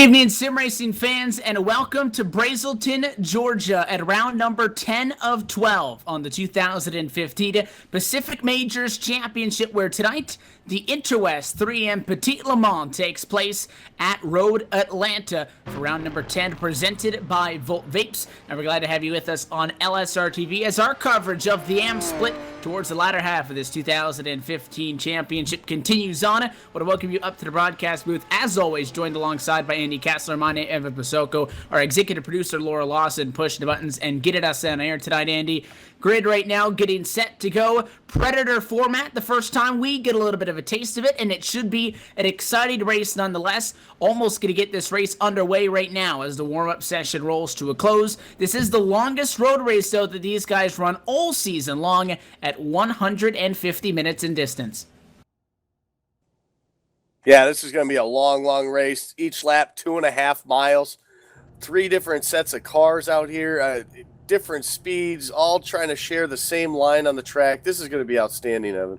Evening, sim racing fans, and welcome to Brazelton, Georgia at round number 10 of 12 on the 2015 Pacific Majors Championship, where tonight the Interwest 3M Petit Le Mans takes place at Road Atlanta for round number 10, presented by Vapes. And we're glad to have you with us on LSRTV as our coverage of the AM split towards the latter half of this 2015 championship continues on. I want to welcome you up to the broadcast booth, as always, joined alongside by Andy Kessler, my name Evan Pasoko, our executive producer Laura Lawson, pushing the buttons and getting us on air tonight, Andy. Grid right now getting set to go. Predator format, the first time we get a little bit of a taste of it, and it should be an exciting race nonetheless. Almost going to get this race underway right now as the warm-up session rolls to a close. This is the longest road race, though, that these guys run all season long at 150 minutes in distance. Yeah, this is going to be a long race. Each lap, 2.5 miles. 3 different sets of cars out here. Different speeds, all trying to share the same line on the track. This is going to be outstanding, Evan.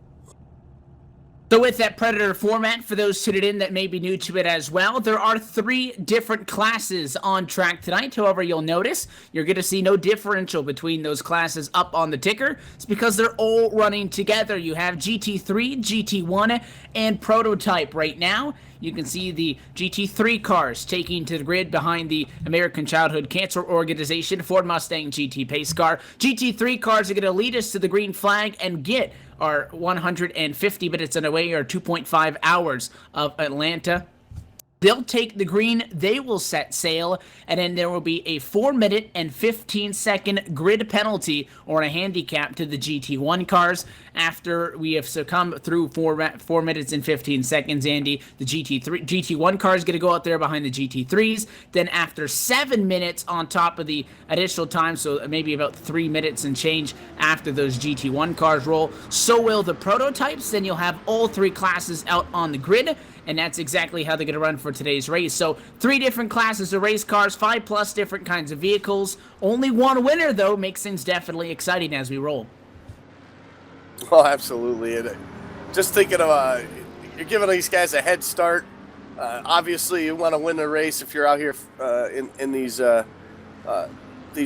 So with that Predator format, for those tuning in that may be new to it as well, there are 3 different classes on track tonight. However, you'll notice you're going to see no differential between those classes up on the ticker. It's because they're all running together. You have GT3, GT1, and Prototype right now. You can see the GT3 cars taking to the grid behind the American Childhood Cancer Organization Ford Mustang GT pace car. GT3 cars are going to lead us to the green flag and get our 150 minutes away, or 2.5 hours of Atlanta. They'll take the green, they will set sail, and then there will be a 4-minute and 15-second grid penalty or a handicap to the GT1 cars. After we have succumbed through 4 minutes and 15 seconds, Andy, the GT1 car is going to go out there behind the GT3s. Then after 7 minutes on top of the additional time, so maybe about 3 minutes and change after those GT1 cars roll, so will the prototypes. Then you'll have all 3 classes out on the grid. And that's exactly how they're going to run for today's race. So 3 different classes of race cars, 5+ different kinds of vehicles. Only one winner, though, makes things definitely exciting as we roll. Oh, absolutely. And just thinking of, you're giving these guys a head start. Obviously, you want to win the race if you're out here in these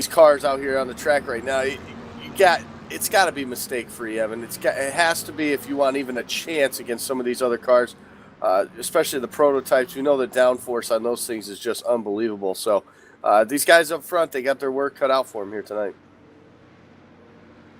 cars out here on the track right now. It's got to be mistake-free, Evan. It has to be if you want even a chance against some of these other cars. Especially the prototypes. We know the downforce on those things is just unbelievable. So these guys up front, they got their work cut out for them here tonight.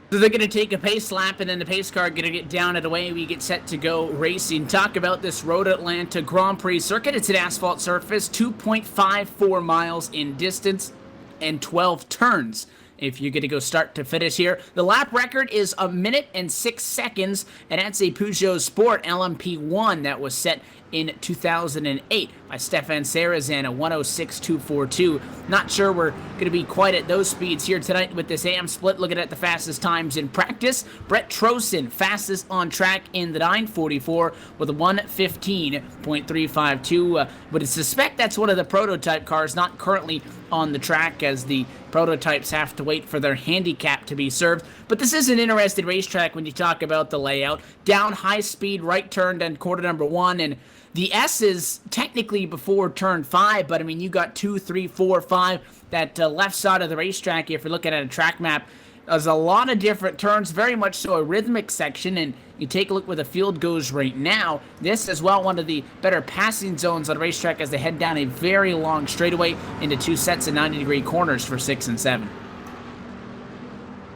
So they're going to take a pace lap, and then the pace car going to get down and away. We get set to go racing. Talk about this Road Atlanta Grand Prix circuit. It's an asphalt surface, 2.54 miles in distance and 12 turns. If you're going to go start to finish here. The lap record is 1 minute and 6 seconds, and that's a Peugeot Sport LMP1 that was set in 2008 by Stefan Sarazan, a 106.242. Not sure we're going to be quite at those speeds here tonight with this AM split. Looking at the fastest times in practice, Brett Trosen, fastest on track in the 944 with a 1:15.352. But I suspect that's one of the prototype cars not currently on the track, as the prototypes have to wait for their handicap to be served. But this is an interesting racetrack when you talk about the layout. Down high speed, right turn, then quarter number 1, and the S is technically before turn 5, but I mean, you got 2, 3, 4, 5. That left side of the racetrack, if you're looking at a track map, there's a lot of different turns, very much so a rhythmic section, and you take a look where the field goes right now. This as well, one of the better passing zones on the racetrack as they head down a very long straightaway into 2 sets of 90-degree corners for 6 and 7.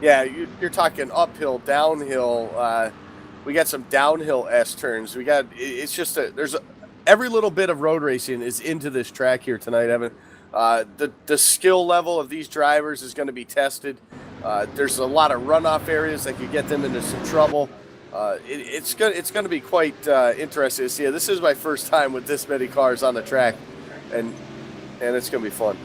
Yeah, you're talking uphill, downhill. We got some downhill S turns. Every little bit of road racing is into this track here tonight, Evan. The skill level of these drivers is going to be tested. There's a lot of runoff areas that could get them into some trouble. It's going to be quite interesting to see. This is my first time with this many cars on the track, and it's going to be fun.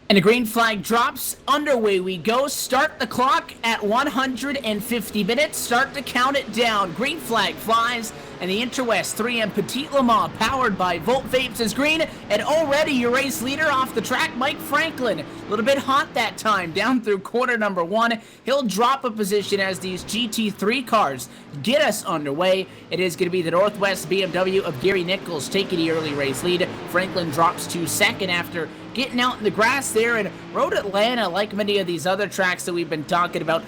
And the green flag drops. Underway we go. Start the clock at 150 minutes. Start to count it down. Green flag flies and the Interwest 3M Petit Le Mans powered by Vapes is green, and already your race leader off the track, Mike Franklin. A little bit hot that time, down through corner number 1. He'll drop a position as these GT3 cars get us underway. It is going to be the Northwest BMW of Gary Nichols taking the early race lead. Franklin drops to second after getting out in the grass there. And Road Atlanta, like many of these other tracks that we've been talking about,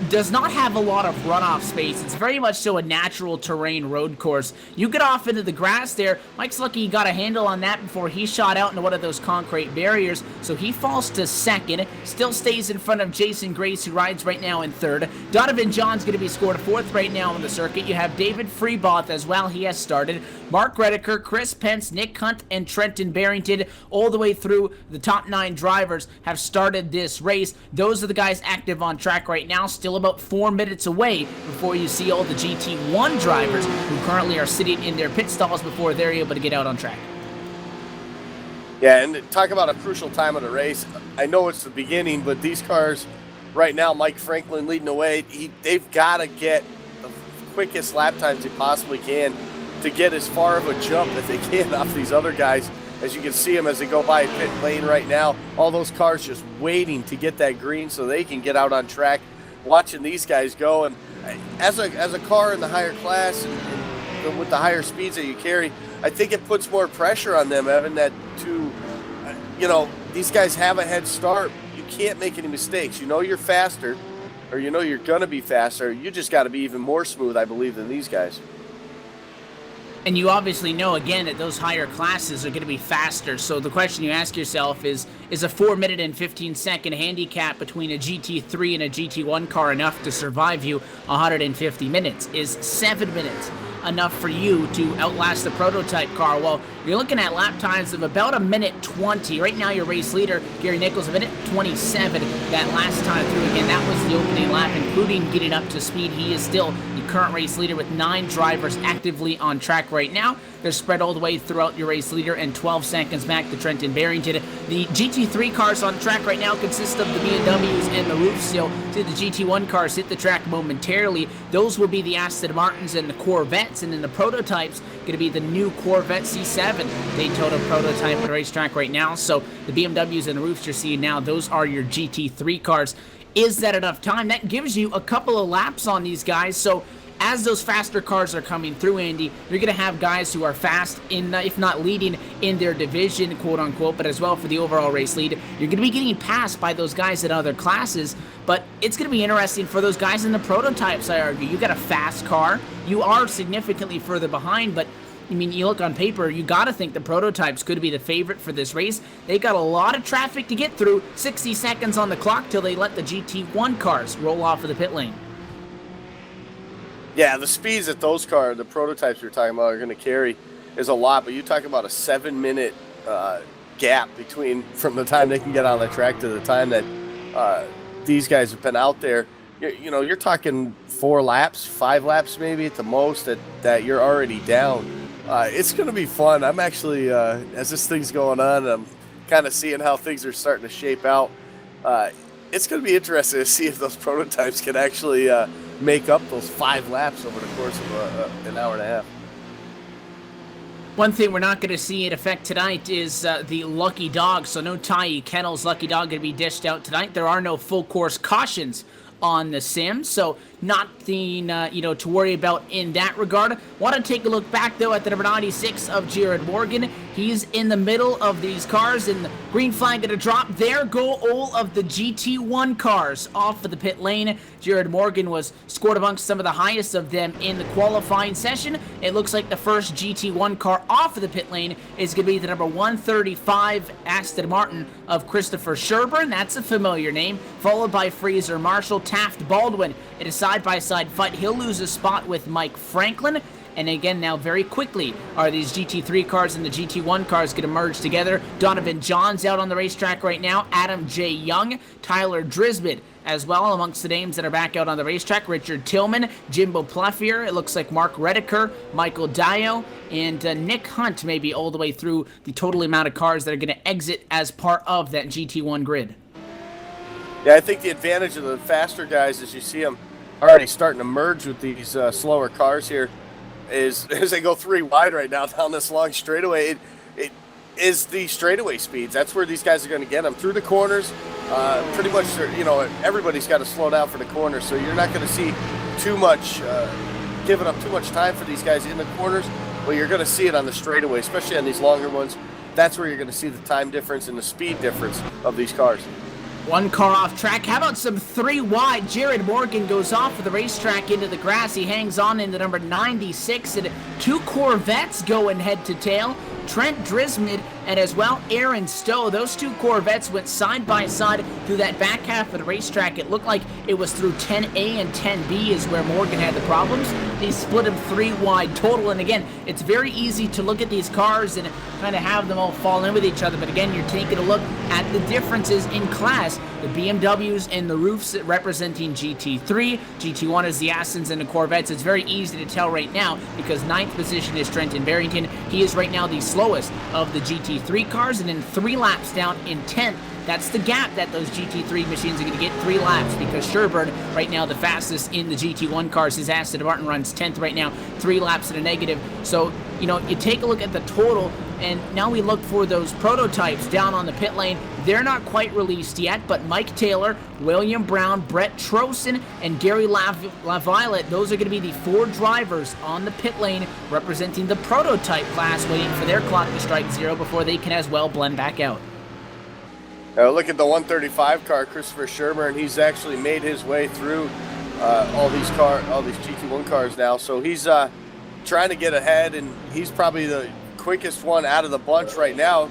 does not have a lot of runoff space. It's very much so a natural terrain road course. You get off into the grass there. Mike's lucky he got a handle on that before he shot out into one of those concrete barriers, so he falls to second. Still stays in front of Jason Grace, who rides right now in third. Donovan John's going to be scored fourth right now on the circuit. You have David Freeboth as well. He has started. Mark Redeker, Chris Pence, Nick Hunt, and Trenton Barrington, all the way through the top 9 drivers, have started this race. Those are the guys active on track right now. Still about 4 minutes away before you see all the GT1 drivers who currently are sitting in their pit stalls before they're able to get out on track. Yeah, and talk about a crucial time of the race. I know it's the beginning, but these cars right now, Mike Franklin leading the way, they've got to get the quickest lap times they possibly can to get as far of a jump as they can off these other guys. As you can see them as they go by pit lane right now, all those cars just waiting to get that green so they can get out on track, watching these guys go. And as a car in the higher class and with the higher speeds that you carry, I think it puts more pressure on them, Evan, that these guys have a head start. You can't make any mistakes. You know you're faster, or you know you're going to be faster. You just got to be even more smooth, I believe, than these guys. And you obviously know, again, that those higher classes are going to be faster. So the question you ask yourself is a 4 minute and 15-second handicap between a GT3 and a GT1 car enough to survive you 150 minutes? Is 7 minutes enough for you to outlast the prototype car? Well, you're looking at lap times of about 1:20. Right now, your race leader, Gary Nichols, 1:27 that last time through. Again, that was the opening lap, including getting up to speed. He is still the current race leader with 9 drivers actively on track right now. They're spread all the way throughout your race leader, and 12 seconds back to Trenton Barrington. The GT3 cars on track right now consist of the BMWs and the roof seal. See the GT1 cars hit the track momentarily. Those will be the Aston Martins and the Corvettes, and then the prototypes going to be the new Corvette C7 Daytona prototype on the racetrack right now. So the BMWs and the roofs you're seeing now, those are your GT3 cars. Is that enough time? That gives you a couple of laps on these guys. So as those faster cars are coming through, Andy, you're going to have guys who are fast, if not leading in their division, quote unquote, but as well for the overall race lead. You're going to be getting passed by those guys in other classes, but it's going to be interesting for those guys in the prototypes, I argue. You got a fast car. You are significantly further behind, but I mean, you look on paper, you got to think the prototypes could be the favorite for this race. They got a lot of traffic to get through, 60 seconds on the clock till they let the GT1 cars roll off of the pit lane. Yeah, the speeds that those cars, the prototypes you're talking about, are going to carry is a lot, but you talk about a 7 minute gap from the time they can get on the track to the time that these guys have been out there. You're talking 4 laps, 5 laps maybe at the most that you're already down. It's going to be fun. I'm actually, as this thing's going on, I'm kind of seeing how things are starting to shape out. It's going to be interesting to see if those prototypes can actually make up those 5 laps over the course of an hour and a half. One thing we're not going to see in effect tonight is the Lucky Dog. So no Ty Kennel's Lucky Dog going to be dished out tonight. There are no full course cautions on the sim, so nothing to worry about in that regard. Want to take a look back though at the number 96 of Jared Morgan. He's in the middle of these cars, and the green flag going to drop. There go all of the GT1 cars off of the pit lane. Jared Morgan was scored amongst some of the highest of them in the qualifying session. It looks like the first GT1 car off of the pit lane is going to be the number 135 Aston Martin of Christopher Sherburne. That's a familiar name. Followed by Fraser Marshall, Taft Baldwin. In a side-by-side fight, he'll lose a spot with Mike Franklin. And again, now very quickly are these GT3 cars and the GT1 cars going to merge together. Donovan John's out on the racetrack right now. Adam J. Young, Tyler Drisbid as well amongst the names that are back out on the racetrack. Richard Tillman, Jimbo Pluffier, it looks like Mark Redeker, Michael Dio, and Nick Hunt maybe all the way through the total amount of cars that are going to exit as part of that GT1 grid. Yeah, I think the advantage of the faster guys is you see them already starting to merge with these slower cars here. is as they go 3 wide right now down this long straightaway. It is the straightaway speeds. That's where these guys are going to get them through the corners. Pretty much, you know, everybody's got to slow down for the corners, so you're not going to see too much, giving up too much time for these guys in the corners, but you're going to see it on the straightaway, especially on these longer ones. That's where you're going to see the time difference and the speed difference of these cars. One car off track. How about some 3 wide? Jared Morgan goes off of the racetrack into the grass. He hangs on into number 96, and 2 Corvettes going head to tail. Trent Drismid and as well Aaron Stowe. Those 2 Corvettes went side by side through that back half of the racetrack. It looked like it was through 10A and 10B is where Morgan had the problems. He split them 3 wide total, and again, it's very easy to look at these cars and kind of have them all fall in with each other, but again, you're taking a look at the differences in class. The BMWs and the roofs representing GT3, GT1 is the Astons and the Corvettes. It's very easy to tell right now because 9th position is Trenton Barrington. He is right now the slowest of the GT3 cars, and then 3 laps down in 10th. That's the gap that those GT3 machines are going to get, 3 laps, because Sherburne right now the fastest in the GT1 cars. His Aston Martin runs 10th right now, 3 laps in a negative. So, you know, you take a look at the total, and now we look for those prototypes down on the pit lane. They're not quite released yet, but Mike Taylor, William Brown, Brett Trosen, and Gary LaViolette, those are going to be the 4 drivers on the pit lane representing the prototype class, waiting for their clock to strike 0 before they can as well blend back out. Look at the 135 car, Christopher Sherburne. He's actually made his way through all these GT1 cars now. So he's trying to get ahead, and he's probably the quickest one out of the bunch right now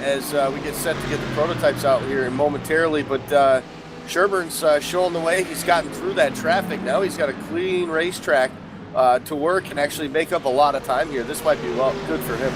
as we get set to get the prototypes out here momentarily. But Sherburne's showing the way. He's gotten through that traffic. Now he's got a clean racetrack to work and actually make up a lot of time here. This might be good for him.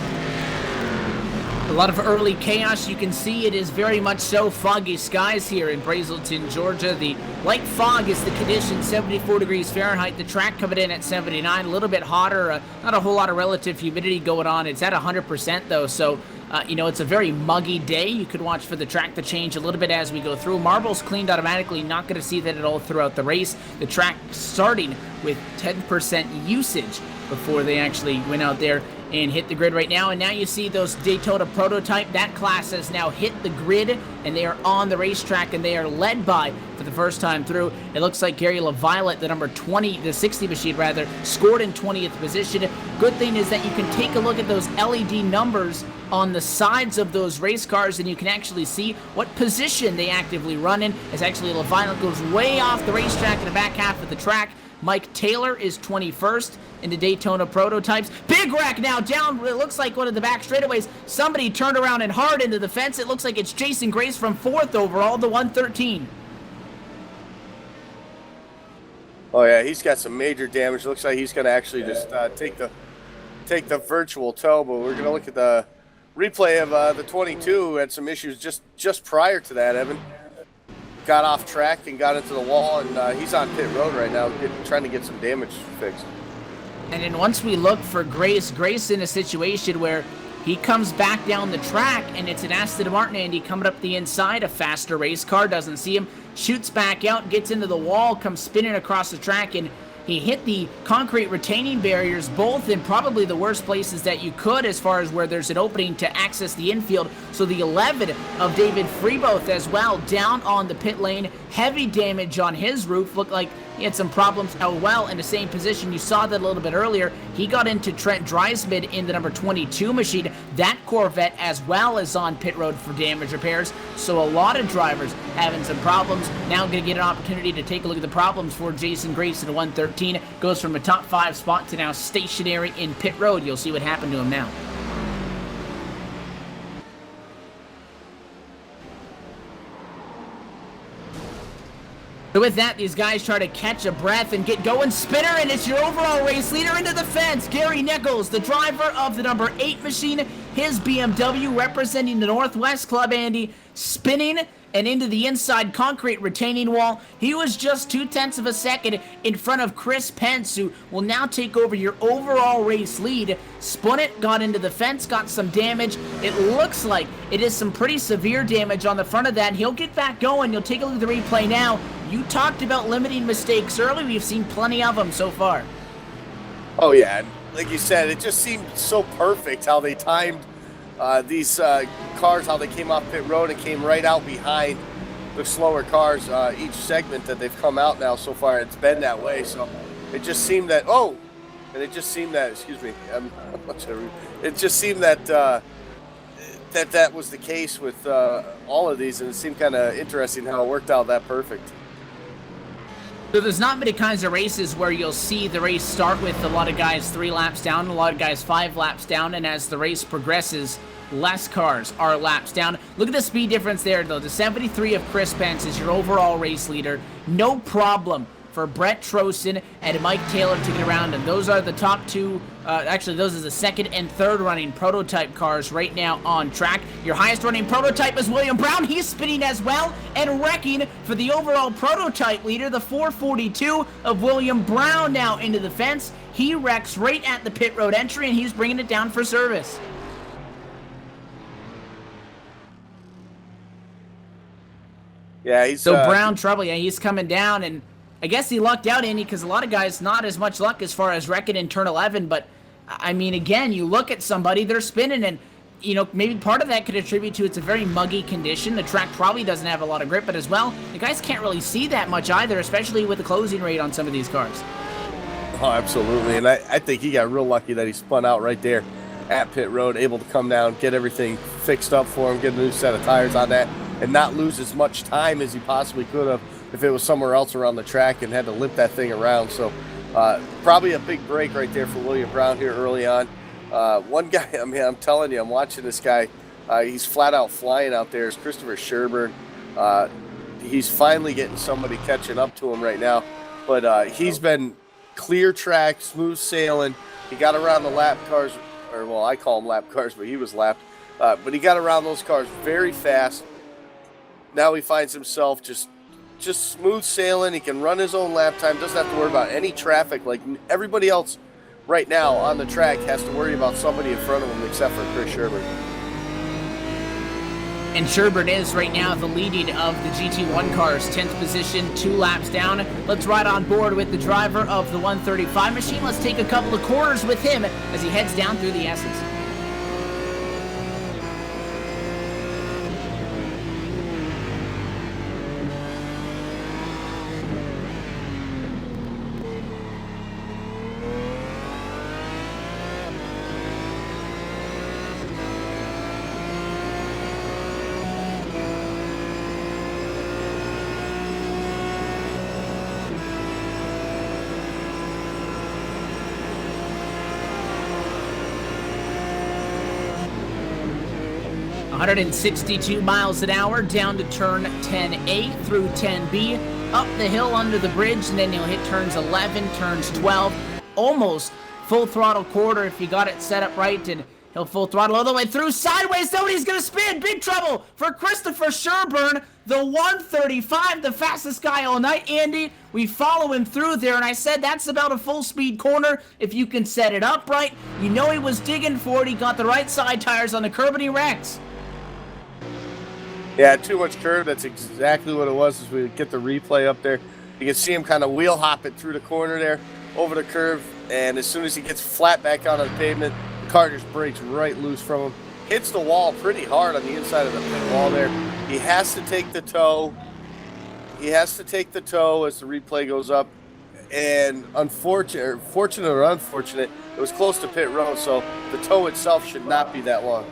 A lot of early chaos. You can see it is very much so foggy skies here in Brazelton, Georgia. The light fog is the condition, 74 degrees Fahrenheit. The track coming in at 79, a little bit hotter. Not a whole lot of relative humidity going on. It's at 100% though, so you know, it's a very muggy day. You could watch for the track to change a little bit as we go through. Marbles cleaned automatically. Not going to see that at all throughout the race. The track starting with 10% usage before they actually went out there and hit the grid right now. And now you see those Daytona Prototype. That class has now hit the grid, and they are on the racetrack, and they are led by, for the first time through, it looks like Gary LaViolette, the number 20, the 60 machine rather, scored in 20th position. Good thing is that you can take a look at those LED numbers on the sides of those race cars, and you can actually see what position they actively run in, as actually LaViolette goes way off the racetrack in the back half of the track. Mike Taylor is 21st in the Daytona Prototypes. Big wreck now down, it looks like one of the back straightaways. Somebody turned around and hard into the fence. It looks like it's Jason Grace from 4th overall, the 113. Oh yeah, he's got some major damage. Looks like he's going to actually just take the virtual tow, but we're going to look at the replay of the 22 who had some issues just prior to that, Evan. Got off track and got into the wall, and he's on pit road right now trying to get some damage fixed. And then once we look for Grace in a situation where he comes back down the track, and it's an Aston Martin, and he coming up the inside, a faster race car, doesn't see him, shoots back out, gets into the wall, comes spinning across the track, and he hit the concrete retaining barriers, both in probably the worst places that you could as far as where there's an opening to access the infield. So the 11 of David Freeboth as well down on the pit lane. Heavy damage on his roof. Looked like he had some problems as well in the same position. You saw that a little bit earlier. He got into Trent Drismid in the number 22 machine. That Corvette as well is on pit road for damage repairs. So a lot of drivers having some problems. Now going to get an opportunity to take a look at the problems for Jason Grace in 113. Goes from a top 5 spot to now stationary in pit road. You'll see what happened to him now. So with that, these guys try to catch a breath and get going. Spinner, and it's your overall race leader into the fence. Gary Nichols, the driver of the number 8 machine, his BMW representing the Northwest Club, Andy, spinning and into the inside concrete retaining wall. He was just 0.2 of a second in front of Chris Pence, who will now take over your overall race lead. Spun it, got into the fence, got some damage. It looks like it is some pretty severe damage on the front of that. He'll get back going. You'll take a look at the replay now. You talked about limiting mistakes early. We've seen plenty of them so far. Oh yeah, and like you said, it just seemed so perfect how they timed these cars, how they came off pit road and came right out behind the slower cars. Each segment that they've come out now so far, it's been that way. So it just seemed that excuse me, it just seemed that that was the case with all of these, and it seemed kind of interesting how it worked out that perfect. So there's not many kinds of races where you'll see the race start with a lot of guys 3 laps down, a lot of guys 5 laps down, and as the race progresses, less cars are laps down. Look at the speed difference there, though. The 73 of Chris Pence is your overall race leader. No problem for Brett Trosten and Mike Taylor to get around him. Those are the top 2, actually those are the 2nd and 3rd running prototype cars right now on track. Your highest running prototype is William Brown. He's spinning as well and wrecking for the overall prototype leader, the 442 of William Brown now into the fence. He wrecks right at the pit road entry and he's bringing it down for service. Yeah, he's so Brown trouble. Yeah, he's coming down, and I guess he lucked out, Andy, because a lot of guys not as much luck as far as wrecking in turn 11. But I mean, again, you look at somebody, they're spinning, and you know, maybe part of that could attribute to it's a very muggy condition. The track probably doesn't have a lot of grip, but as well, the guys can't really see that much either, especially with the closing rate on some of these cars. Oh, absolutely, and I think he got real lucky that he spun out right there at pit road, able to come down, get everything fixed up for him, get a new set of tires on that, and not lose as much time as he possibly could have if it was somewhere else around the track and had to limp that thing around. So probably a big break right there for William Brown here early on. One guy, I mean, I'm telling you, I'm watching this guy. He's flat out flying out there. Is Christopher Sherburne. He's finally getting somebody catching up to him right now. But he's been clear track, smooth sailing. He got around the lap cars, or well, I call them lap cars, but he was lapped. But he got around those cars very fast. Now he finds himself just smooth sailing. He can run his own lap time, doesn't have to worry about any traffic like everybody else right now on the track has to worry about somebody in front of him except for Chris Sherburne. And Sherburne is right now the leading of the GT1 cars, 10th position, 2 laps down. Let's ride on board with the driver of the 135 machine. Let's take a couple of corners with him as he heads down through the S's. 162 miles an hour down to turn 10A through 10B, up the hill under the bridge, and then you'll hit turns 11, turns 12, almost full throttle quarter if you got it set up right, and he'll full throttle all the way through sideways. Nobody's gonna spin. Big trouble for Christopher Sherburne, the 135, the fastest guy all night. Andy, we follow him through there, and I said that's about a full speed corner if you can set it up right. You know he was digging for it. He got the right side tires on the curb, and he wrecks. Yeah, too much curve. That's exactly what it was as we get the replay up there. You can see him kind of wheel hop it through the corner there, over the curve, and as soon as he gets flat back out on the pavement, the car just breaks right loose from him. Hits the wall pretty hard on the inside of the pit wall there. He has to take the toe. He has to take the toe as the replay goes up. And fortunate or unfortunate, it was close to pit road, so the toe itself should not be that long.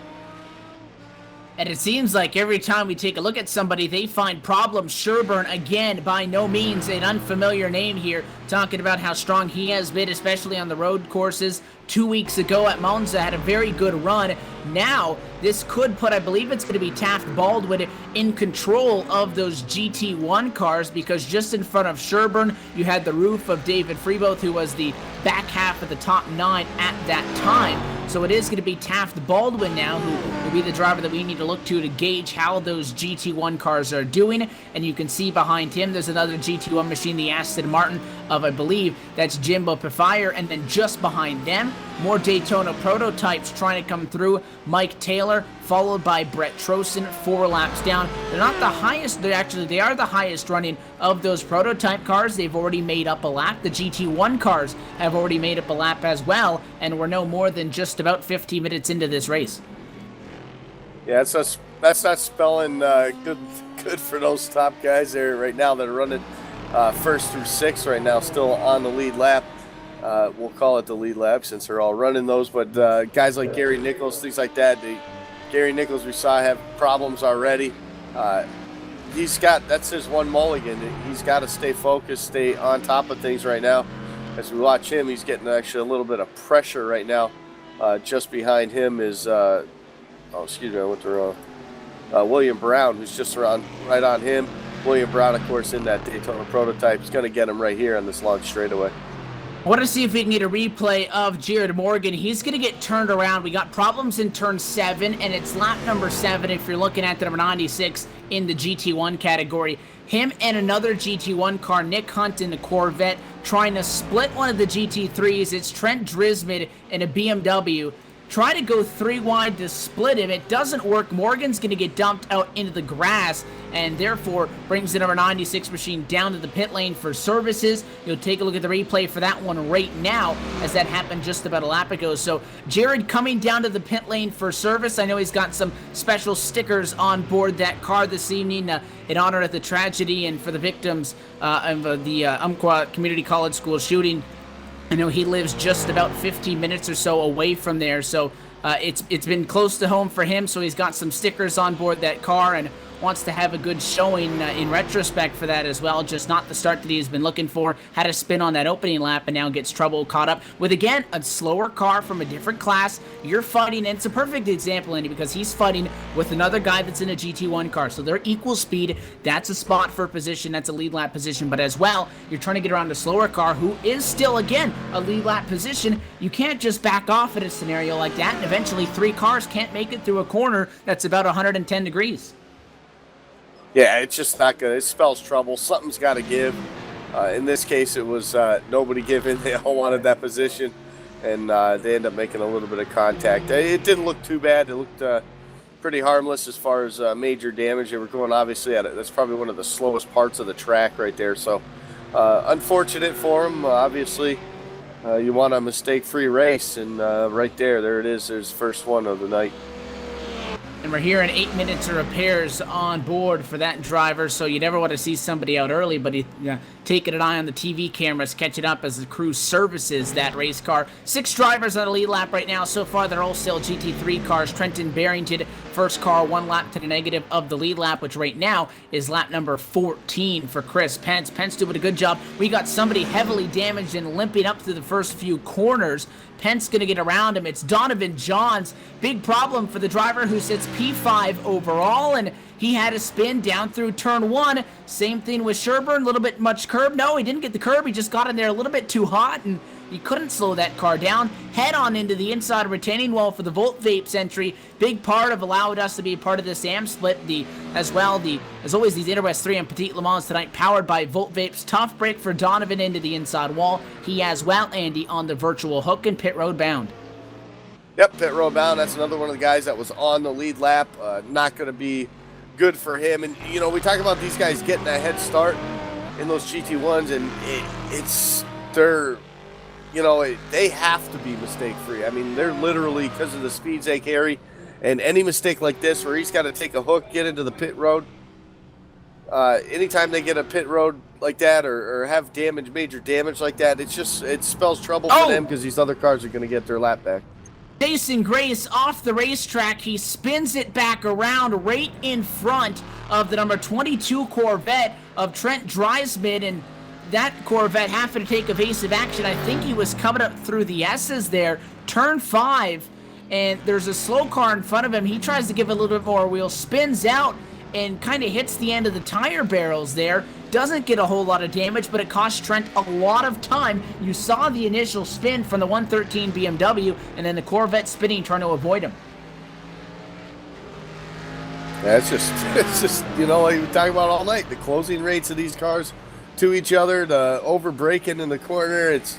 And it seems like every time we take a look at somebody, they find problems. Sherburne, again, by no means an unfamiliar name here, talking about how strong he has been, especially on the road courses. 2 weeks ago at Monza, had a very good run. Now, this could put, I believe it's going to be Taft Baldwin in control of those GT1 cars, because just in front of Sherburne, you had the roof of David Freeboth, who was the back half of the top 9 at that time. So it is going to be Taft Baldwin now, who will be the driver that we need to look to gauge how those GT1 cars are doing. And you can see behind him, there's another GT1 machine, the Aston Martin. of, I believe, that's Jimbo Pfeiffer, and then just behind them, more Daytona prototypes trying to come through. Mike Taylor, followed by Brett Trosten, 4 laps down. They're not the highest, they are the highest running of those prototype cars. They've already made up a lap. The GT1 cars have already made up a lap as well, and we're no more than just about 15 minutes into this race. Yeah, that's not spelling good for those top guys there right now that are running first through 6 right now, still on the lead lap. We'll call it the lead lap since they're all running those, but guys like Gary Nichols, things like that, Gary Nichols we saw have problems already. That's his one mulligan. He's got to stay focused, stay on top of things right now. As we watch him, he's getting actually a little bit of pressure right now. Just behind him is, excuse me, I went to William Brown, who's just right on him. William Brown, of course, in that Daytona prototype. He's going to get him right here on this long straightaway. I want to see if we can get a replay of Jared Morgan. He's going to get turned around. We got problems in turn 7, and it's lap number 7 if you're looking at the number 96 in the GT1 category. Him and another GT1 car, Nick Hunt in the Corvette, trying to split one of the GT3s. It's Trent Drismid in a BMW. Try to go 3 wide to split him. It doesn't work. Morgan's going to get dumped out into the grass and therefore brings the number 96 machine down to the pit lane for services. You'll take a look at the replay for that one right now as that happened just about a lap ago. So Jared coming down to the pit lane for service. I know he's got some special stickers on board that car this evening in honor of the tragedy and for the victims of the Umpqua Community College School shooting. I know he lives just about 15 minutes or so away from there, so it's been close to home for him, so he's got some stickers on board that car and wants to have a good showing in retrospect for that as well. Just not the start that he's been looking for. Had a spin on that opening lap and now gets trouble caught up with, again, a slower car from a different class. You're fighting, and it's a perfect example, Andy, because he's fighting with another guy that's in a GT1 car. So they're equal speed. That's a spot for position. That's a lead lap position. But as well, you're trying to get around a slower car who is still, again, a lead lap position. You can't just back off at a scenario like that, and eventually 3 cars can't make it through a corner that's about 110 degrees. Yeah, it's just not good. It spells trouble. Something's got to give. In this case, it was nobody giving. They all wanted that position, and they end up making a little bit of contact. It didn't look too bad. It looked pretty harmless as far as major damage. They were going, obviously, at it. That's probably one of the slowest parts of the track right there. So unfortunate for them. Obviously, you want a mistake-free race, and right there it is. There's the first one of the night. And we're hearing 8 minutes of repairs on board for that driver, so you never want to see somebody out early, but taking an eye on the TV cameras, catching up as the crew services that race car. 6 drivers on the lead lap right now. So far, they're all still GT3 cars. Trenton Barrington, first car, 1 lap to the negative of the lead lap, which right now is lap number 14 for Chris Pence. Pence doing a good job. We got somebody heavily damaged and limping up through the first few corners. Pence going to get around him. It's Donovan Johns. Big problem for the driver who sits P5 overall, and he had a spin down through turn 1. Same thing with Sherburne, a little bit much curb. No, he didn't get the curb. He just got in there a little bit too hot, and he couldn't slow that car down. Head on into the inside retaining wall for the Volt Vapes entry. Big part of allowing us to be a part of this AM split. As always, these Interwest 3 and Petit Le Mans tonight, powered by Volt Vapes. Tough break for Donovan into the inside wall. He as well, Andy, on the virtual hook and pit road bound. Yep, pit road bound. That's another one of the guys that was on the lead lap. Not going to be good for him. And, you know, we talk about these guys getting a head start in those GT1s, and they have to be mistake-free. I mean, they're literally, because of the speeds they carry, and any mistake like this where he's got to take a hook, get into the pit road, anytime they get a pit road like that or have major damage like that, it spells trouble for them because these other cars are going to get their lap back. Jason Grace off the racetrack. He spins it back around right in front of the number 22 Corvette of Trent Drismid, and that Corvette having to take evasive action. I think he was coming up through the S's there. Turn 5, and there's a slow car in front of him. He tries to give a little bit more wheel, spins out, and kind of hits the end of the tire barrels there. Doesn't get a whole lot of damage, but it costs Trent a lot of time. You saw the initial spin from the 113 BMW, and then the Corvette spinning, trying to avoid him. Yeah, it's just, like we talk about all night. The closing rates of these cars, to each other, to over braking in the corner. It's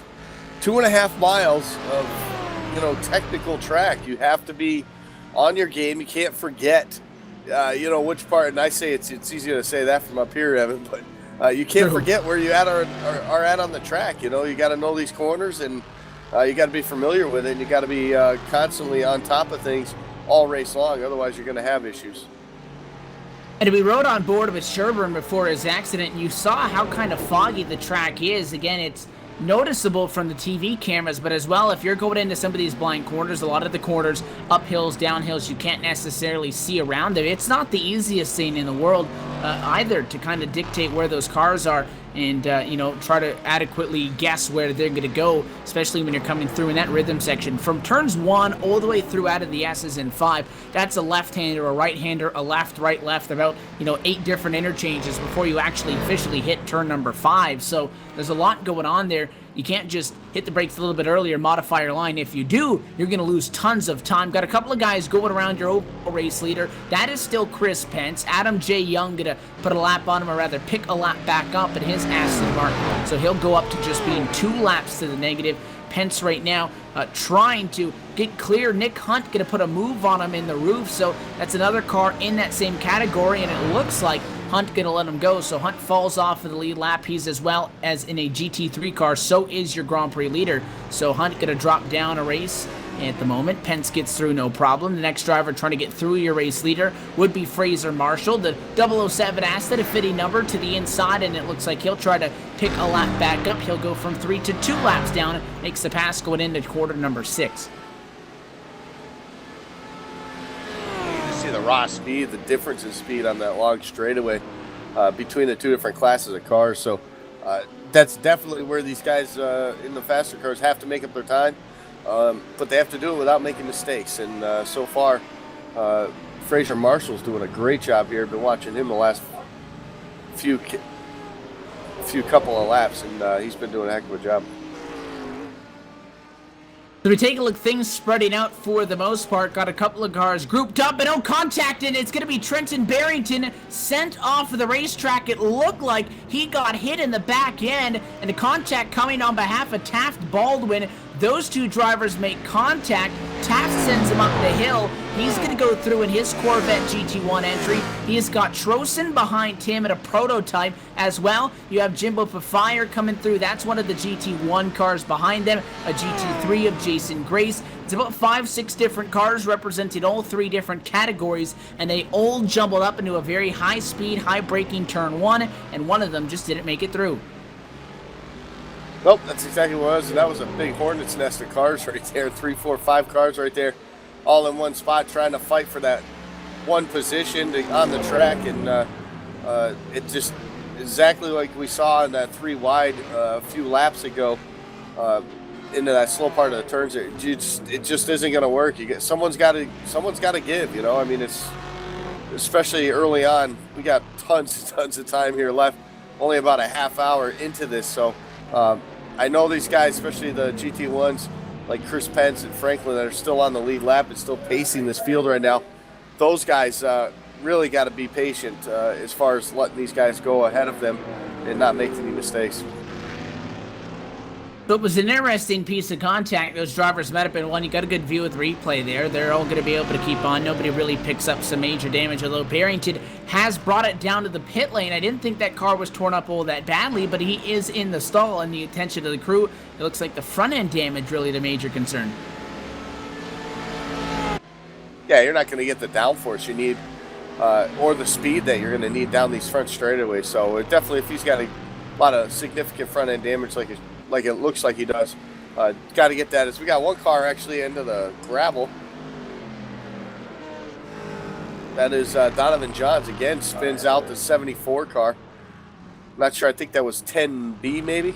2.5 miles of, you know, technical track. You have to be on your game. You can't forget, you know, which part. And I say it's easy to say that from up here, Evan, but you can't forget where you are at on the track. You know, you got to know these corners, and you got to be familiar with it. And you got to be constantly on top of things all race long. Otherwise, you're going to have issues. And we rode on board with Sherburne before his accident, and you saw how kind of foggy the track is. Again, it's noticeable from the TV cameras, but as well, if you're going into some of these blind corners, a lot of the corners, uphills, downhills, you can't necessarily see around them. It's not the easiest thing in the world either to kind of dictate where those cars are and, you know, try to adequately guess where they're going to go, especially when you're coming through in that rhythm section. From turns 1 all the way through out of the S's and 5, that's a left-hander, a right-hander, a left, right, left, about, you know, 8 different interchanges before you actually officially hit turn number 5. So there's a lot going on there. You can't just hit the brakes a little bit earlier, modify your line. If you do, you're going to lose tons of time. Got a couple of guys going around your overall race leader. That is still Chris Pence. Adam J. Young going to put a lap on him, or rather pick a lap back up in his Aston Martin. So he'll go up to just being 2 laps to the negative. Pence right now trying to get clear. Nick Hunt going to put a move on him in the roof. So that's another car in that same category, and it looks like Hunt going to let him go. So Hunt falls off of the lead lap. He's as well as in a GT3 car. So is your Grand Prix leader. So Hunt going to drop down a race at the moment. Pence gets through no problem. The next driver trying to get through your race leader would be Fraser Marshall. The 007 asked a fitting number to the inside, and it looks like he'll try to pick a lap back up. He'll go from 3 to 2 laps down. Makes the pass going into quarter number 6. See the raw speed, the difference in speed on that long straightaway between the 2 different classes of cars. So that's definitely where these guys in the faster cars have to make up their time, but they have to do it without making mistakes. And so far, Fraser Marshall's doing a great job here. Been watching him the last few couple of laps, and he's been doing a heck of a job. So we take a look, things spreading out for the most part. Got a couple of cars grouped up, but no contact, and it's going to be Trenton Barrington sent off of the racetrack. It looked like he got hit in the back end, and the contact coming on behalf of Taft Baldwin. Those 2 drivers make contact. Taft sends him up the hill. He's going to go through in his Corvette GT1 entry. He's got Trosen behind him in a prototype as well. You have Jimbo Pafire coming through. That's one of the GT1 cars behind them. A GT3 of Jason Grace. It's about 5-6 different cars representing all 3 different categories, and they all jumbled up into a very high-speed, high-braking turn 1, and one of them just didn't make it through. Nope, that's exactly what it was. And that was a big hornet's nest of cars right there. 3, 4, 5 cars right there, all in one spot, trying to fight for that one position on the track. And it just exactly like we saw in that 3 wide a few laps ago into that slow part of the turns. It just isn't going to work. Someone's got to give. You know, I mean, it's especially early on. We got tons of time here left. Only about a half hour into this, so. I know these guys, especially the GT1s, like Chris Pence and Franklin, that are still on the lead lap and still pacing this field right now. Those guys really got to be patient as far as letting these guys go ahead of them and not make any mistakes. So it was an interesting piece of contact. Those drivers met up in one. You got a good view of the replay there. They're all going to be able to keep on. Nobody really picks up some major damage, although Barrington has brought it down to the pit lane. I didn't think that car was torn up all that badly, but he is in the stall, and the attention of the crew, it looks like the front end damage really the major concern. Yeah, you're not going to get the downforce you need or the speed that you're going to need down these front straightaways. So it definitely, if he's got a lot of significant front end damage like it looks like he does, got to get that. As we got one car actually into the gravel. That is Donovan Johns again, spins out the 74 car. Not sure, I think that was 10B maybe.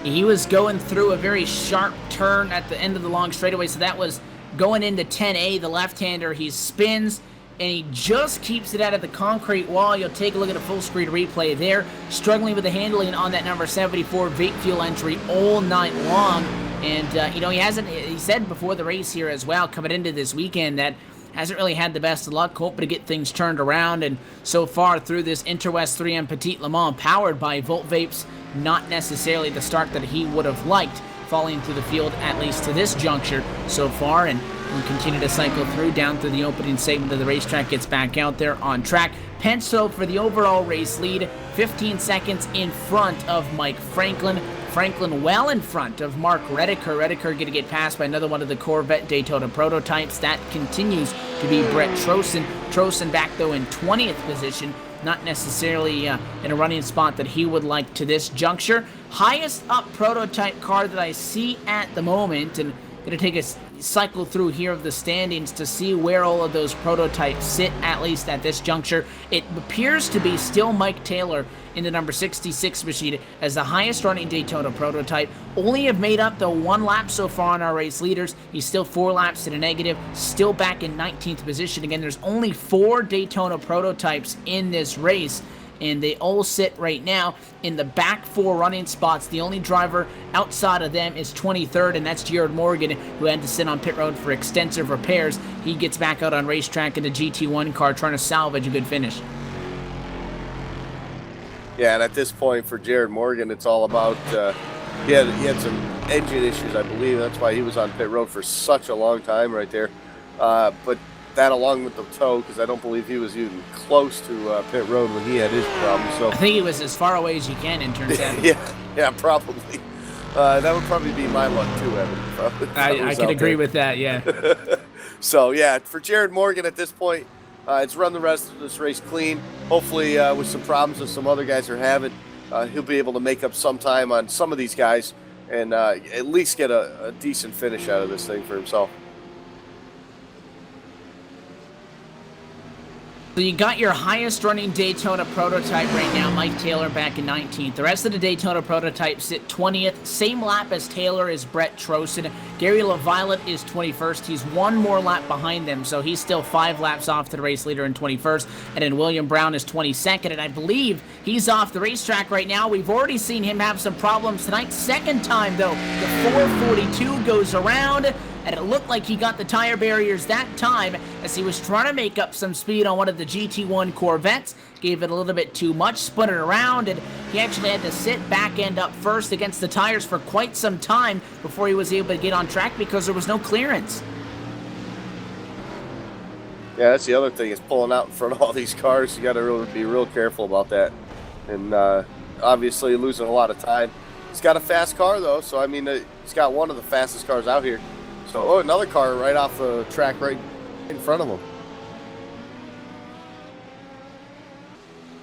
He was going through a very sharp turn at the end of the long straightaway, so that was going into 10A, the left-hander. He spins, and he just keeps it out of the concrete wall. You'll take a look at a full-screen replay there. Struggling with the handling on that number 74 vape fuel entry all night long. And, you know, he said before the race here as well, coming into this weekend, that hasn't really had the best of luck, hoping to get things turned around. And so far through this Interwest 3M Petit Le Mans powered by Vapes, not necessarily the start that he would have liked, falling through the field at least to this juncture so far. And we'll continue to cycle through down through the opening segment of the racetrack, gets back out there on track. Penso for the overall race lead, 15 seconds in front of Mike Franklin. Franklin well in front of Mark Redeker. Redeker going to get passed by another one of the Corvette Daytona prototypes. That continues to be Brett Trosten. Trosten back, though, in 20th position. Not necessarily in a running spot that he would like to this juncture. Highest up prototype car that I see at the moment, and going to take a cycle through here of the standings to see where all of those prototypes sit, at least at this juncture. It appears to be still Mike Taylor in the number 66 machine as the highest running Daytona prototype. Only have made up the 1 lap so far on our race leaders. He's still 4 laps to the negative, still back in 19th position. Again, there's only 4 Daytona prototypes in this race, and they all sit right now in the back 4 running spots. The only driver outside of them is 23rd, and that's Jared Morgan, who had to sit on pit road for extensive repairs. He gets back out on racetrack in the GT1 car, trying to salvage a good finish. Yeah, and at this point for Jared Morgan, it's all about, he had some engine issues, I believe. That's why he was on pit road for such a long time right there. But that along with the tow, because I don't believe he was even close to pit road when he had his problem. So I think he was as far away as you can in turn 7. yeah, probably. That would probably be my luck too, Evan. I can agree with that, yeah. So yeah, for Jared Morgan at this point, it's run the rest of this race clean. Hopefully with some problems that some other guys are having, he'll be able to make up some time on some of these guys and at least get a decent finish out of this thing for himself. So you got your highest running Daytona prototype right now, Mike Taylor back in 19th. The rest of the Daytona prototypes sit 20th. Same lap as Taylor is Brett Trosten. Gary LaViolette is 21st. He's 1 more lap behind them, so he's still 5 laps off to the race leader in 21st. And then William Brown is 22nd, and I believe he's off the racetrack right now. We've already seen him have some problems tonight. Second time, though, the 442 goes around, and it looked like he got the tire barriers that time as he was trying to make up some speed on one of the GT1 Corvettes. Gave it a little bit too much, spun it around, and he actually had to sit back end up first against the tires for quite some time before he was able to get on track because there was no clearance. Yeah, that's the other thing, is pulling out in front of all these cars. You got to really be real careful about that. And obviously losing a lot of time. He's got a fast car, though, so I mean, he's got one of the fastest cars out here. So, another car right off the track right in front of him.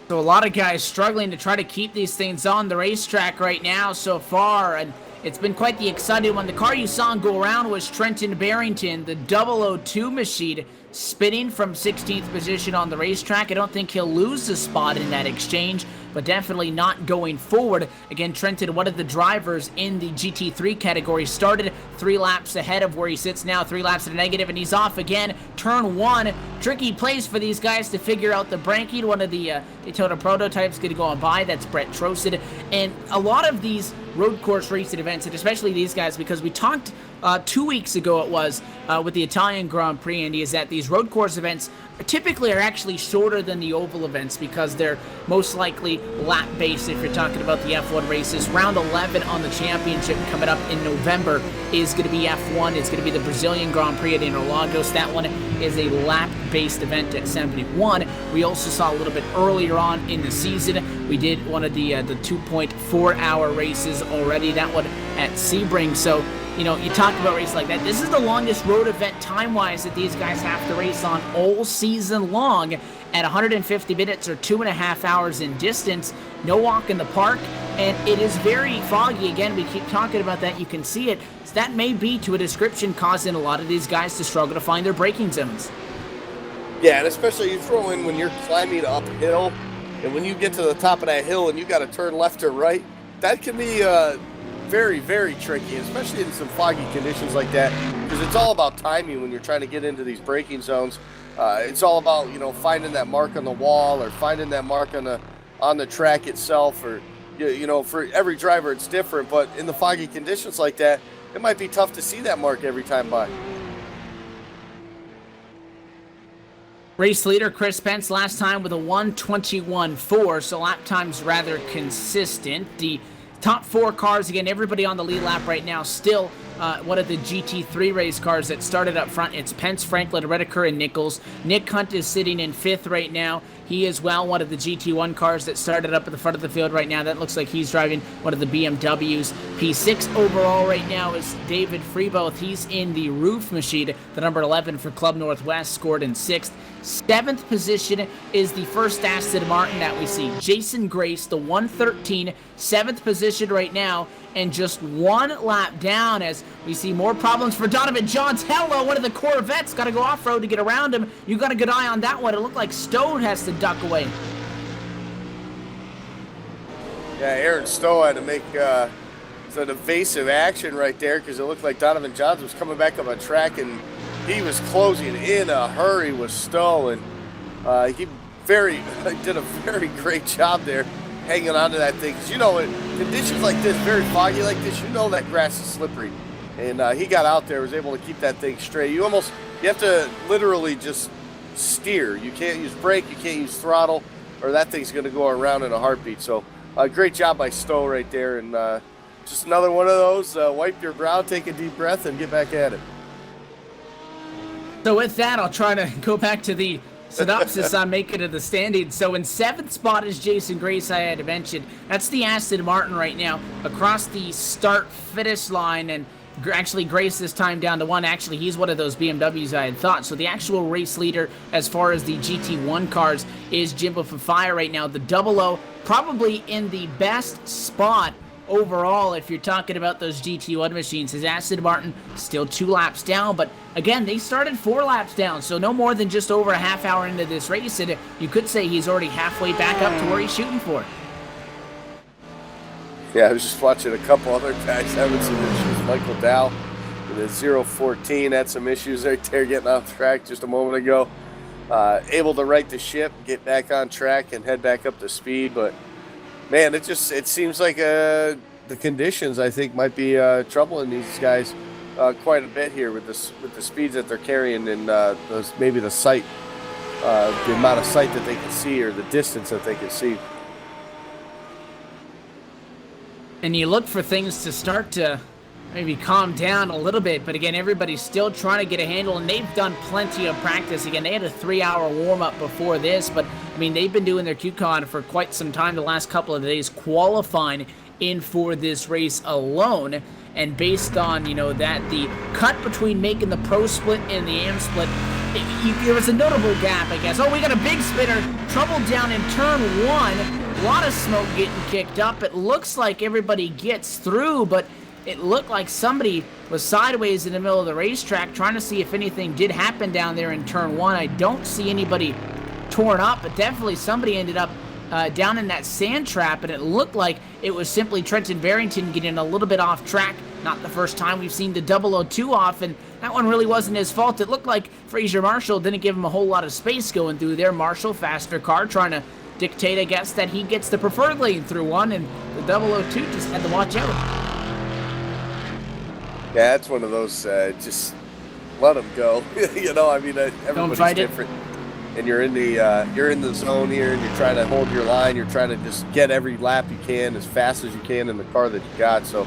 So a lot of guys struggling to try to keep these things on the racetrack right now so far, and it's been quite the exciting one. The car you saw him go around was Trenton Barrington, the 002 machine, spinning from 16th position on the racetrack. I don't think he'll lose the spot in that exchange, but definitely not going forward. Again, Trenton, one of the drivers in the GT3 category, started 3 laps ahead of where he sits now, 3 laps to the negative, and he's off again. Turn 1, tricky place for these guys to figure out the braking. One of the Daytona prototypes going to go on by, that's Brett Trosten. And a lot of these road course racing events, and especially these guys, because we talked 2 weeks ago it was with the Italian Grand Prix, Andy, is that these road course events typically are actually shorter than the oval events because they're most likely lap based. If you're talking about the F1 races, round 11 on the championship coming up in November is going to be F1. It's going to be the Brazilian Grand Prix at Interlagos. That one is a lap based event at 71. We also saw a little bit earlier on in the season, we did one of the 2.4 hour races already, that one at Sebring. So you know, you talk about races like that. This is the longest road event time-wise that these guys have to race on all season long at 150 minutes or 2.5 hours in distance. No walk in the park, and it is very foggy. Again, we keep talking about that. You can see it. So that may be, to a description, causing a lot of these guys to struggle to find their braking zones. Yeah, and especially you throw in when you're climbing uphill, and when you get to the top of that hill and you got to turn left or right, that can be very, very tricky, especially in some foggy conditions like that, because it's all about timing when you're trying to get into these braking zones. It's all about, you know, finding that mark on the wall or finding that mark on the track itself, or you know, for every driver it's different, but in the foggy conditions like that, it might be tough to see that mark every time by. Race leader Chris Pence last time with a 1:21.4, so lap time's rather consistent. The top 4 cars, again, everybody on the lead lap right now, still one of the GT3 race cars that started up front. It's Pence, Franklin, Redeker, and Nichols. Nick Hunt is sitting in 5th right now. He is, well, one of the GT1 cars that started up at the front of the field right now. That looks like he's driving one of the BMWs. P6 overall right now is David Freeboth. He's in the roof machine. The number 11 for Club Northwest scored in 6th. 7th position is the first Aston Martin that we see. Jason Grace, the 113, 7th position right now, and just 1 lap down as we see more problems for Donovan Johns. Hello, one of the Corvettes got to go off-road to get around him. You got a good eye on that one. It looked like Stone has to duck away. Yeah, Aaron Stowe had to make some evasive action right there because it looked like Donovan Johns was coming back up on track and he was closing in a hurry with Stowe, and he did a very great job there hanging on to that thing. Because you know, in conditions like this, very foggy like this, you know that grass is slippery. And he got out there, was able to keep that thing straight. You have to literally just steer. You can't use brake, you can't use throttle, or that thing's going to go around in a heartbeat. So great job by Stowe right there. And just another one of those, wipe your brow, take a deep breath, and get back at it. So with that, I'll try to go back to the synopsis on making it the standings. So in 7th spot is Jason Grace, I had mentioned. That's the Aston Martin right now across the start-finish line, and actually Grace this time down to 1. Actually, he's one of those BMWs I had thought. So the actual race leader as far as the GT1 cars is Jimbo Fafaya right now. The 00 probably in the best spot overall if you're talking about those GT1 machines. His Aston Martin still 2 laps down, but again, they started 4 laps down, so no more than just over a half hour into this race, and you could say he's already halfway back up to where he's shooting for. Yeah, I was just watching a couple other guys having some issues. Michael Dow with a 014 had some issues right there getting off track just a moment ago. Able to right the ship, get back on track, and head back up to speed, but man, it seems like the conditions, I think, might be troubling these guys quite a bit here with the speeds that they're carrying and maybe the sight, the amount of sight that they can see or the distance that they can see. And you look for things to start to maybe calm down a little bit, but again, everybody's still trying to get a handle, and they've done plenty of practice. Again, they had a 3-hour warm-up before this, but I mean, they've been doing their QCon for quite some time, the last couple of days, qualifying in for this race alone. And based on, you know, that the cut between making the pro split and the AM split, there was a notable gap, I guess. Oh, we got a big spinner, trouble down in turn 1, a lot of smoke getting kicked up. It looks like everybody gets through, but it looked like somebody was sideways in the middle of the racetrack trying to see if anything did happen down there in turn 1. I don't see anybody torn up, but definitely somebody ended up down in that sand trap, and it looked like it was simply Trenton Barrington getting a little bit off track. Not the first time we've seen the 002 off, and that one really wasn't his fault. It looked like Fraser Marshall didn't give him a whole lot of space going through there. Marshall, faster car, trying to dictate, I guess, that he gets the preferred lane through one, and the 002 just had to watch out. Yeah, it's one of those, just let them go. You know, I mean, everybody's different. And you're in the zone here, and you're trying to hold your line. You're trying to just get every lap you can as fast as you can in the car that you got. So,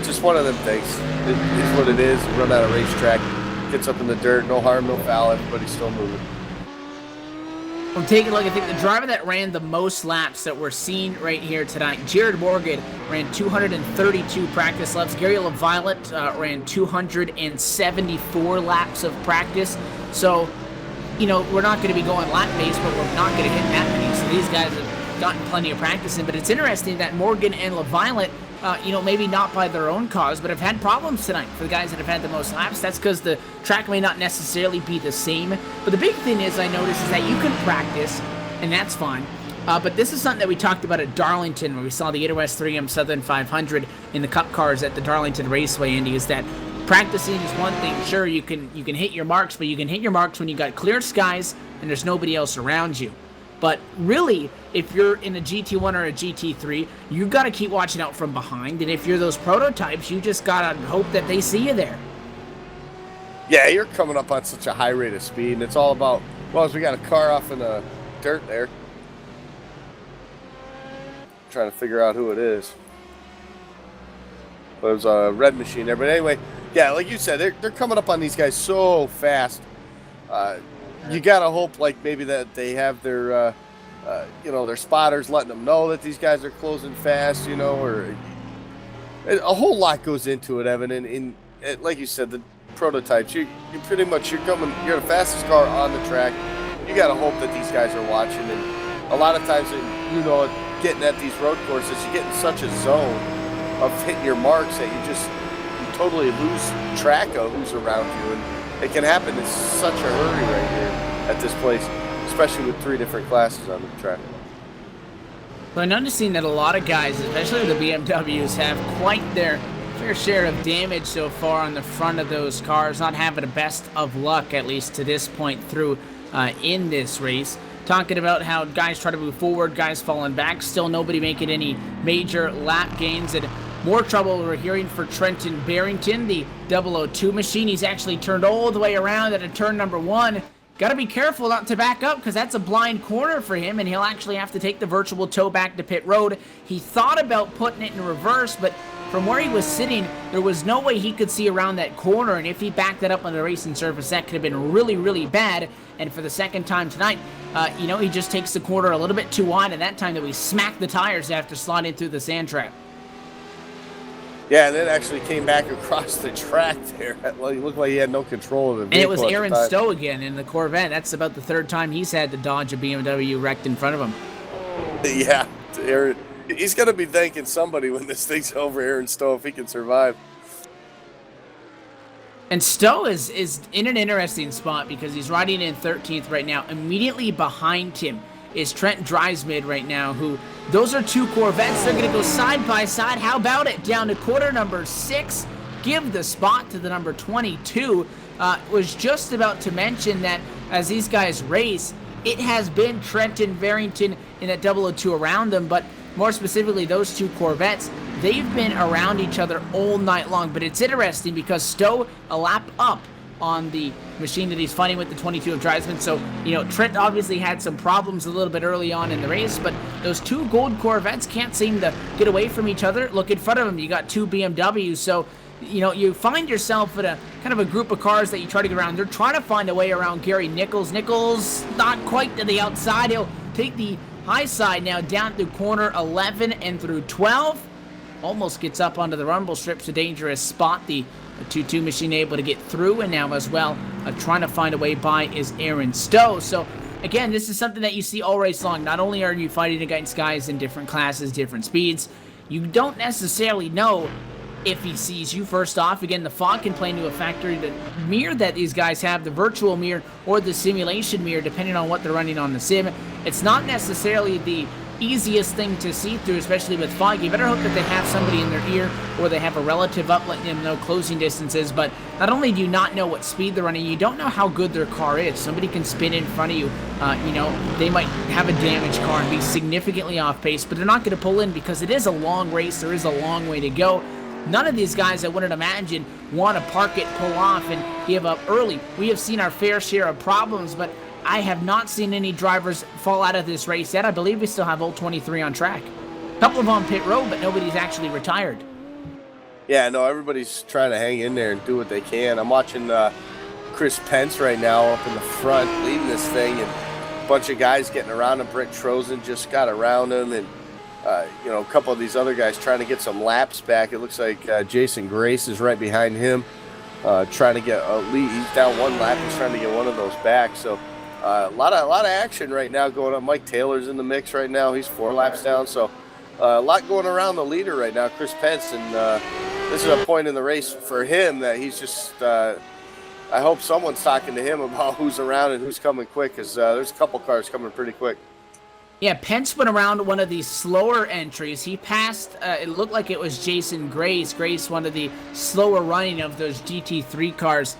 just one of them things. It is what it is. You run out of racetrack, gets up in the dirt, no harm, no foul. Everybody's still moving. Well, taking a look, I think the driver that ran the most laps that we're seeing right here tonight, Jared Morgan, ran 232 practice laps. Gary LaViolette ran 274 laps of practice. So, you know, we're not going to be going lap-based, but we're not going to hit that many. So these guys have gotten plenty of practice in. But it's interesting that Morgan and LaViolette, you know, maybe not by their own cause, but have had problems tonight for the guys that have had the most laps. That's because the track may not necessarily be the same. But the big thing is, I noticed, is that you can practice, and that's fine. But this is something that we talked about at Darlington, where we saw the Interwest 3M Southern 500 in the Cup cars at the Darlington Raceway, Andy, is that practicing is one thing. Sure, you can hit your marks, but you can hit your marks when you got clear skies and there's nobody else around you. But really, if you're in a GT1 or a GT3, you've got to keep watching out from behind. And if you're those prototypes, you just got to hope that they see you there. Yeah, you're coming up on such a high rate of speed, and it's all about, well, as we got a car off in the dirt there. Trying to figure out who it is. But it was a red machine there. But anyway, yeah, like you said, they're coming up on these guys so fast. You got to hope, like, maybe that they have their, you know, their spotters letting them know that these guys are closing fast, you know, or a whole lot goes into it, Evan. And like you said, the prototypes, you pretty much, you're the fastest car on the track. You got to hope that these guys are watching. And a lot of times, you know, getting at these road courses, you get in such a zone of hitting your marks that you totally lose track of who's around you. And it can happen in such a hurry right here at this place, especially with 3 different classes on the track. Well, I'm noticing that a lot of guys, especially the BMWs, have quite their fair share of damage so far on the front of those cars, not having the best of luck, at least to this point through in this race. Talking about how guys try to move forward, guys falling back, still nobody making any major lap gains, and more trouble we're hearing for Trenton Barrington, the 002 machine. He's actually turned all the way around at a turn number 1. Got to be careful not to back up because that's a blind corner for him, and he'll actually have to take the virtual tow back to pit road. He thought about putting it in reverse, but from where he was sitting, there was no way he could see around that corner, and if he backed that up on the racing surface, that could have been really, really bad. And for the second time tonight, you know, he just takes the corner a little bit too wide, and that time that we smacked the tires after sliding through the sand trap. Yeah, and then actually came back across the track there. Well, he looked like he had no control of it. And it was Aaron Stowe again in the Corvette. That's about the 3rd time he's had to dodge a BMW wrecked in front of him. Yeah, Aaron. He's going to be thanking somebody when this thing's over, Aaron Stowe, if he can survive. And Stowe is in an interesting spot because he's riding in 13th right now. Immediately behind him is Trent Drysmid right now, who, those are 2 Corvettes. They're going to go side by side. How about it? Down to quarter number 6. Give the spot to the number 22. Was just about to mention that as these guys race, it has been Trenton Barrington in that 002 around them, but more specifically, those 2 Corvettes, they've been around each other all night long. But it's interesting because Stowe a lap up on the machine that he's fighting with, the 22 of Drysman. So, you know, Trent obviously had some problems a little bit early on in the race, but those 2 gold Corvettes can't seem to get away from each other. Look in front of them, you got 2 BMWs. So, you know, you find yourself in a kind of a group of cars that you try to get around. They're trying to find a way around Gary Nichols. Nichols not quite to the outside. He'll take the high side now down through corner 11 and through 12. Almost gets up onto the rumble strips, a dangerous spot. The 2-2 machine able to get through, and now as well trying to find a way by is Aaron Stowe. So again, this is something that you see all race long. Not only are you fighting against guys in different classes, different speeds, you don't necessarily know if he sees you. First off, again, the fog can play into a factor. The mirror that these guys have, the virtual mirror or the simulation mirror, depending on what they're running on the sim, it's not necessarily the easiest thing to see through, especially with fog. You better hope that they have somebody in their ear or they have a relative up letting them know closing distances. But not only do you not know what speed they're running, you don't know how good their car is. Somebody can spin in front of you. You know, they might have a damaged car and be significantly off pace, but they're not going to pull in because it is a long race. There is a long way to go. None of these guys, I wouldn't imagine, want to park it, pull off, and give up early. We have seen our fair share of problems, but I have not seen any drivers fall out of this race yet. I believe we still have all 23 on track. A couple of them on pit road, but nobody's actually retired. Yeah, no, everybody's trying to hang in there and do what they can. I'm watching Chris Pence right now up in the front leading this thing, and a bunch of guys getting around him. Brent Trozen just got around him, and you know, a couple of these other guys trying to get some laps back. It looks like Jason Grace is right behind him, trying to get a lead. He's down 1 lap. He's trying to get one of those back. So a lot of action right now going on. Mike Taylor's in the mix right now. He's 4 laps down. So a lot going around the leader right now, Chris Pence. And this is a point in the race for him that he's just I hope someone's talking to him about who's around and who's coming quick, because there's a couple cars coming pretty quick. Yeah, Pence went around one of these slower entries. He passed, it looked like it was Jason Grace. Grace, one of the slower running of those GT3 cars.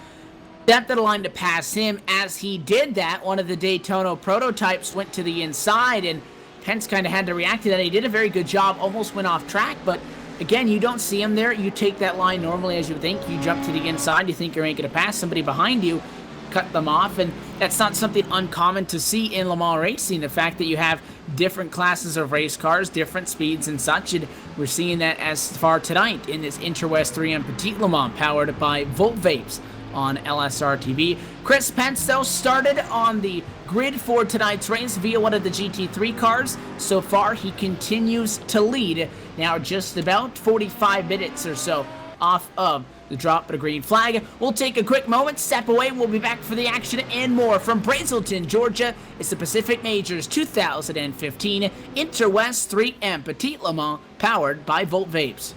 Stepped to the line to pass him. As he did that, one of the Daytona prototypes went to the inside, and Pence kind of had to react to that. He did a very good job, almost went off track, but again, you don't see him there. You take that line normally as you would think. You jump to the inside. You think you're making a pass. Somebody behind you cut them off, and that's not something uncommon to see in Le Mans racing. The fact that you have different classes of race cars, different speeds and such, and we're seeing that as far tonight in this Interwest 3 and Petit Le Mans powered by Vapes on LSRTV. Chris Pence, though, started on the grid for tonight's race via one of the GT3 cars. So far, he continues to lead, now just about 45 minutes or so off of the drop of a green flag. We'll take a quick moment, step away, we'll be back for the action and more from Brazelton, Georgia. It's the Pacific Majors 2015 Interwest 3 and Petit Le Mans powered by Vapes.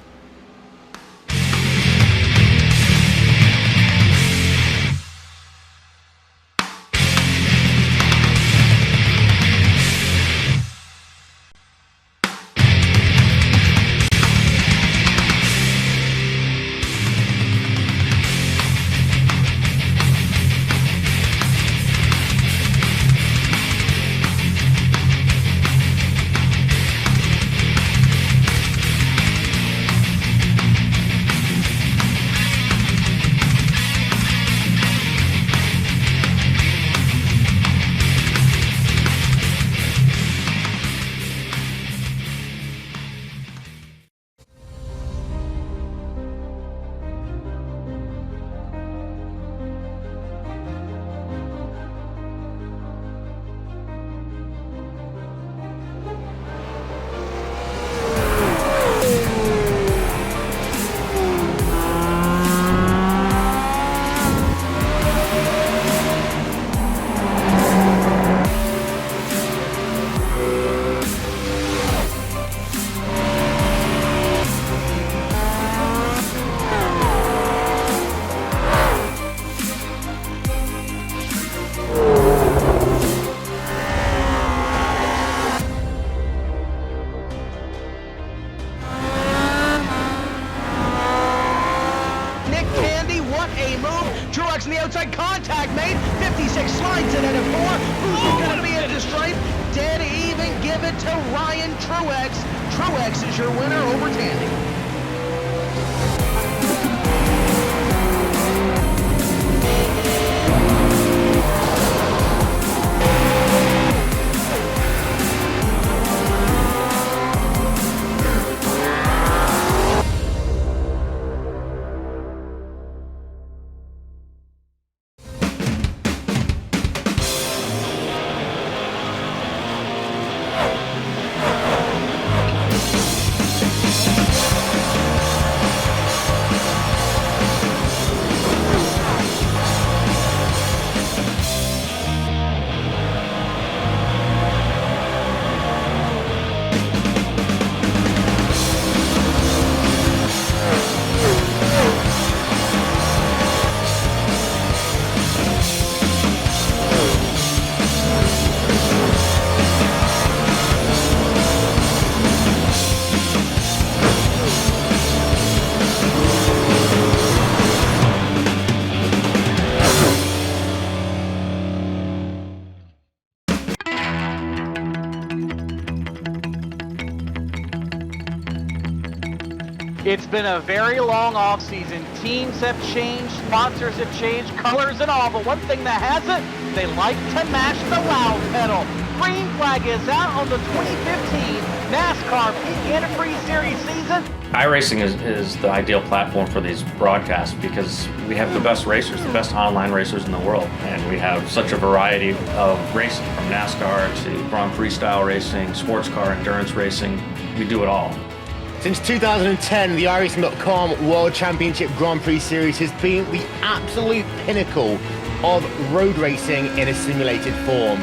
In the outside, contact made, 56 slides in at a 4, who's going to be at the stripe, dead even, give it to Ryan Truex. Truex is your winner over Tandy. It's been a very long off-season. Teams have changed, sponsors have changed, colors and all, but one thing that hasn't, they like to mash the loud pedal. Green flag is out on the 2015 NASCAR Peak Antifreeze Series season. iRacing is the ideal platform for these broadcasts because we have the best racers, the best online racers in the world, and we have such a variety of racing, from NASCAR to Grand Prix style racing, sports car, endurance racing. We do it all. Since 2010, the iRacing.com World Championship Grand Prix Series has been the absolute pinnacle of road racing in a simulated form.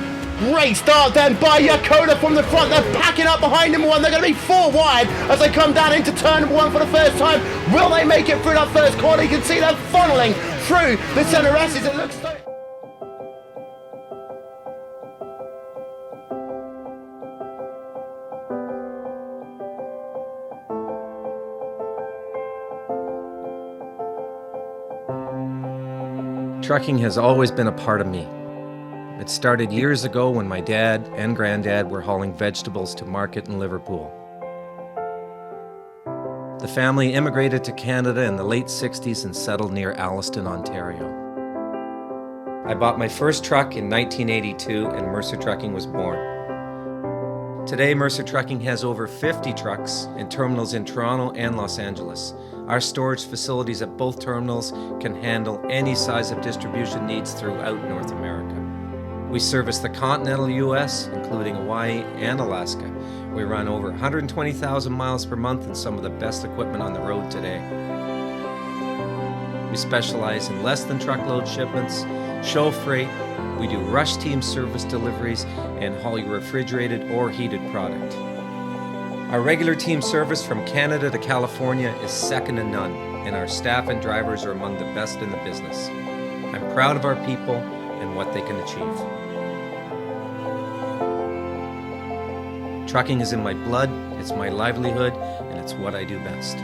Great start then by Yakoda from the front. They're packing up behind number one. They're going to be 4 wide as they come down into turn number 1 for the first time. Will they make it through that first corner? You can see them funneling through the center S's. It looks so... Trucking has always been a part of me. It started years ago when my dad and granddad were hauling vegetables to market in Liverpool. The family immigrated to Canada in the late 60s and settled near Alliston, Ontario. I bought my first truck in 1982 and Mercer Trucking was born. Today, Mercer Trucking has over 50 trucks and terminals in Toronto and Los Angeles. Our storage facilities at both terminals can handle any size of distribution needs throughout North America. We service the continental U.S., including Hawaii and Alaska. We run over 120,000 miles per month and some of the best equipment on the road today. We specialize in less than truckload shipments, show freight, we do rush team service deliveries, and haul your refrigerated or heated product. Our regular team service from Canada to California is second to none, and our staff and drivers are among the best in the business. I'm proud of our people and what they can achieve. Trucking is in my blood, it's my livelihood, and it's what I do best.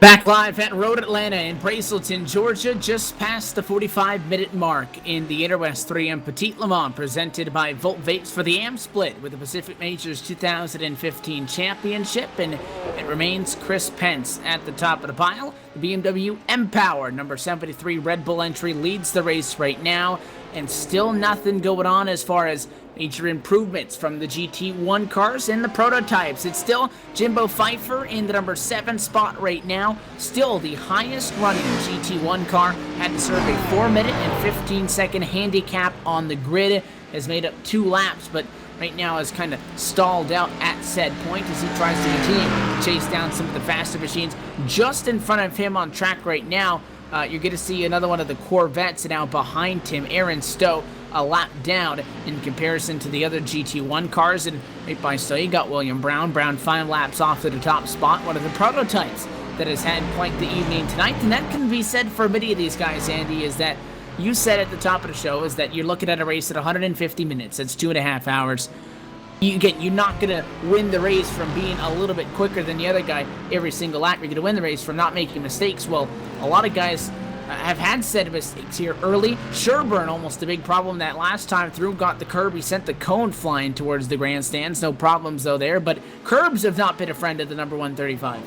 Back live at Road Atlanta in Brazelton, Georgia, just past the 45-minute mark in the Interwest 3M Petit Le Mans, presented by Vapes for the AM Split with the Pacific Majors 2015 Championship, and it remains Chris Pence at the top of the pile. The BMW M-Power, number 73 Red Bull entry, leads the race right now, and still nothing going on as far as major improvements from the GT1 cars and the prototypes. It's still Jimbo Pfeiffer in the number 7 spot right now. Still the highest running GT1 car. Had to serve a 4-minute and 15-second handicap on the grid. Has made up 2 laps, but right now is kind of stalled out at said point as he tries to continue to chase down some of the faster machines. Just in front of him on track right now, you're going to see another one of the Corvettes now behind him, Aaron Stowe, a lap down in comparison to the other GT1 cars. And right by Stowe, you got William Brown. Brown 5 laps off to the top spot, one of the prototypes that has had quite the evening tonight. And that can be said for many of these guys, Andy, is that you said at the top of the show is that you're looking at a race at 150 minutes. That's 2.5 hours. You're not going to win the race from being a little bit quicker than the other guy every single lap. You're going to win the race from not making mistakes. Well, a lot of guys have had said mistakes here early. Sherburne, almost a big problem that last time through, got the curb. He sent the cone flying towards the grandstands. No problems, though, there. But curbs have not been a friend of the number 135.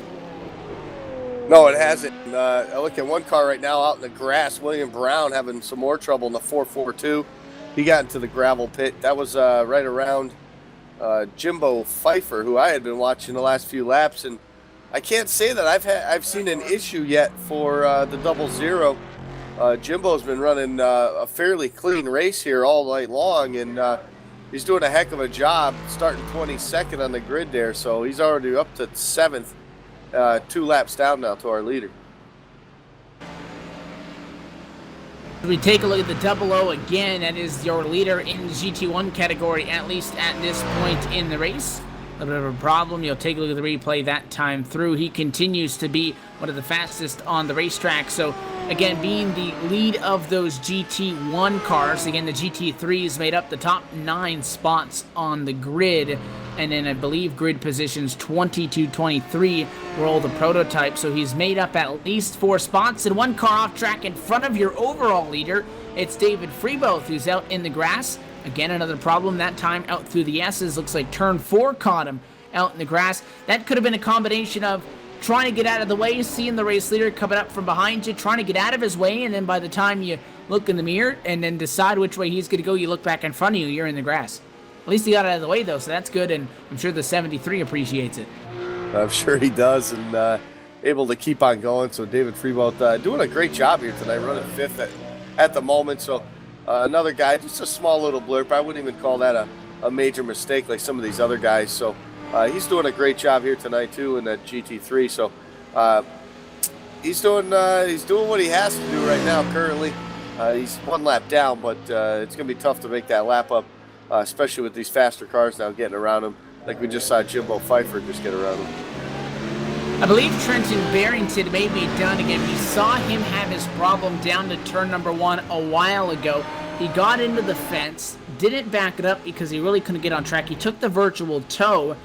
No, it hasn't. I look at one car right now out in the grass, William Brown having some more trouble in the 442. He got into the gravel pit. That was right around Jimbo Pfeiffer, who I had been watching the last few laps, and I can't say that I've seen an issue yet for the 00. Jimbo's been running a fairly clean race here all night long, and he's doing a heck of a job, starting 22nd on the grid there, so he's already up to 7th, 2 laps down now to our leader. We take a look at the 00 again. That is your leader in the GT1 category, at least at this point in the race. A little bit of a problem. You'll take a look at the replay that time through. He continues to be one of the fastest on the racetrack. So, again, being the lead of those GT1 cars, again, the GT3s made up the top 9 spots on the grid. And then I believe grid positions 20 to 23 were all the prototypes. So he's made up at least 4 spots. And 1 car off track in front of your overall leader. It's David Freeboth, who's out in the grass. Again, another problem, that time out through the S's. Looks like turn 4 caught him out in the grass. That could have been a combination of trying to get out of the way, seeing the race leader coming up from behind you, trying to get out of his way, and then by the time you look in the mirror and then decide which way he's going to go, you look back in front of you, you're in the grass. At least he got out of the way, though, so that's good, and I'm sure the 73 appreciates it. I'm sure he does, and able to keep on going. So David Freeboth doing a great job here tonight, running 5th at the moment. So another guy, just a small little blurb. I wouldn't even call that a major mistake like some of these other guys. So he's doing a great job here tonight too in that GT3. So he's doing what he has to do right now. Currently, he's 1 lap down, but it's going to be tough to make that lap up, especially with these faster cars now getting around him. Like we just saw Jimbo Pfeiffer just get around him. I believe Trenton Barrington may be done again. We saw him have his problem down to turn number 1 a while ago. He got into the fence, didn't back it up because he really couldn't get on track. He took the virtual tow.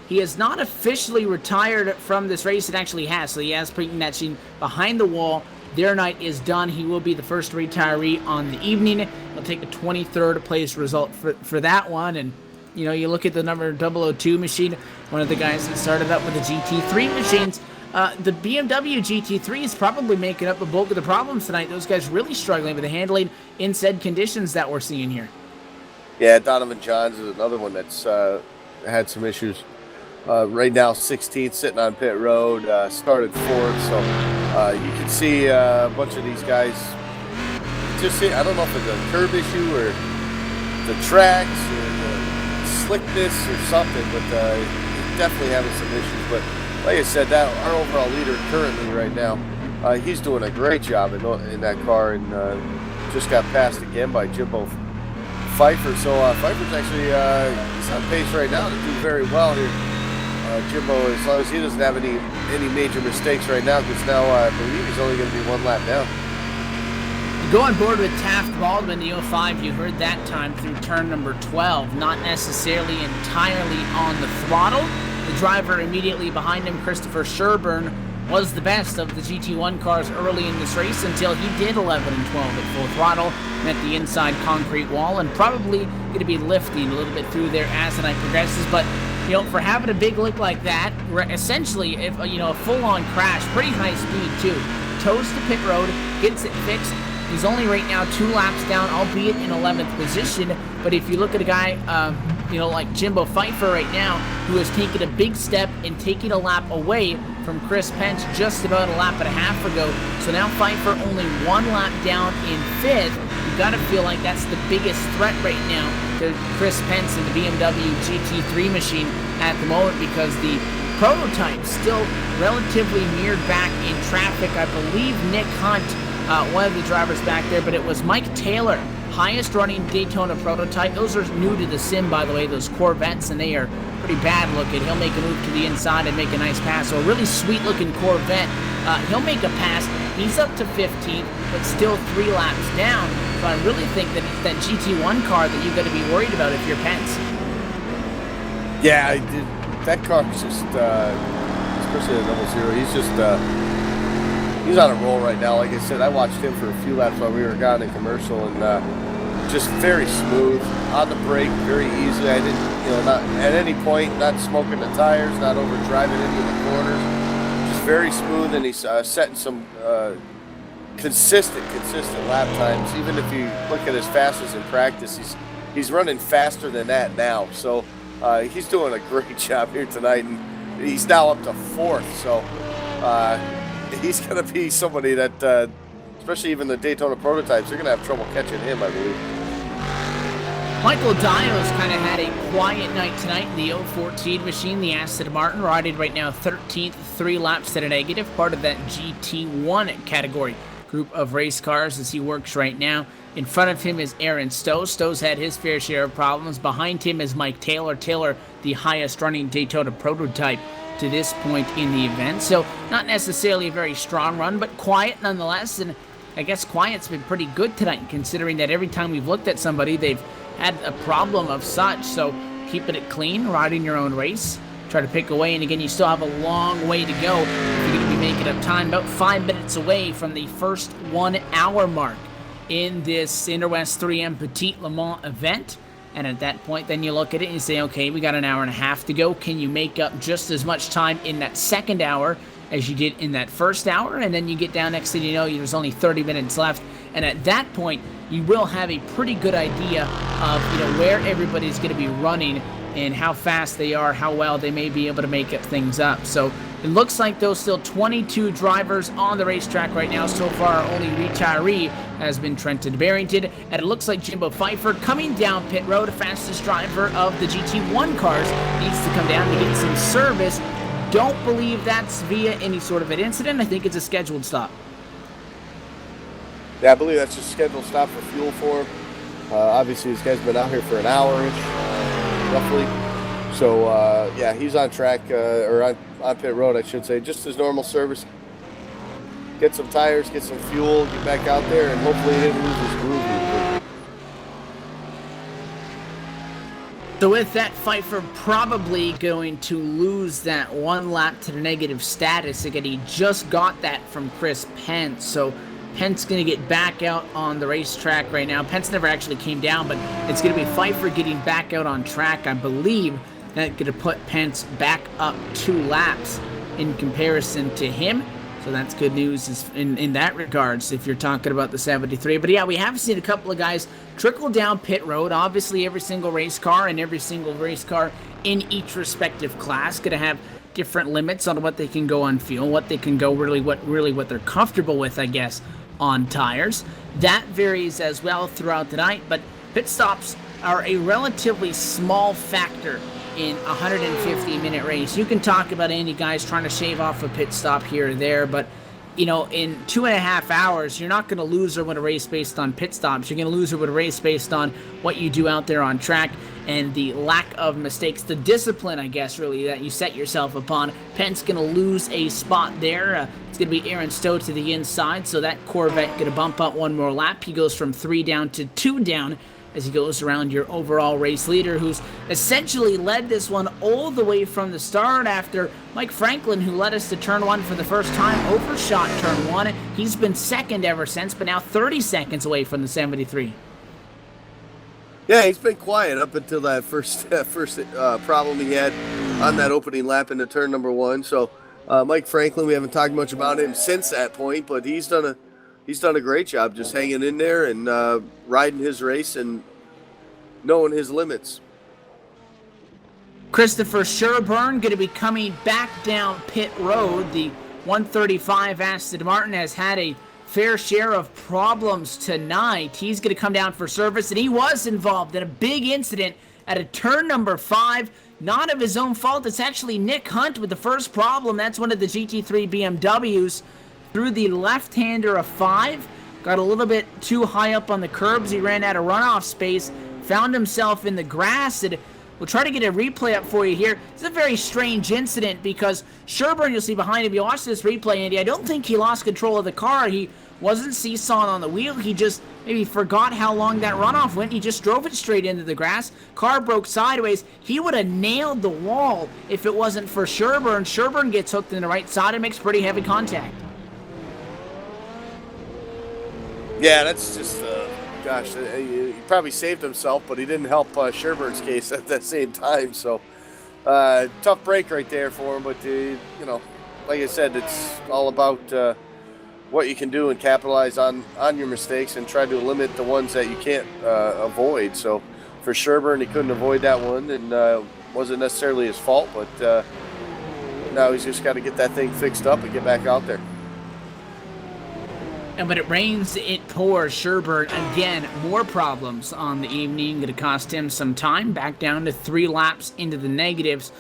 He has not officially retired from this race. It actually has. So he has putting that machine behind the wall their night is done. He will be the first retiree on the evening. He'll take a 23rd place result for that one. And, you know, you look at the number 002 machine, one of the guys that started up with the GT3 machines. The BMW GT3 is probably making up a bulk of the problems tonight. Those guys really struggling with the handling in said conditions that we're seeing here. Yeah, Donovan Johns is another one that's had some issues. Right now, 16th, sitting on pit road, started 4th. So you can see a bunch of these guys. Just I don't know if it's a curb issue or the tracks or the slickness or something, but definitely having some issues. But like I said, that our overall leader currently right now, he's doing a great job in that car, and just got passed again by Jimbo Pfeiffer. So Pfeiffer's actually he's on pace right now to do very well here. Jimbo, as long as he doesn't have any major mistakes right now, because now I believe he's only going to be 1 lap down. Go on board with Taft Baldwin, the 05. You heard that time through turn number 12. Not necessarily entirely on the throttle. The driver immediately behind him, Christopher Sherburne, was the best of the GT1 cars early in this race until he did 11 and 12 at full throttle, met the inside concrete wall, and probably going to be lifting a little bit through there as the night progresses. But, you know, for having a big lick like that, essentially, if you know, a full-on crash, pretty high speed too, toes to pit road, gets it fixed. He's only right now 2 laps down, albeit in 11th position. But if you look at a guy, you know, like Jimbo Pfeiffer right now, who has taken a big step in taking a lap away from Chris Pence just about a lap and a half ago. So now Pfeiffer only 1 lap down in 5th. You got to feel like that's the biggest threat right now to Chris Pence and the BMW GT3 machine at the moment, because the prototype still relatively mirrored back in traffic. I believe Nick Hunt, one of the drivers back there, but it was Mike Taylor, highest running Daytona prototype. Those are new to the sim, by the way, those Corvettes, and they are pretty bad looking. He'll make a move to the inside and make a nice pass. So a really sweet looking Corvette. He'll make a pass. He's up to 15th, but still 3 laps down. So I really think that it's that GT1 car that you've got to be worried about if you're Pence. Yeah, I did. That car is just, especially the 00, he's just, he's on a roll right now. Like I said, I watched him for a few laps while we were gone in commercial, and just very smooth on the brake, very easy. I didn't, you know, not at any point, not smoking the tires, not over driving into the corners. Just very smooth, and he's setting some consistent lap times. Even if you look at his fastest in practice, he's running faster than that now. So he's doing a great job here tonight, and he's now up to 4th. So he's going to be somebody that, especially even the Daytona prototypes, they're going to have trouble catching him, I believe. Michael Dios kind of had a quiet night tonight in the 014 machine, the Aston Martin, riding right now 13th, 3 laps to the negative, part of that GT1 category group of race cars as he works right now. In front of him is Aaron Stowe. Stowe's had his fair share of problems. Behind him is Mike Taylor. Taylor, the highest running Daytona prototype to this point in the event. So not necessarily a very strong run, but quiet nonetheless. And I guess quiet's been pretty good tonight, considering that every time we've looked at somebody, they've had a problem of such. So keeping it clean, riding your own race, try to pick away. And again, you still have a long way to go if you're going to be making up time. About 5 minutes away from the first 1 hour mark in this Interwest 3M Petit Le Mans event. And at that point, then you look at it and you say, okay, we got an hour and a half to go. Can you make up just as much time in that second hour as you did in that first hour? And then you get down, next thing you know, there's only 30 minutes left. And at that point, you will have a pretty good idea of, you know, where everybody's going to be running and how fast they are, how well they may be able to make up things up. So it looks like there's still 22 drivers on the racetrack right now. So far, our only retiree has been Trenton Barrington. And it looks like Jimbo Pfeiffer coming down pit road, the fastest driver of the GT1 cars, needs to come down to get some service. Don't believe that's via any sort of an incident. I think it's a scheduled stop. Yeah, I believe that's just a scheduled stop for fuel for him. Obviously, this guy's been out here for an hour-ish, roughly. So, yeah, he's on track, or on pit road, I should say. Just his normal service. Get some tires, get some fuel, get back out there, and hopefully he didn't lose his groove. So with that, Pfeiffer probably going to lose that 1 lap to the negative status. Again, he just got that from Chris Pence. So Pence going to get back out on the racetrack right now. Pence never actually came down, but it's going to be Pfeiffer getting back out on track. I believe that's going to put Pence back up 2 laps in comparison to him. So that's good news in that regards if you're talking about the 73. But yeah, we have seen a couple of guys trickle down pit road. Obviously, every single race car in each respective class going to have different limits on what they can go on fuel, what they can go what they're comfortable with, I guess, on tires. That varies as well throughout the night, but pit stops are a relatively small factor in a 150-minute race. You can talk about any guys trying to shave off a pit stop here or there, but you know, in 2.5 hours, you're not going to lose or win a race based on pit stops. You're going to lose or win a race based on what you do out there on track and the lack of mistakes, the discipline, I guess, really, that you set yourself upon. Pence going to lose a spot there. It's going to be Aaron Stowe to the inside, so that Corvette going to bump up 1 more lap. He goes from 3 down to 2 down as he goes around your overall race leader, who's essentially led this one all the way from the start after Mike Franklin, who led us to turn 1 for the first time, overshot turn 1. He's been second ever since, but now 30 seconds away from the 73. Yeah, he's been quiet up until that first problem he had on that opening lap into turn number 1. So Mike Franklin, we haven't talked much about him since that point, but he's done a great job just hanging in there and riding his race and knowing his limits. Christopher Sherburne going to be coming back down pit road. The 135 Aston Martin has had a fair share of problems tonight. He's going to come down for service, and he was involved in a big incident at a turn number 5. Not of his own fault. It's actually Nick Hunt with the first problem. That's one of the GT3 BMWs. Through the left-hander of 5, got a little bit too high up on the curbs. He ran out of runoff space, found himself in the grass, and we'll try to get a replay up for you here. It's a very strange incident because Sherburne, you'll see behind him, you watch this replay, Andy, I don't think he lost control of the car. He wasn't seesawing on the wheel. He just maybe forgot how long that runoff went. He just drove it straight into the grass. Car broke sideways. He would have nailed the wall if it wasn't for Sherburne. Sherburne gets hooked in the right side and makes pretty heavy contact. Yeah, that's just, he probably saved himself, but he didn't help Sherburne's case at that same time. So, tough break right there for him. But, like I said, it's all about what you can do and capitalize on your mistakes and try to limit the ones that you can't avoid. So, for Sherburne, he couldn't avoid that one, and wasn't necessarily his fault. But now he's just got to get that thing fixed up and get back out there. And when it rains, it pours. Sherburne, again, more problems on the evening. Going to cost him some time. Back down to 3 laps into the negatives.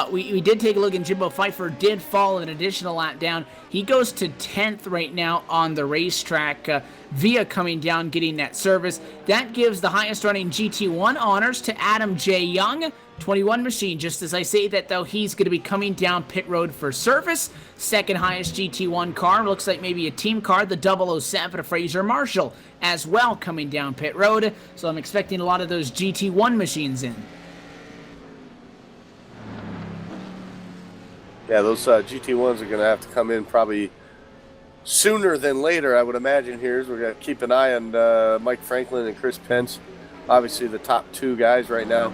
We did take a look, and Jimbo Pfeiffer did fall an additional lap down. He goes to 10th right now on the racetrack. Via coming down, getting that service. That gives the highest running GT1 honors to Adam J. Young. 21 machine. Just as I say that, though, he's going to be coming down pit road for service. Second highest GT1 car. Looks like maybe a team car, the 007 of Fraser Marshall, as well coming down pit road. So I'm expecting a lot of those GT1 machines in. Yeah, those GT1s are going to have to come in probably sooner than later, I would imagine. We're going to keep an eye on Mike Franklin and Chris Pence. Obviously the top 2 guys right now.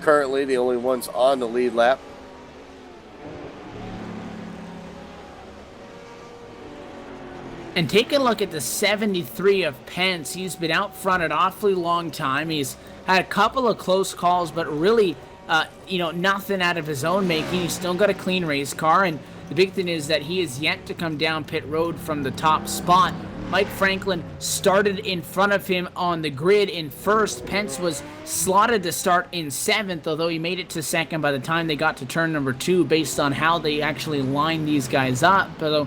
Currently the only ones on the lead lap. And take a look at the 73 of Pence. He's been out front an awfully long time. He's had a couple of close calls, but really, nothing out of his own making. He's still got a clean race car, and the big thing is that he is yet to come down pit road from the top spot. Mike Franklin started in front of him on the grid in first. Pence was slotted to start in 7th, although he made it to 2nd by the time they got to turn number 2 based on how they actually lined these guys up. Although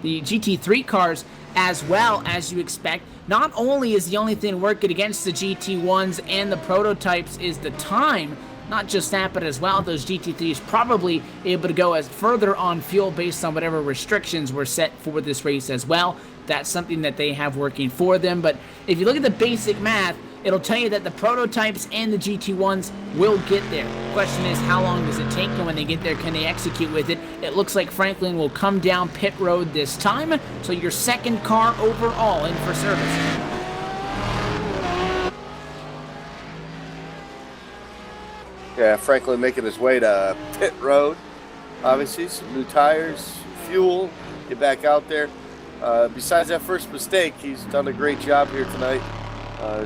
the GT3 cars, as well as you expect, not only is the only thing working against the GT1s and the prototypes is the time, not just that, but as well, those GT3s probably able to go as further on fuel based on whatever restrictions were set for this race as well. That's something that they have working for them. But if you look at the basic math, it'll tell you that the prototypes and the GT1s will get there. Question is, how long does it take, and when they get there, can they execute with it? It looks like Franklin will come down pit road this time, so your second car overall in for service. Yeah, Franklin making his way to pit road. Obviously, some new tires, fuel, get back out there. Besides that first mistake, he's done a great job here tonight.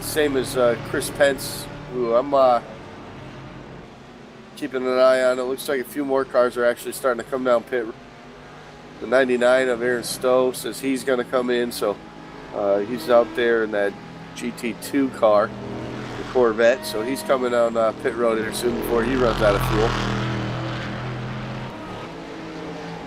Same as Chris Pence, who I'm keeping an eye on. It looks like a few more cars are actually starting to come down pit. The 99 of Aaron Stowe says he's going to come in, so he's out there in that GT2 car, the Corvette, so he's coming on pit road here soon before he runs out of fuel.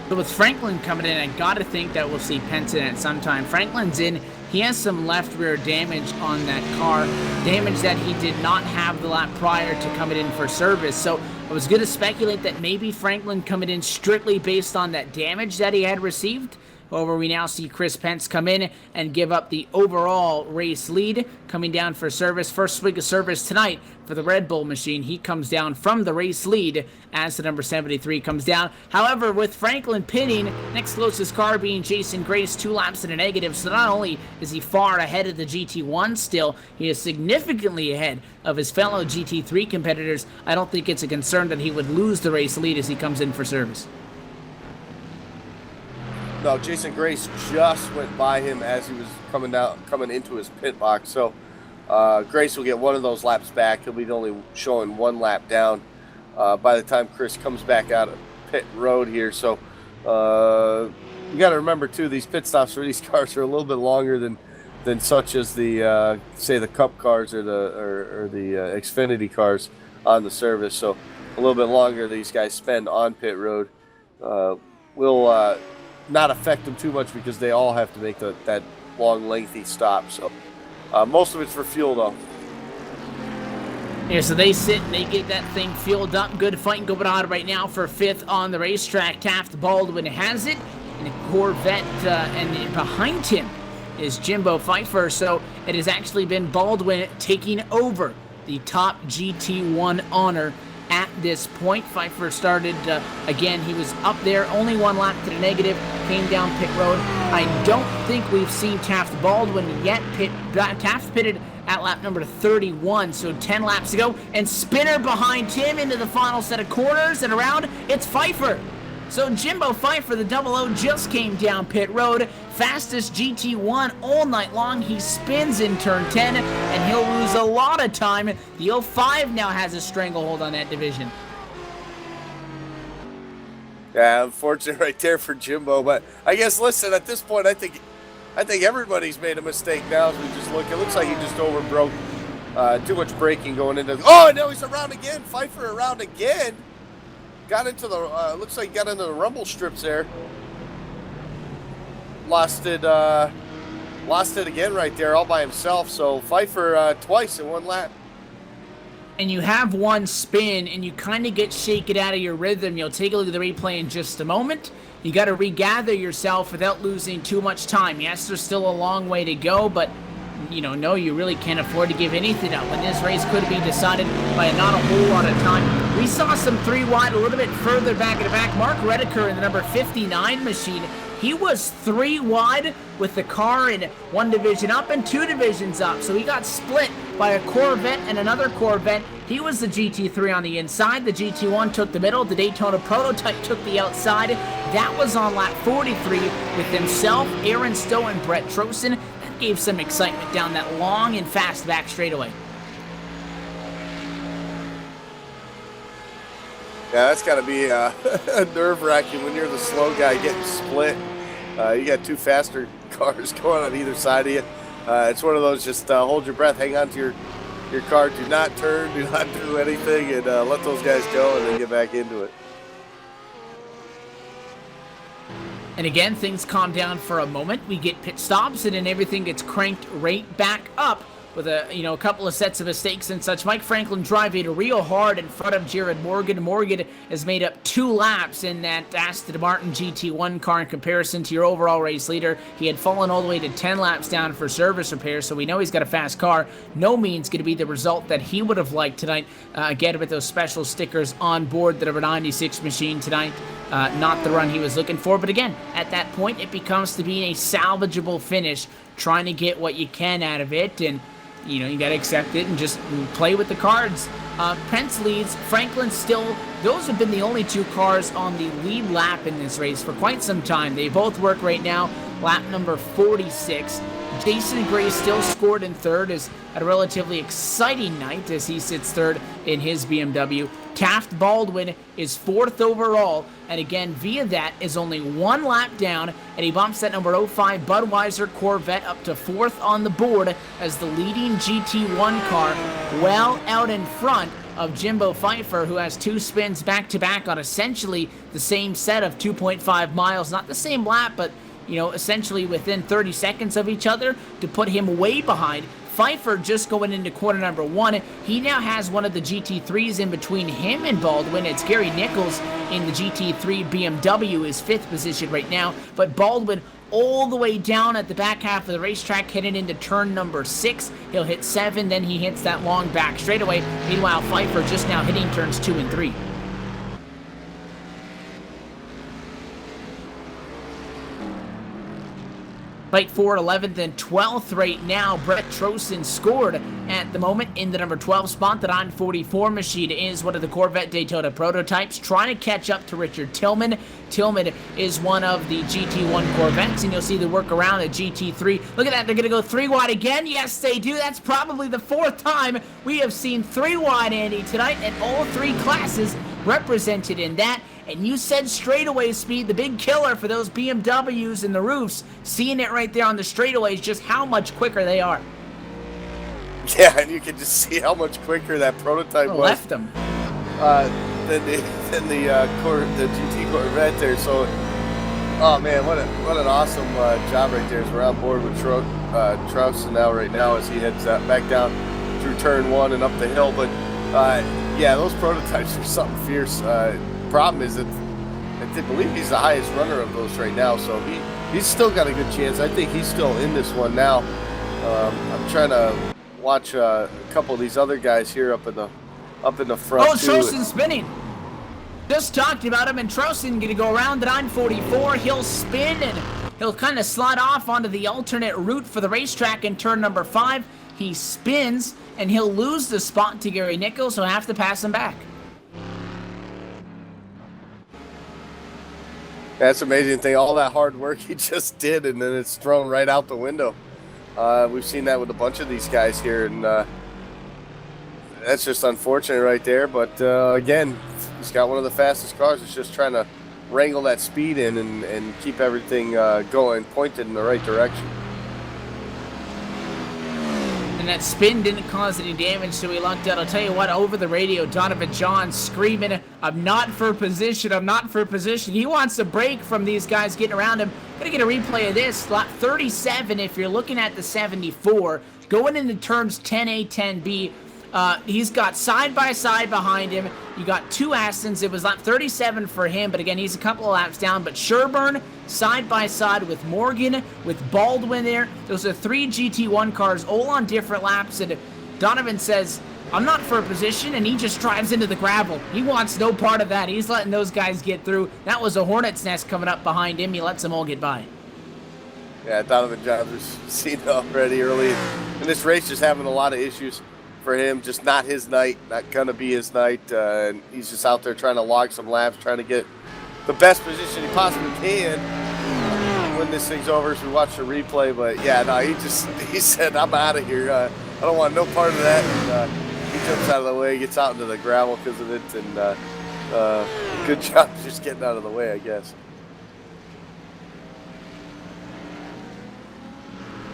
So with Franklin coming in, I gotta think that we'll see Pence in at some time. Franklin's in. He has some left rear damage on that car, damage that he did not have the lap prior to coming in for service. So I was going to speculate that maybe Franklin coming in strictly based on that damage that he had received. However, we now see Chris Pence come in and give up the overall race lead, coming down for service. First swing of service tonight for the Red Bull machine. He comes down from the race lead as the number 73 comes down. However, with Franklin pitting, next closest car being Jason Grace, 2 laps in a negative. So not only is he far ahead of the GT1 still, he is significantly ahead of his fellow GT3 competitors. I don't think it's a concern that he would lose the race lead as he comes in for service. No, Jason Grace just went by him as he was coming into his pit box. So Grace will get one of those laps back. He'll be only showing 1 lap down by the time Chris comes back out of pit road here. So you got to remember too, these pit stops for these cars are a little bit longer than such as the say the Cup cars or the Xfinity cars on the service. So a little bit longer these guys spend on pit road will not affect them too much because they all have to make that long, lengthy stop. So most of it's for fuel, though. Yeah, so they sit and they get that thing fueled up. Good fight going on right now for 5th on the racetrack. Taft Baldwin has it, and a Corvette, and behind him is Jimbo Pfeiffer. So it has actually been Baldwin taking over the top GT1 honor at this point. Pfeiffer started, again, he was up there, only 1 lap to the negative, came down pit road. I don't think we've seen Taft Baldwin yet. Taft pitted at lap number 31, so 10 laps to go, and Spinner behind him into the final set of corners and around, it's Pfeiffer. So Jimbo Pfeiffer, the 00, just came down pit road. Fastest GT1 all night long. He spins in turn 10, and he'll lose a lot of time. The 05 now has a stranglehold on that division. Yeah, unfortunate right there for Jimbo. But I guess, listen, at this point, I think everybody's made a mistake now as we just look. It looks like he just overbroke too much braking going into. Oh, no, he's around again. Pfeiffer around again. Got into the, looks like he got into the rumble strips there. Lost it again right there all by himself. So Pfeiffer twice in 1 lap. And you have 1 spin, and you kind of get shaken out of your rhythm. You'll take a look at the replay in just a moment. You got to regather yourself without losing too much time. Yes, there's still a long way to go, but no, you really can't afford to give anything up. And this race could be decided by not a whole lot of time. We saw some 3 wide a little bit further back in the back. Mark Redeker in the number 59 machine. He was 3 wide with the car in 1 division up and 2 divisions up. So he got split by a Corvette and another Corvette. He was the GT3 on the inside. The GT1 took the middle. The Daytona Prototype took the outside. That was on lap 43 with himself, Aaron Stowe, and Brett Trosen. That gave some excitement down that long and fast back straightaway. Yeah, that's got to be nerve-wracking when you're the slow guy getting split. You got 2 faster cars going on either side of you. It's one of those, just hold your breath, hang on to your car, do not turn, do not do anything, and let those guys go and then get back into it. And again, things calm down for a moment. We get pit stops, and then everything gets cranked right back up with a couple of sets of mistakes and such. Mike Franklin driving real hard in front of Jared Morgan. Morgan has made up 2 laps in that Aston Martin GT1 car in comparison to your overall race leader. He had fallen all the way to 10 laps down for service repairs, so we know he's got a fast car. No means going to be the result that he would have liked tonight. Again, with those special stickers on board the number 96 machine tonight. Not the run he was looking for, but again, at that point, it becomes to be a salvageable finish, trying to get what you can out of it, and you got to accept it and just play with the cards. Pence leads. Franklin still. Those have been the only 2 cars on the lead lap in this race for quite some time. They both work right now. Lap number 46. Jason Gray still scored in 3rd, is a relatively exciting night as he sits 3rd in his BMW. Taft Baldwin is 4th overall, and again, via that, is only 1 lap down, and he bumps that number 05 Budweiser Corvette up to 4th on the board as the leading GT1 car, well out in front of Jimbo Pfeiffer, who has 2 spins back-to-back on essentially the same set of 2.5 miles. Not the same lap, but essentially within 30 seconds of each other to put him way behind. Pfeiffer just going into corner number 1. He now has one of the GT3s in between him and Baldwin. It's Gary Nichols in the GT3 BMW is 5th position right now, but Baldwin all the way down at the back half of the racetrack heading into turn number 6. He'll hit 7, then he hits that long back straightaway. Meanwhile, Pfeiffer just now hitting turns 2 and 3. Fight for 11th and 12th right now. Brett Trosen scored at the moment in the number 12 spot. The 944 machine is one of the Corvette Daytona prototypes, trying to catch up to Richard Tillman. Tillman is one of the GT1 Corvettes, and you'll see the work around the GT3. Look at that, they're going to go 3 wide again. Yes, they do. That's probably the 4th time we have seen 3 wide, Andy, tonight, and all 3 classes represented in that. And you said straightaway speed, the big killer for those BMWs and the roofs. Seeing it right there on the straightaways, just how much quicker they are. Yeah, and you can just see how much quicker that prototype was. Left them. Than the GT Corvette there. So, oh man, what an awesome job right there. As we're on board with Troutson now right now as he heads back down through turn 1 and up the hill. But yeah, those prototypes are something fierce. Problem is that I believe he's the highest runner of those right now, so he's still got a good chance. I think he's still in this one now. I'm trying to watch a couple of these other guys here up in the front. Oh, Trosen spinning. Just talked about him, and Trosen going to go around the 944. He'll spin and he'll kind of slide off onto the alternate route for the racetrack in turn number 5. He spins and he'll lose the spot to Gary Nichols, so he'll have to pass him back. That's an amazing thing. All that hard work he just did, and then it's thrown right out the window. We've seen that with a bunch of these guys here, and that's just unfortunate right there. But again, he's got one of the fastest cars. It's just trying to wrangle that speed in and keep everything going, pointed in the right direction. And that spin didn't cause any damage, so he lucked out. I'll tell you what, over the radio, Donovan John screaming, I'm not for position, I'm not for position. He wants a break from these guys getting around him. Gonna get a replay of this. Lap 37, if you're looking at the 74, going into turns 10A, 10B. He's got side-by-side behind him. You got 2 Astons. It was lap 37 for him, but again, he's a couple of laps down. But Sherburne, side-by-side with Morgan, with Baldwin there. Those are 3 GT1 cars, all on different laps. And Donovan says, I'm not for a position, and he just drives into the gravel. He wants no part of that. He's letting those guys get through. That was a hornet's nest coming up behind him. He lets them all get by. Yeah, Donovan John was seen already early. And this race is having a lot of issues for him, just not his night, not gonna be his night, and he's just out there trying to log some laps, trying to get the best position he possibly can when this thing's over as we watch the replay. But yeah, no, he said, I'm out of here, I don't want no part of that, and he jumps out of the way, gets out into the gravel because of it, and good job just getting out of the way, I guess.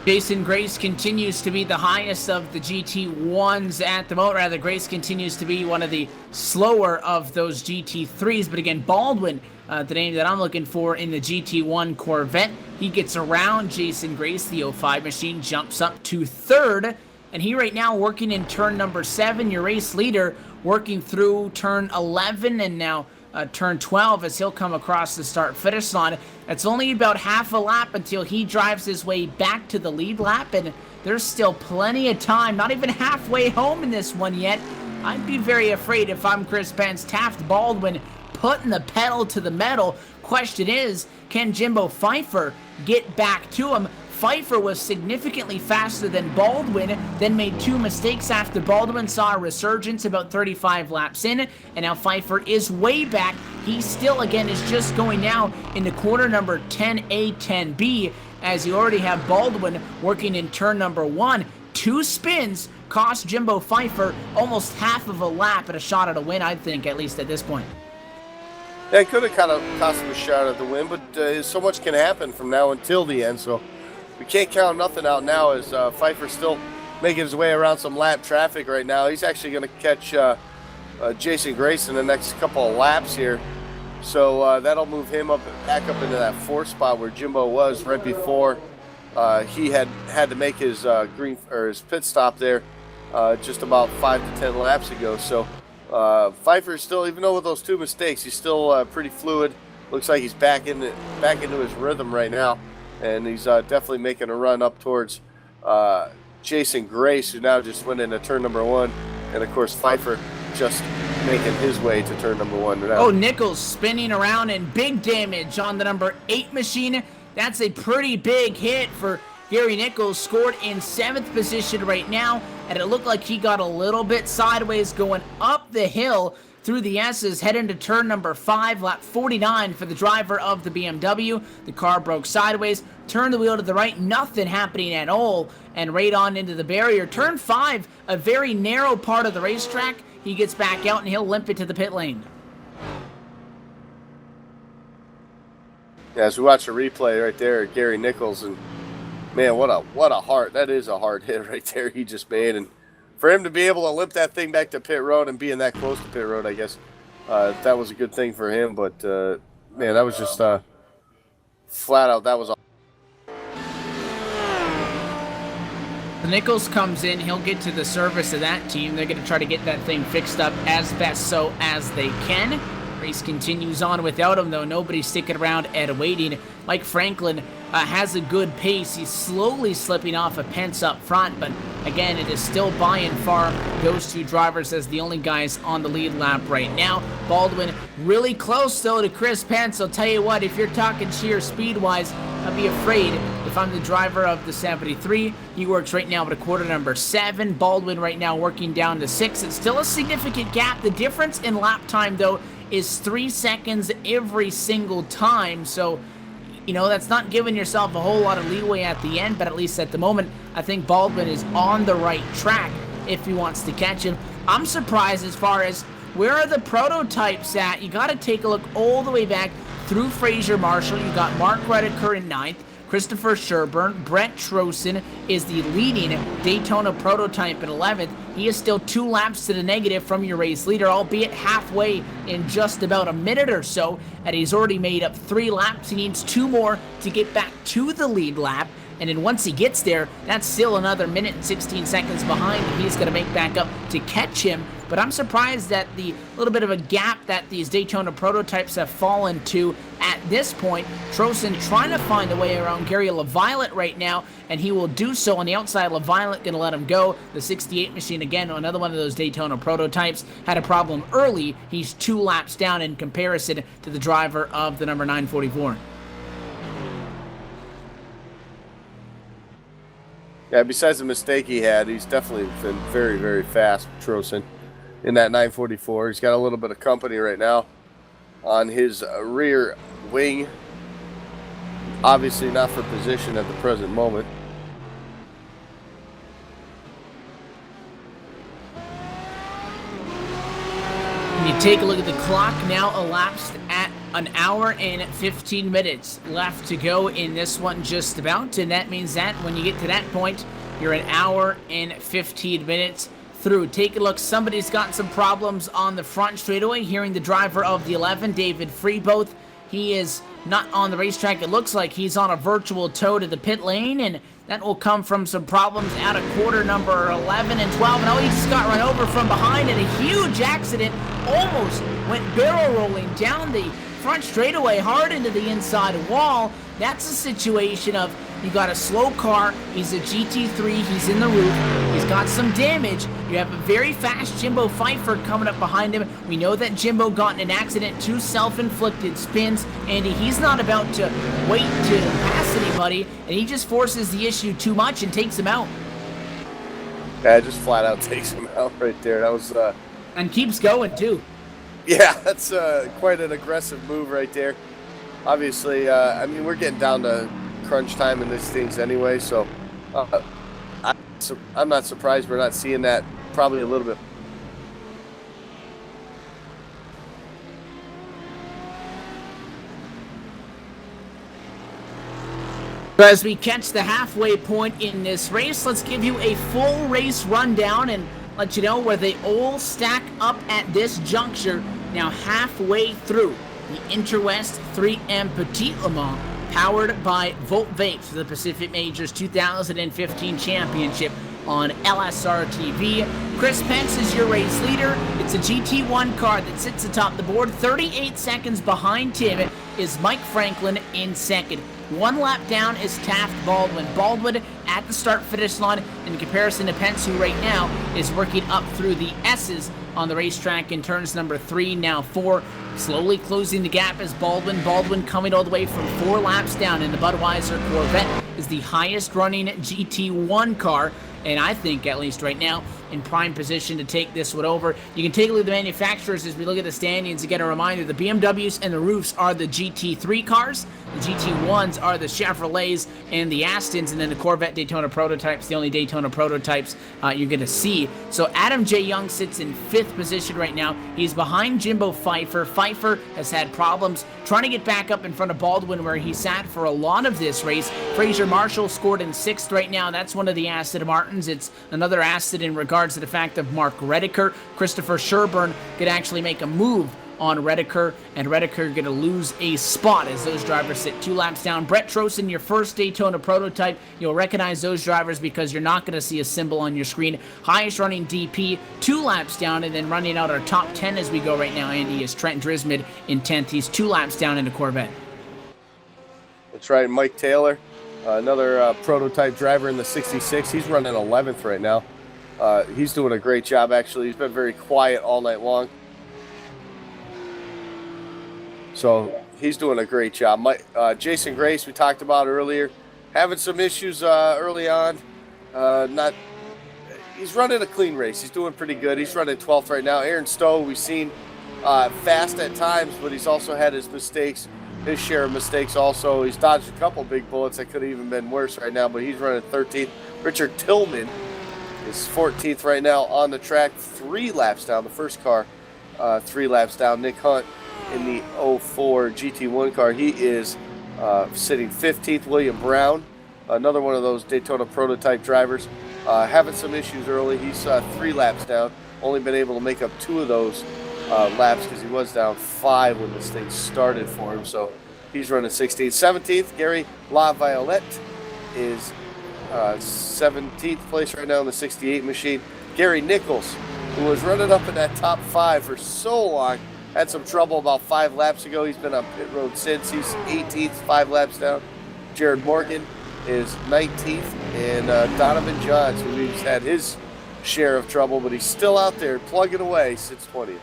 Jason Grace continues to be the highest of the GT1s at the moment. Rather, Grace continues to be one of the slower of those GT3s. But again, Baldwin, the name that I'm looking for in the GT1 Corvette, he gets around Jason Grace. The 05 machine jumps up to 3rd. And he right now working in turn number 7, your race leader working through turn 11 and now turn 12 as he'll come across the start-finish line. It's only about half a lap until he drives his way back to the lead lap, and there's still plenty of time, not even halfway home in this one yet. I'd be very afraid if I'm Chris Pence. Taft Baldwin putting the pedal to the metal. Question is, can Jimbo Pfeiffer get back to him? Pfeiffer was significantly faster than Baldwin, then made 2 mistakes after Baldwin saw a resurgence about 35 laps in, and now Pfeiffer is way back. He still, again, is just going now into quarter number 10A, 10B, as you already have Baldwin working in turn number 1. 2 spins cost Jimbo Pfeiffer almost half of a lap and a shot at a win, I think, at least at this point. Yeah, it could have kind of cost him a shot at the win, but so much can happen from now until the end, so we can't count nothing out now as Pfeiffer's still making his way around some lap traffic right now. He's actually going to catch Jason Grace in the next couple of laps here. So that'll move him back up into that 4th spot where Jimbo was right before he had to make his his pit stop there just about 5 to 10 laps ago. So Pfeiffer's still, even though with those 2 mistakes, he's still pretty fluid. Looks like he's back into his rhythm right now. And he's definitely making a run up towards Jason Grace, who now just went into turn number 1. And, of course, Pfeiffer just making his way to turn number 1 now. Oh, Nichols spinning around and big damage on the number 8 machine. That's a pretty big hit for Gary Nichols. Scored in 7th position right now, and it looked like he got a little bit sideways going up the hill through the S's, head into turn number 5, lap 49 for the driver of the BMW. The car broke sideways, turned the wheel to the right, nothing happening at all, and right on into the barrier. Turn 5, a very narrow part of the racetrack. He gets back out and he'll limp it to the pit lane. Yeah, as we watch the replay right there, Gary Nichols, and man, what a hard, that is a hard hit right there he just made. And for him to be able to limp that thing back to pit road and being that close to pit road, I guess that was a good thing for him. But man, that was just flat out, that was all. Nichols comes in, he'll get to the service of that team. They're going to try to get that thing fixed up as best so as they can. Race continues on without him, though. Nobody's sticking around and waiting. Mike Franklin has a good pace. He's slowly slipping off of Pence up front, but again, it is still by and far those 2 drivers as the only guys on the lead lap right now. Baldwin really close, though, to Chris Pence. I'll tell you what, if you're talking sheer speed-wise, I'd be afraid if I'm the driver of the 73. He works right now at a quarter number 7. Baldwin right now working down to 6. It's still a significant gap. The difference in lap time, though, is 3 seconds every single time. So, you know, that's not giving yourself a whole lot of leeway at the end, but at least at the moment, I think Baldwin is on the right track if he wants to catch him. I'm surprised as far as where are the prototypes at. You got to take a look all the way back through Fraser Marshall. You got Mark Redeker in 9th. Christopher Sherburne. Brett Trosen is the leading Daytona prototype in 11th. He is still 2 laps to the negative from your race leader, albeit halfway in just about a minute or so, and he's already made up 3 laps. He needs 2 more to get back to the lead lap, and then once he gets there, that's still another minute and 16 seconds behind, and he's going to make back up to catch him. But I'm surprised that the little bit of a gap that these Daytona prototypes have fallen to at this point. Trosen trying to find a way around Gary LaViolette right now, and he will do so on the outside. LaViolette going to let him go. The 68 machine, again, another one of those Daytona prototypes, had a problem early. He's 2 laps down in comparison to the driver of the number 944. Yeah, besides the mistake he had, he's definitely been very, very fast, Trosen, in that 944. He's got a little bit of company right now on his rear wing. Obviously not for position at the present moment. When you take a look at the clock, now elapsed at 1 hour and 15 minutes left to go in this one just about, and that means that when you get to that point, you're 1 hour and 15 minutes through. Take a look, somebody's got some problems on the front straightaway. Hearing the driver of the 11, David Freeboth. He is not on the racetrack. It looks like he's on a virtual tow to the pit lane, and That will come from some problems out of quarter number 11 and 12. And he just got run over from behind in a huge accident. Almost went barrel rolling down the front straightaway hard into the inside wall. That's a situation of, you got a slow car, he's a GT3, he's in the roof, he's got some damage. You have a very fast Jimbo Pfeiffer coming up behind him. We know that Jimbo got in an accident, 2 self-inflicted spins, and he's not about to wait to pass anybody, and he just forces the issue too much and takes him out. Yeah, just flat out takes him out right there. That was and keeps going too. yeah, that's quite an aggressive move right there. Obviously, I mean, we're getting down to crunch time in these things anyway, so I'm not surprised we're not seeing that probably a little bit. But as we catch the halfway point in this race, let's give you a full race rundown and let you know where they all stack up at this juncture. Now halfway through the Interwest 3M Petit Le Mans, powered by Vapes for the Pacific Majors 2015 Championship on LSRTV. Chris Pence is your race leader. It's a GT1 car that sits atop the board. 38 seconds behind him is Mike Franklin in second. 1 lap down is Taft Baldwin. Baldwin at the start-finish line in comparison to Pence, who right now is working up through the S's on the racetrack in turns number 3, now 4. Slowly closing the gap is Baldwin. Baldwin coming all the way from 4 laps down in the Budweiser Corvette is the highest running GT1 car, and I think, at least right now, in prime position to take this one over. You can take a look at the manufacturers as we look at the standings. Again, a reminder, the BMWs and the Roofs are the GT3 cars, the GT1s are the Chevrolets and the Astons, and then the Corvette Daytona Prototypes, the only Daytona Prototypes you're going to see. So Adam J. Young sits in 5th position right now. He's behind Jimbo Pfeiffer. Pfeiffer has had problems trying to get back up in front of Baldwin, where he sat for a lot of this race. Fraser Marshall scored in 6th right now. That's one of the Aston Martins. It's another Aston in regards to the fact of Mark Rediker. Christopher Sherburne could actually make a move on Rediker, and Rediker going to lose a spot as those drivers sit 2 laps down. Brett Trosten, your first Daytona Prototype. You'll recognize those drivers because you're not going to see a symbol on your screen. Highest running DP, 2 laps down, and then running out our top 10 as we go right now, Andy, is Trent Drismid in 10th. He's 2 laps down in the Corvette. That's right, Mike Taylor, another prototype driver in the 66. He's running 11th right now. He's doing a great job, actually. He's been very quiet all night long. So he's doing a great job. Jason Grace, we talked about earlier, having some issues early on. He's running a clean race. He's doing pretty good. He's running 12th right now. Aaron Stowe, we've seen fast at times, but he's also had his mistakes, his share of mistakes also. He's dodged a couple big bullets that could have even been worse right now, but he's running 13th. Richard Tillman is 14th right now on the track, 3 laps down. The first car, 3 laps down. Nick Hunt in the 04 GT1 car, he is sitting 15th. William Brown, another one of those Daytona Prototype drivers, having some issues early. He's 3 laps down, only been able to make up 2 of those laps because he was down 5 when this thing started for him, so he's running 16th. 17th, Gary LaViolette is 17th place right now in the 68 machine. Gary Nichols, who was running up in that top 5 for so long, had some trouble about 5 laps ago. He's been on pit road since. He's 18th, 5 laps down. Jared Morgan is 19th, and Donovan Johns, who's had his share of trouble, but he's still out there plugging away, sits 20th.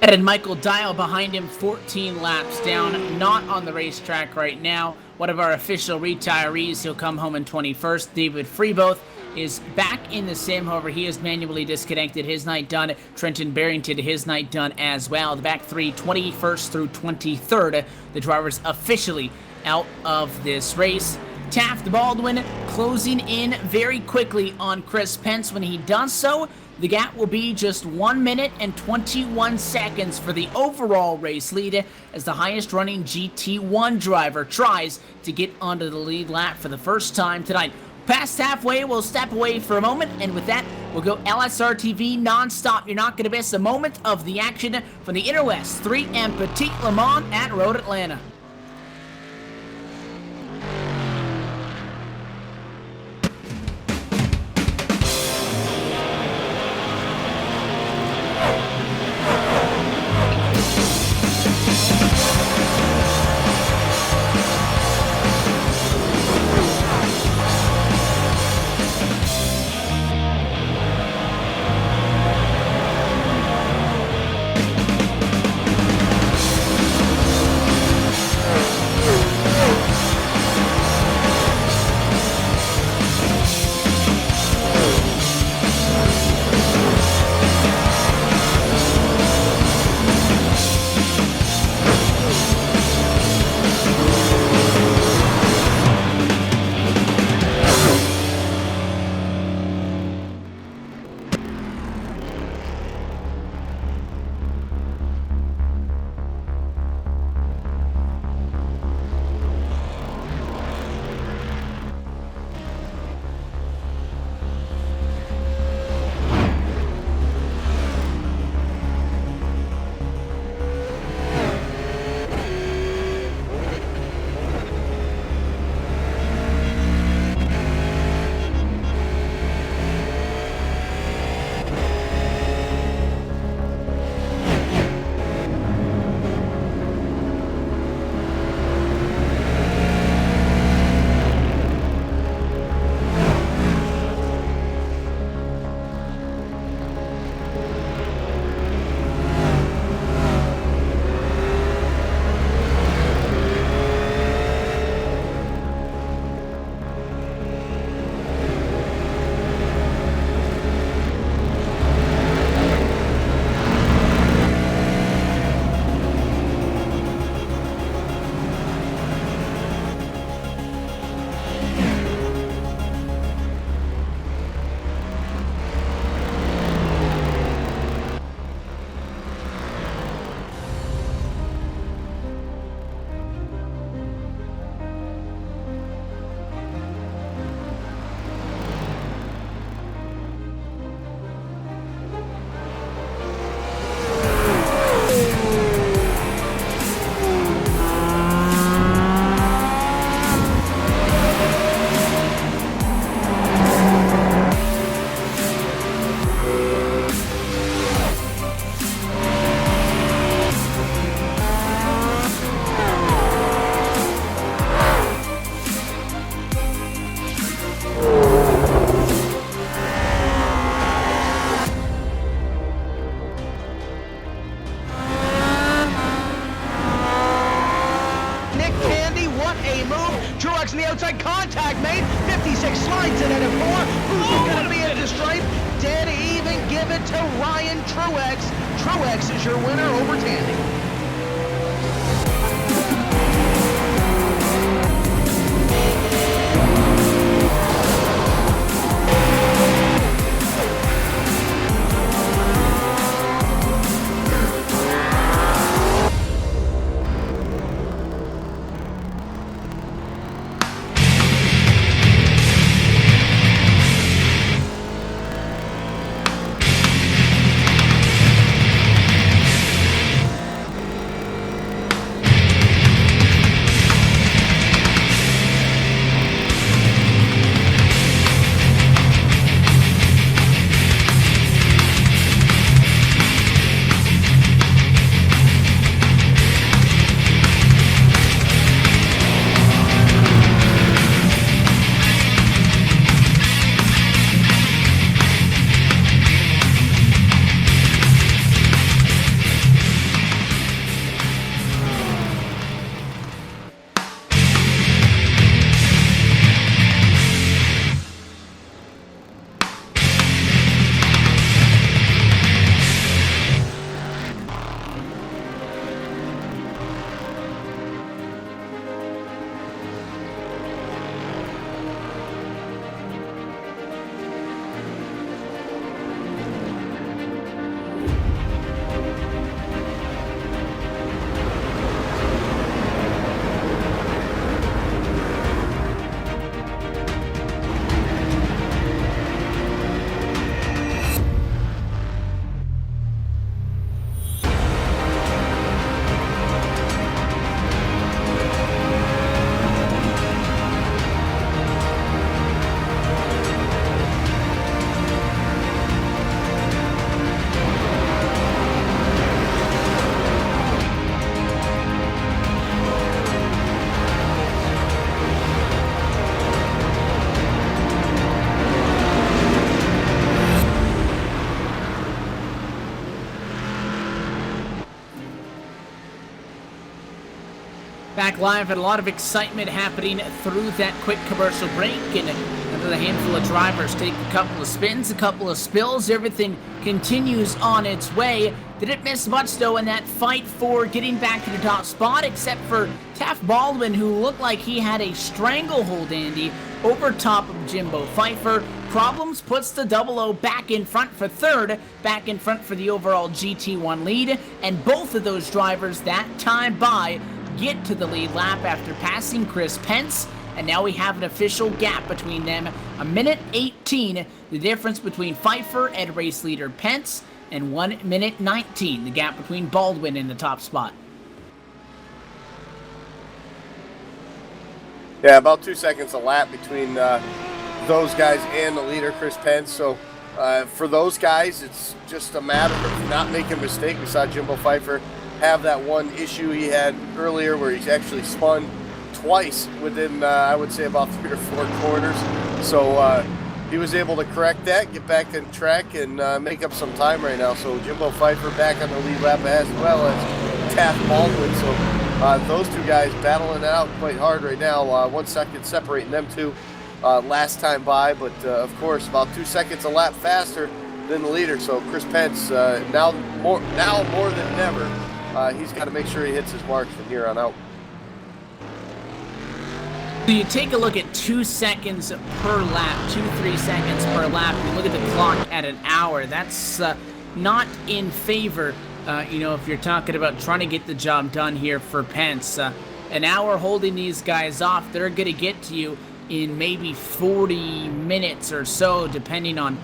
And Michael Dial behind him, 14 laps down, not on the racetrack right now. One of our official retirees, he'll come home in 21st. David Freeboth is back in the sim. However, he is manually disconnected. His night done. Trenton Barrington, his night done as well. The back 3, 21st through 23rd, the drivers officially out of this race. Taft Baldwin closing in very quickly on Chris Pence. When he does so, the gap will be just 1 minute and 21 seconds for the overall race lead as the highest running GT1 driver tries to get onto the lead lap for the first time tonight. Past halfway, we'll step away for a moment, and with that, we'll go LSRTV non-stop. You're not going to miss a moment of the action from the Interwest 3M Petit Le Mans at Road Atlanta. what a move. Truex on the outside, contact made. 56 slides in at a 4. Who's going to be at the stripe? Dead even, give it to Ryan Truex. Truex is your winner over Tandy. Back live, and a lot of excitement happening through that quick commercial break, and another handful of drivers take a couple of spins, a couple of spills. Everything continues on its way. Didn't miss much though in that fight for getting back to the top spot, except for Taft Baldwin, who looked like he had a stranglehold, Andy, over top of Jimbo Pfeiffer. Problems puts the 00 back in front for third, back in front for the overall GT1 lead, and both of those drivers that time by get to the lead lap after passing Chris Pence, and now we have an official gap between them, a minute 18, the difference between Pfeiffer and race leader Pence, and 1 minute 19, the gap between Baldwin in the top spot. Yeah, about 2 seconds a lap between those guys and the leader, Chris Pence. So for those guys, it's just a matter of not making a mistake. We saw Jimbo Pfeiffer have that one issue he had earlier where he's actually spun twice within, I would say, about 3 or 4 corners. So he was able to correct that, get back on track, and make up some time right now. So Jimbo Pfeiffer back on the lead lap as well as Taft Baldwin. So those two guys battling it out quite hard right now. 1 second separating them two last time by, but of course about 2 seconds a lap faster than the leader. So Chris Pence now more than ever, he's got to make sure he hits his marks from here on out. You take a look at 2 seconds per lap, 2-3 seconds per lap. You look at the clock at an hour. That's not in favor, if you're talking about trying to get the job done here for Pence. An hour holding these guys off, they're going to get to you in maybe 40 minutes or so, depending on,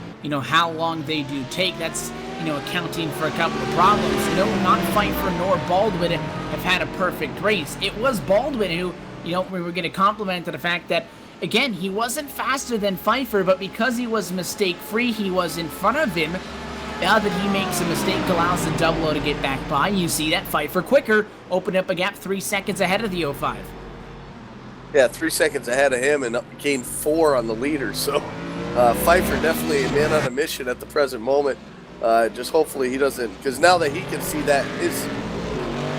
how long they do take. That's, accounting for a couple of problems. No, not Pfeiffer nor Baldwin have had a perfect race. It was Baldwin who, we were going to compliment the fact that, again, he wasn't faster than Pfeiffer, but because he was mistake-free, he was in front of him. Now that he makes a mistake, allows the 00 to get back by. You see that Pfeiffer quicker, opened up a gap 3 seconds ahead of the 05. Yeah, 3 seconds ahead of him and gained 4 on the leader. So Pfeiffer definitely a man on a mission at the present moment. Just hopefully he doesn't, because now that he can see that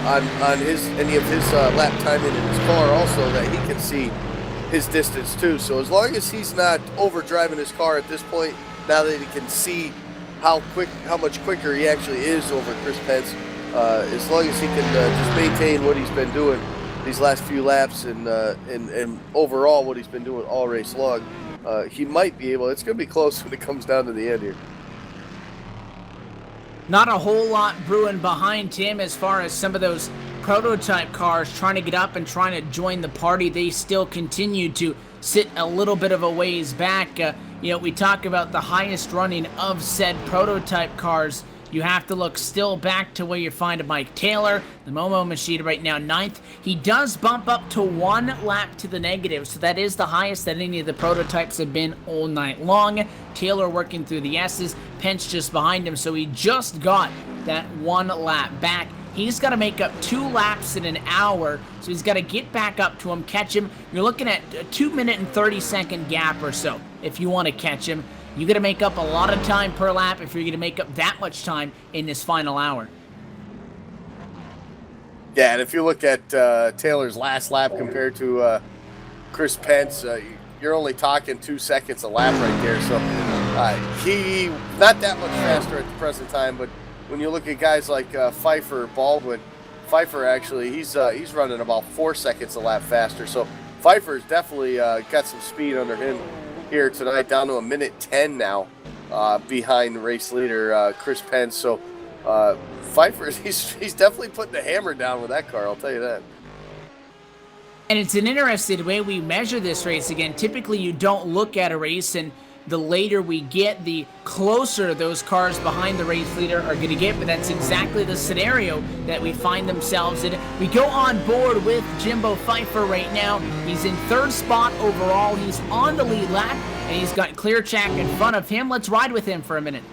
on his any of his lap timing in his car also, that he can see his distance too. So as long as he's not overdriving his car at this point, now that he can see how much quicker he actually is over Chris Pence, as long as he can just maintain what he's been doing these last few laps and overall what he's been doing all race long, he might be able. It's going to be close when it comes down to the end here. Not a whole lot brewing behind Tim as far as some of those prototype cars trying to get up and trying to join the party. They still continue to sit a little bit of a ways back. We talk about the highest running of said prototype cars. You have to look still back to where you find a Mike Taylor, the Momo machine right now 9th. He does bump up to 1 lap to the negative, so that is the highest that any of the prototypes have been all night long. Taylor working through the S's, Pence just behind him, so he just got that 1 lap back. He's got to make up 2 laps in an hour, so he's got to get back up to him, catch him. You're looking at a 2-minute and 30-second gap or so if you want to catch him. You got to make up a lot of time per lap if you're going to make up that much time in this final hour. Yeah, and if you look at Taylor's last lap compared to Chris Pence, you're only talking 2 seconds a lap right there. So he not that much faster at the present time, but when you look at guys like Pfeiffer, Baldwin, Pfeiffer actually he's running about 4 seconds a lap faster. So Pfeiffer's definitely got some speed under him here tonight, down to 1:10 now, behind race leader Chris Pence. So Pfeiffer, he's definitely putting the hammer down with that car, I'll tell you that. And it's an interesting way we measure this race. Again, typically you don't look at a race, and the later we get, the closer those cars behind the race leader are going to get, but that's exactly the scenario that we find themselves in. We go on board with Jimbo Pfeiffer right now. He's in 3rd spot overall. He's on the lead lap, and he's got Clear Track in front of him. Let's ride with him for a minute.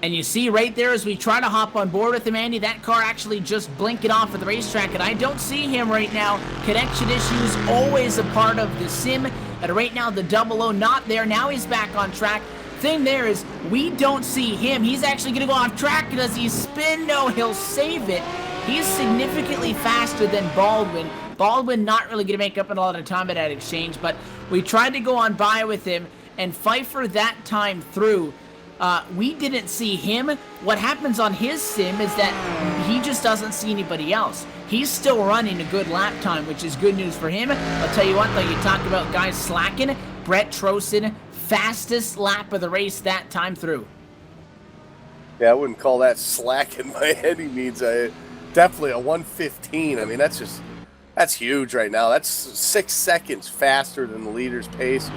And you see right there as we try to hop on board with him, Andy, that car actually just blinking off of the racetrack, and I don't see him right now. Connection issues always a part of the sim, and right now the 00 not there. Now he's back on track. Thing there is we don't see him. He's actually going to go off track. Does he spin? No, he'll save it. He's significantly faster than Baldwin. Baldwin not really going to make up a lot of time at that exchange, but we tried to go on by with him, and Pfeiffer that time through, we didn't see him. What happens on his sim is that he just doesn't see anybody else. He's still running a good lap time, which is good news for him. I'll tell you what, though, you talk about guys slacking. Brett Trosten, fastest lap of the race that time through. Yeah, I wouldn't call that slacking by any means. Definitely a 1:15. I mean, that's huge right now. That's 6 seconds faster than the leader's pace.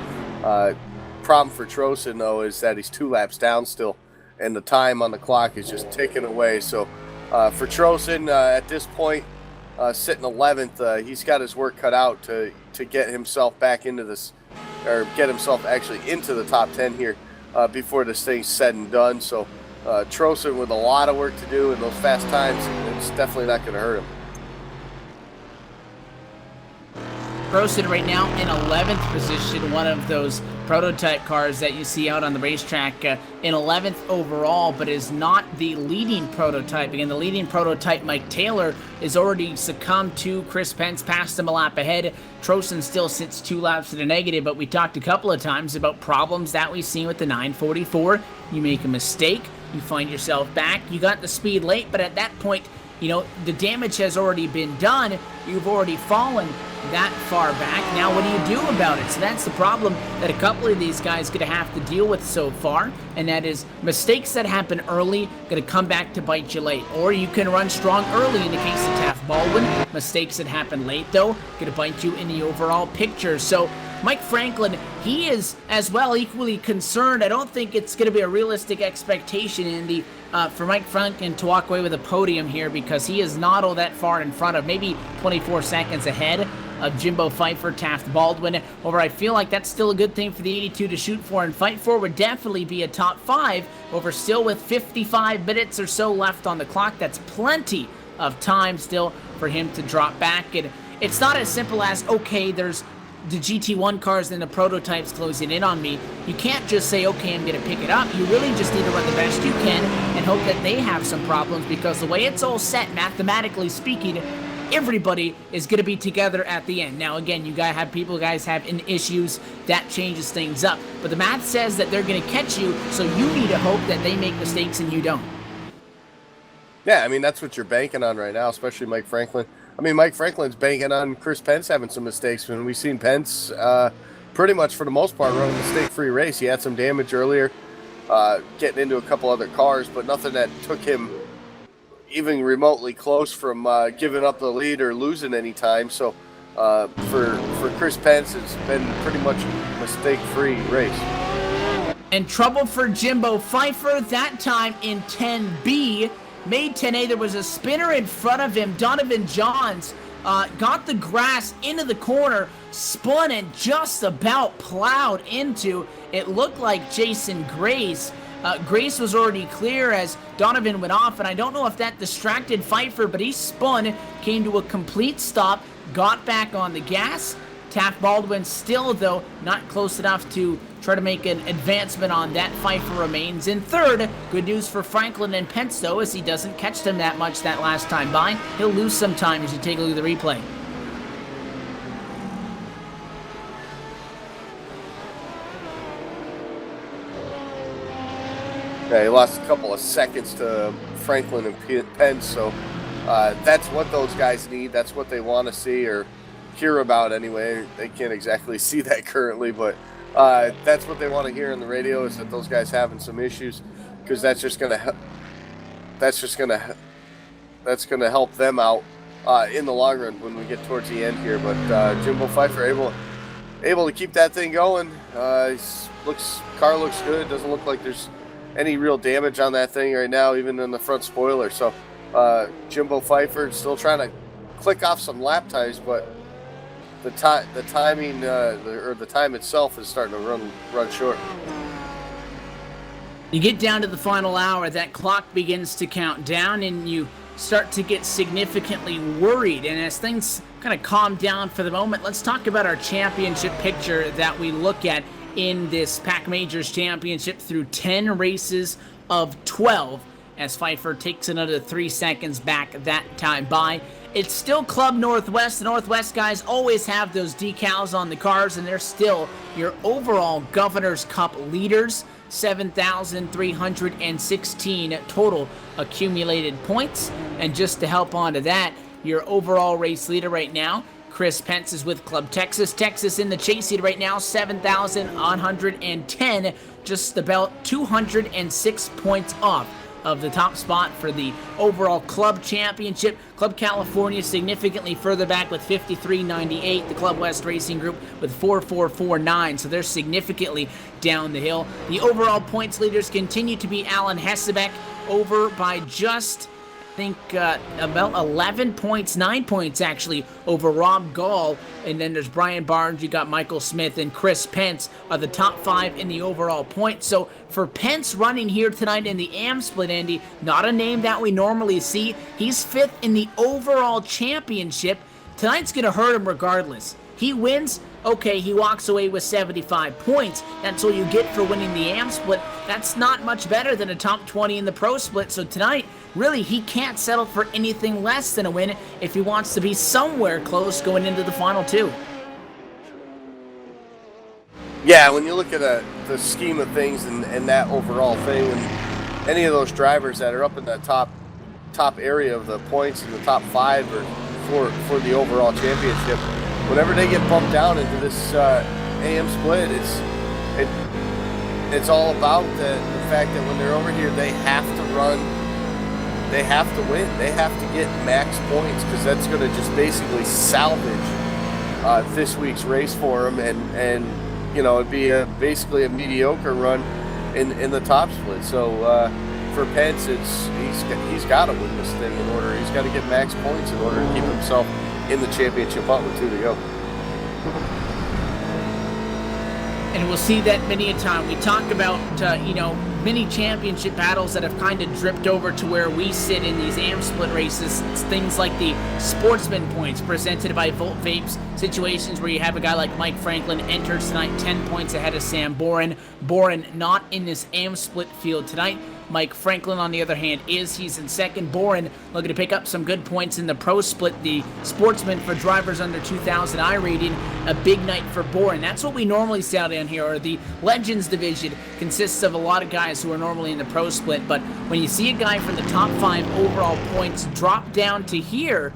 Problem for Trosten, though, is that he's 2 laps down still, and the time on the clock is just ticking away. So for Trosten, at this point, sitting 11th, he's got his work cut out to get himself back into this, or get himself actually into the top 10 here before this thing's said and done. So Trosten with a lot of work to do, and those fast times, it's definitely not going to hurt him. Trosten right now in 11th position, one of those prototype cars that you see out on the racetrack, in 11th overall, but is not the leading prototype. Again, the leading prototype, Mike Taylor, is already succumbed to Chris Pence, passed him a lap ahead. Trosten still sits 2 laps to the negative, but we talked a couple of times about problems that we've seen with the 944. You make a mistake, you find yourself back. You got the speed late, but at that point, you know, the damage has already been done. You've already fallen that far back. Now what do you do about it? So that's the problem that a couple of these guys are going to have to deal with so far, and that is mistakes that happen early going to come back to bite you late. Or you can run strong early in the case of Taft Baldwin. Mistakes that happen late, though, going to bite you in the overall picture. So Mike Franklin, he is as well equally concerned. I don't think it's going to be a realistic expectation in the for Mike Franklin to walk away with a podium here, because he is not all that far in front of, maybe 24 seconds ahead of Jimbo Pfeiffer, Taft Baldwin. However, I feel like that's still a good thing for the 82 to shoot for and fight for. Would definitely be a top 5 over, still with 55 minutes or so left on the clock. That's plenty of time still for him to drop back. And it's not as simple as, okay, there's the GT1 cars and the prototypes closing in on me, you can't just say, okay, I'm going to pick it up. You really just need to run the best you can and hope that they have some problems, because the way it's all set, mathematically speaking, everybody is going to be together at the end. Now, again, you guys have issues, that changes things up. But the math says that they're going to catch you, so you need to hope that they make mistakes and you don't. Yeah, I mean, that's what you're banking on right now, especially Mike Franklin. I mean, Mike Franklin's banking on Chris Pence having some mistakes. When we've seen Pence pretty much for the most part run a mistake-free race. He had some damage earlier, getting into a couple other cars, but nothing that took him even remotely close from giving up the lead or losing any time. So for Chris Pence, it's been pretty much a mistake-free race. And trouble for Jimbo Pfeiffer, that time in 10B. Made 10A, there was a spinner in front of him. Donovan Johns got the grass into the corner, spun and just about plowed into, it looked like Jason Grace. Grace was already clear as Donovan went off, and I don't know if that distracted Pfeiffer, but he spun, came to a complete stop, got back on the gas. Taft Baldwin still, though, not close enough to try to make an advancement on that. Pfeiffer remains in third. Good news for Franklin and Pence, though, as he doesn't catch them that much that last time by. He'll lose some time as you take a look at the replay. Yeah, he lost a couple of seconds to Franklin and Pence, so that's what those guys need. That's what they want to see or hear about anyway. They can't exactly see that currently, but that's what they want to hear on the radio, is that those guys having some issues, because that's gonna help them out in the long run when we get towards the end here. But Jimbo Pfeiffer able to keep that thing going. Car looks good. Doesn't look like there's any real damage on that thing right now, even in the front spoiler. So Jimbo Pfeiffer still trying to click off some lap times, but the timing or the time itself is starting to run short. You get down to the final hour, that clock begins to count down, and you start to get significantly worried. And as things kind of calm down for the moment, let's talk about our championship picture that we look at in this Pac Majors Championship through 10 races of 12, as Pfeiffer takes another 3 seconds back that time by. It's still Club Northwest. The Northwest guys always have those decals on the cars, and they're still your overall Governor's Cup leaders. 7,316 total accumulated points. And just to help onto that, your overall race leader right now, Chris Pence, is with Club Texas. Texas in the chase seat right now, 7,110, just about 206 points off of the top spot for the overall club championship. Club California significantly further back with 53.98. The Club West Racing Group with 44.49, so they're significantly down the hill. The overall points leaders continue to be Alan Hessebeck, over by just, I think, about 11 points, 9 points actually, over Rob Gall. And then there's Brian Barnes, you got Michael Smith, and Chris Pence are the top 5 in the overall points. So for Pence running here tonight in the AM split, Andy, not a name that we normally see. He's 5th in the overall championship. Tonight's going to hurt him regardless. He wins, okay, he walks away with 75 points. That's what you get for winning the AM split. That's not much better than a top 20 in the pro split. So tonight, really, he can't settle for anything less than a win if he wants to be somewhere close going into the final 2. Yeah, when you look at the scheme of things and that overall thing, and any of those drivers that are up in the top area of the points in the top 5 or for the overall championship, whenever they get bumped down into this AM split, it's all about the fact that when they're over here, they have to run. They have to win. They have to get max points, because that's going to just basically salvage this week's race for them, and you know, it'd be basically a mediocre run in the top split. So for Pence, he's got to win this thing in order. He's got to get max points in order to keep himself in the championship hunt with 2 to go. And we'll see that many a time. We talk about, mini championship battles that have kind of dripped over to where we sit in these AM split races. It's things like the sportsman points presented by Vapes, situations where you have a guy like Mike Franklin enters tonight 10 points ahead of Sam Boren. Boren not in this AM split field tonight. Mike Franklin, on the other hand, he's in second. Boren looking to pick up some good points in the pro split. The sportsman for drivers under 2,000 I rating, a big night for Boren. That's what we normally see out down here. Or the Legends division consists of a lot of guys who are normally in the pro split. But when you see a guy from the top 5 overall points drop down to here,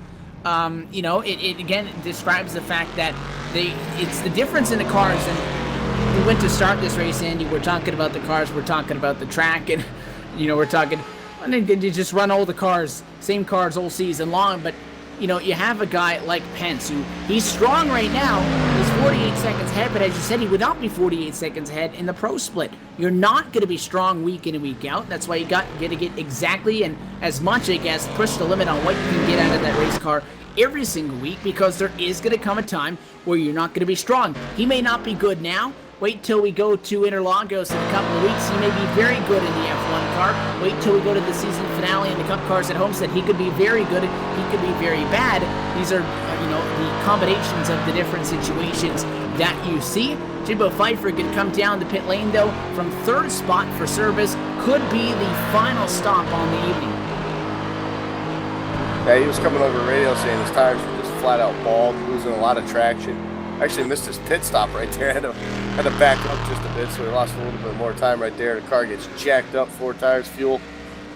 you know, it again describes the fact that it's the difference in the cars. And we went to start this race, Andy. We're talking about the cars. We're talking about the track, and you know, we're talking, you just run all the cars, same cars all season long, but, you know, you have a guy like Pence, who, he's strong right now, he's 48 seconds ahead, but as you said, he would not be 48 seconds ahead in the pro split. You're not going to be strong week in and week out. That's why you got to get exactly and as much, I guess, push the limit on what you can get out of that race car every single week, because there is going to come a time where you're not going to be strong. He may not be good now. Wait till we go to Interlagos in a couple of weeks. He may be very good in the F1 car. Wait till we go to the season finale in the Cup cars at Homestead. He could be very good. He could be very bad. These are, you know, the combinations of the different situations that you see. Jimbo Pfeiffer could come down the pit lane, though, from 3rd spot for service. Could be the final stop on the evening. Yeah, he was coming over the radio saying his tires were just flat out bald, losing a lot of traction. Actually missed his pit stop right there. Had to back up just a bit, so he lost a little bit more time right there. The car gets jacked up, 4 tires, fuel.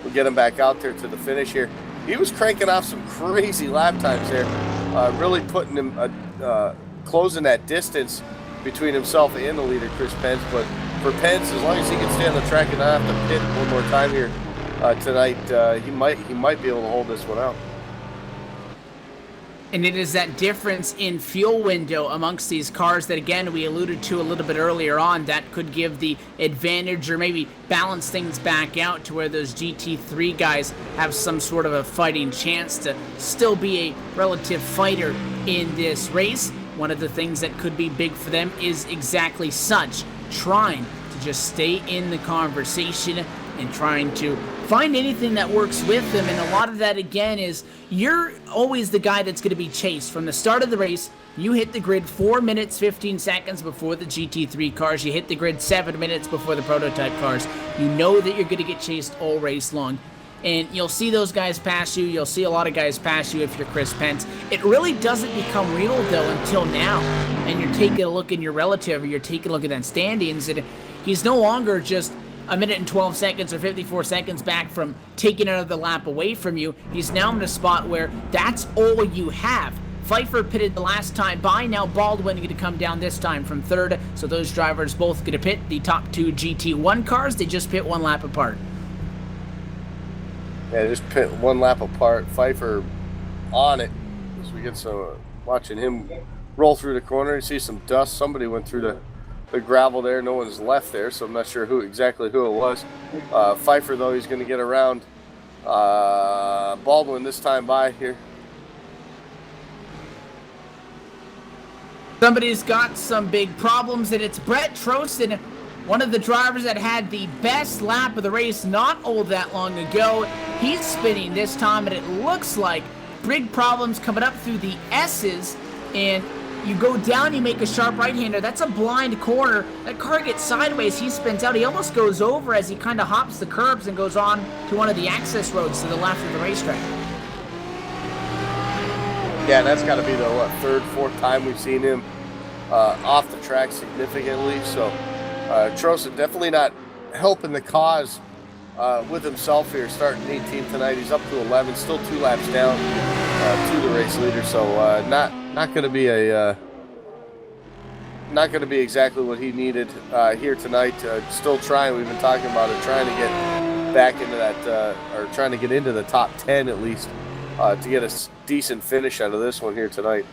We'll get him back out there to the finish here. He was cranking off some crazy lap times there, really putting him, closing that distance between himself and the leader, Chris Pence. But for Pence, as long as he can stay on the track and not have to pit one more time here tonight, he might be able to hold this one out. And it is that difference in fuel window amongst these cars that, again, we alluded to a little bit earlier on, that could give the advantage or maybe balance things back out to where those GT3 guys have some sort of a fighting chance to still be a relative fighter in this race. One of the things that could be big for them is exactly such, trying to just stay in the conversation and trying to find anything that works with them. And a lot of that, again, is you're always the guy that's going to be chased. From the start of the race, you hit the grid 4 minutes, 15 seconds before the GT3 cars. You hit the grid 7 minutes before the prototype cars. You know that you're going to get chased all race long. And you'll see those guys pass you. You'll see a lot of guys pass you if you're Chris Pence. It really doesn't become real, though, until now. And you're taking a look in your relative, or you're taking a look at that standings, and he's no longer just a minute and 12 seconds or 54 seconds back from taking another lap away from you. He's now in a spot where that's all you have. Pfeiffer pitted the last time by. Now Baldwin going to come down this time from 3rd. So those drivers both going to pit. The top 2 GT1 cars, they just pit 1 lap apart. Yeah, just pit 1 lap apart. Pfeiffer on it as we get some watching him roll through the corner. You see some dust. Somebody went through the gravel there. No one's left there, so I'm not sure exactly who it was. Pfeiffer, though, he's going to get around Baldwin this time by here. Somebody's got some big problems, and it's Brett Trosten, one of the drivers that had the best lap of the race not all that long ago. He's spinning this time, and it looks like big problems coming up through the S's, and you go down, you make a sharp right-hander. That's a blind corner. That car gets sideways. He spins out. He almost goes over as he kind of hops the curbs and goes on to one of the access roads to the left of the racetrack. Yeah, that's got to be the 3rd, 4th time we've seen him off the track significantly. So Trosten definitely not helping the cause with himself here, starting 18th tonight. He's up to 11, still 2 laps down to the race leader. So not going to be not going to be exactly what he needed here tonight. Still trying. We've been talking about it, trying to get back into that, or trying to get into the top 10 at least, to get a decent finish out of this one here tonight.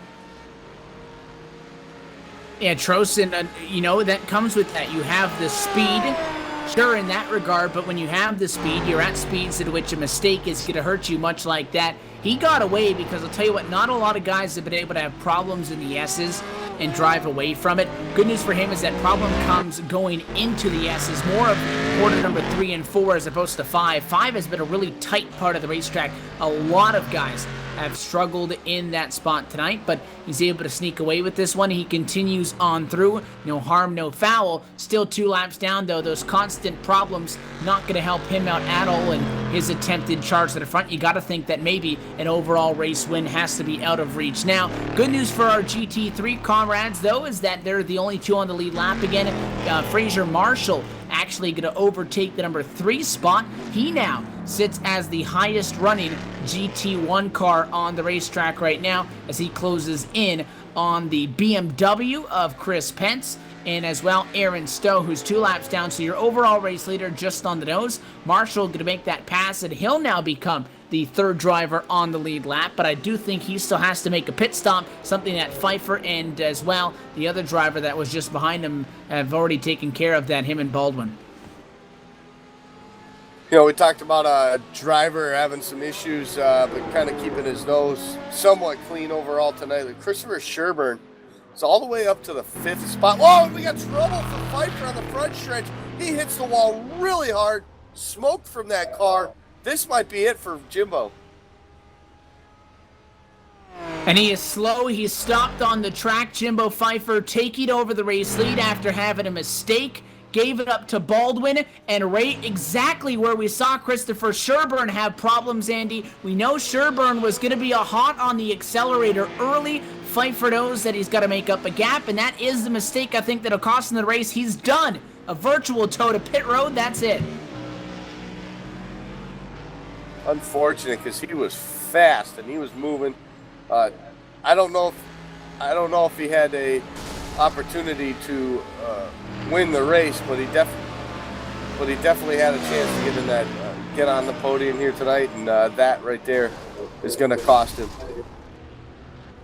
Yeah, Trosten, you know, that comes with that. You have the speed, sure, in that regard, but when you have the speed, you're at speeds at which a mistake is going to hurt you, much like that. He got away because I'll tell you what, not a lot of guys have been able to have problems in the S's and drive away from it. Good news for him is that problem comes going into the S's, more of quarter number 3 and 4 as opposed to 5. 5 has been a really tight part of the racetrack. A lot of guys have struggled in that spot tonight, but he's able to sneak away with this one. He continues on through. No harm, no foul. Still 2 laps down, though. Those constant problems not going to help him out at all in his attempted charge to the front. You got to think that maybe an overall race win has to be out of reach. Now, good news for our GT3 comrades, though, is that they're the only 2 on the lead lap again. Fraser Marshall actually going to overtake the number 3 spot. He now sits as the highest running GT1 car on the racetrack right now as he closes in on the BMW of Chris Pence and as well Aaron Stowe, who's 2 laps down. So your overall race leader just on the nose. Marshall going to make that pass, and he'll now become the 3rd driver on the lead lap, but I do think he still has to make a pit stop, something that Pfeiffer and as well the other driver that was just behind him have already taken care of that, him and Baldwin. You know, we talked about a driver having some issues, but kind of keeping his nose somewhat clean overall tonight. Like Christopher Sherburne is all the way up to the 5th spot. Whoa, we got trouble for Pfeiffer on the front stretch. He hits the wall really hard. Smoke from that car. This might be it for Jimbo. And he is slow. He's stopped on the track. Jimbo Pfeiffer taking over the race lead after having a mistake. Gave it up to Baldwin, and right exactly where we saw Christopher Sherburne have problems, Andy. We know Sherburne was going to be a hot on the accelerator early. Pfeiffer knows that he's got to make up a gap, and that is the mistake I think that'll cost him the race. He's done. A virtual toe to pit road, that's it. Unfortunate, because he was fast and he was moving. I don't know if he had a opportunity to win the race, but he definitely had a chance to get in that get on the podium here tonight, and that right there is going to cost him.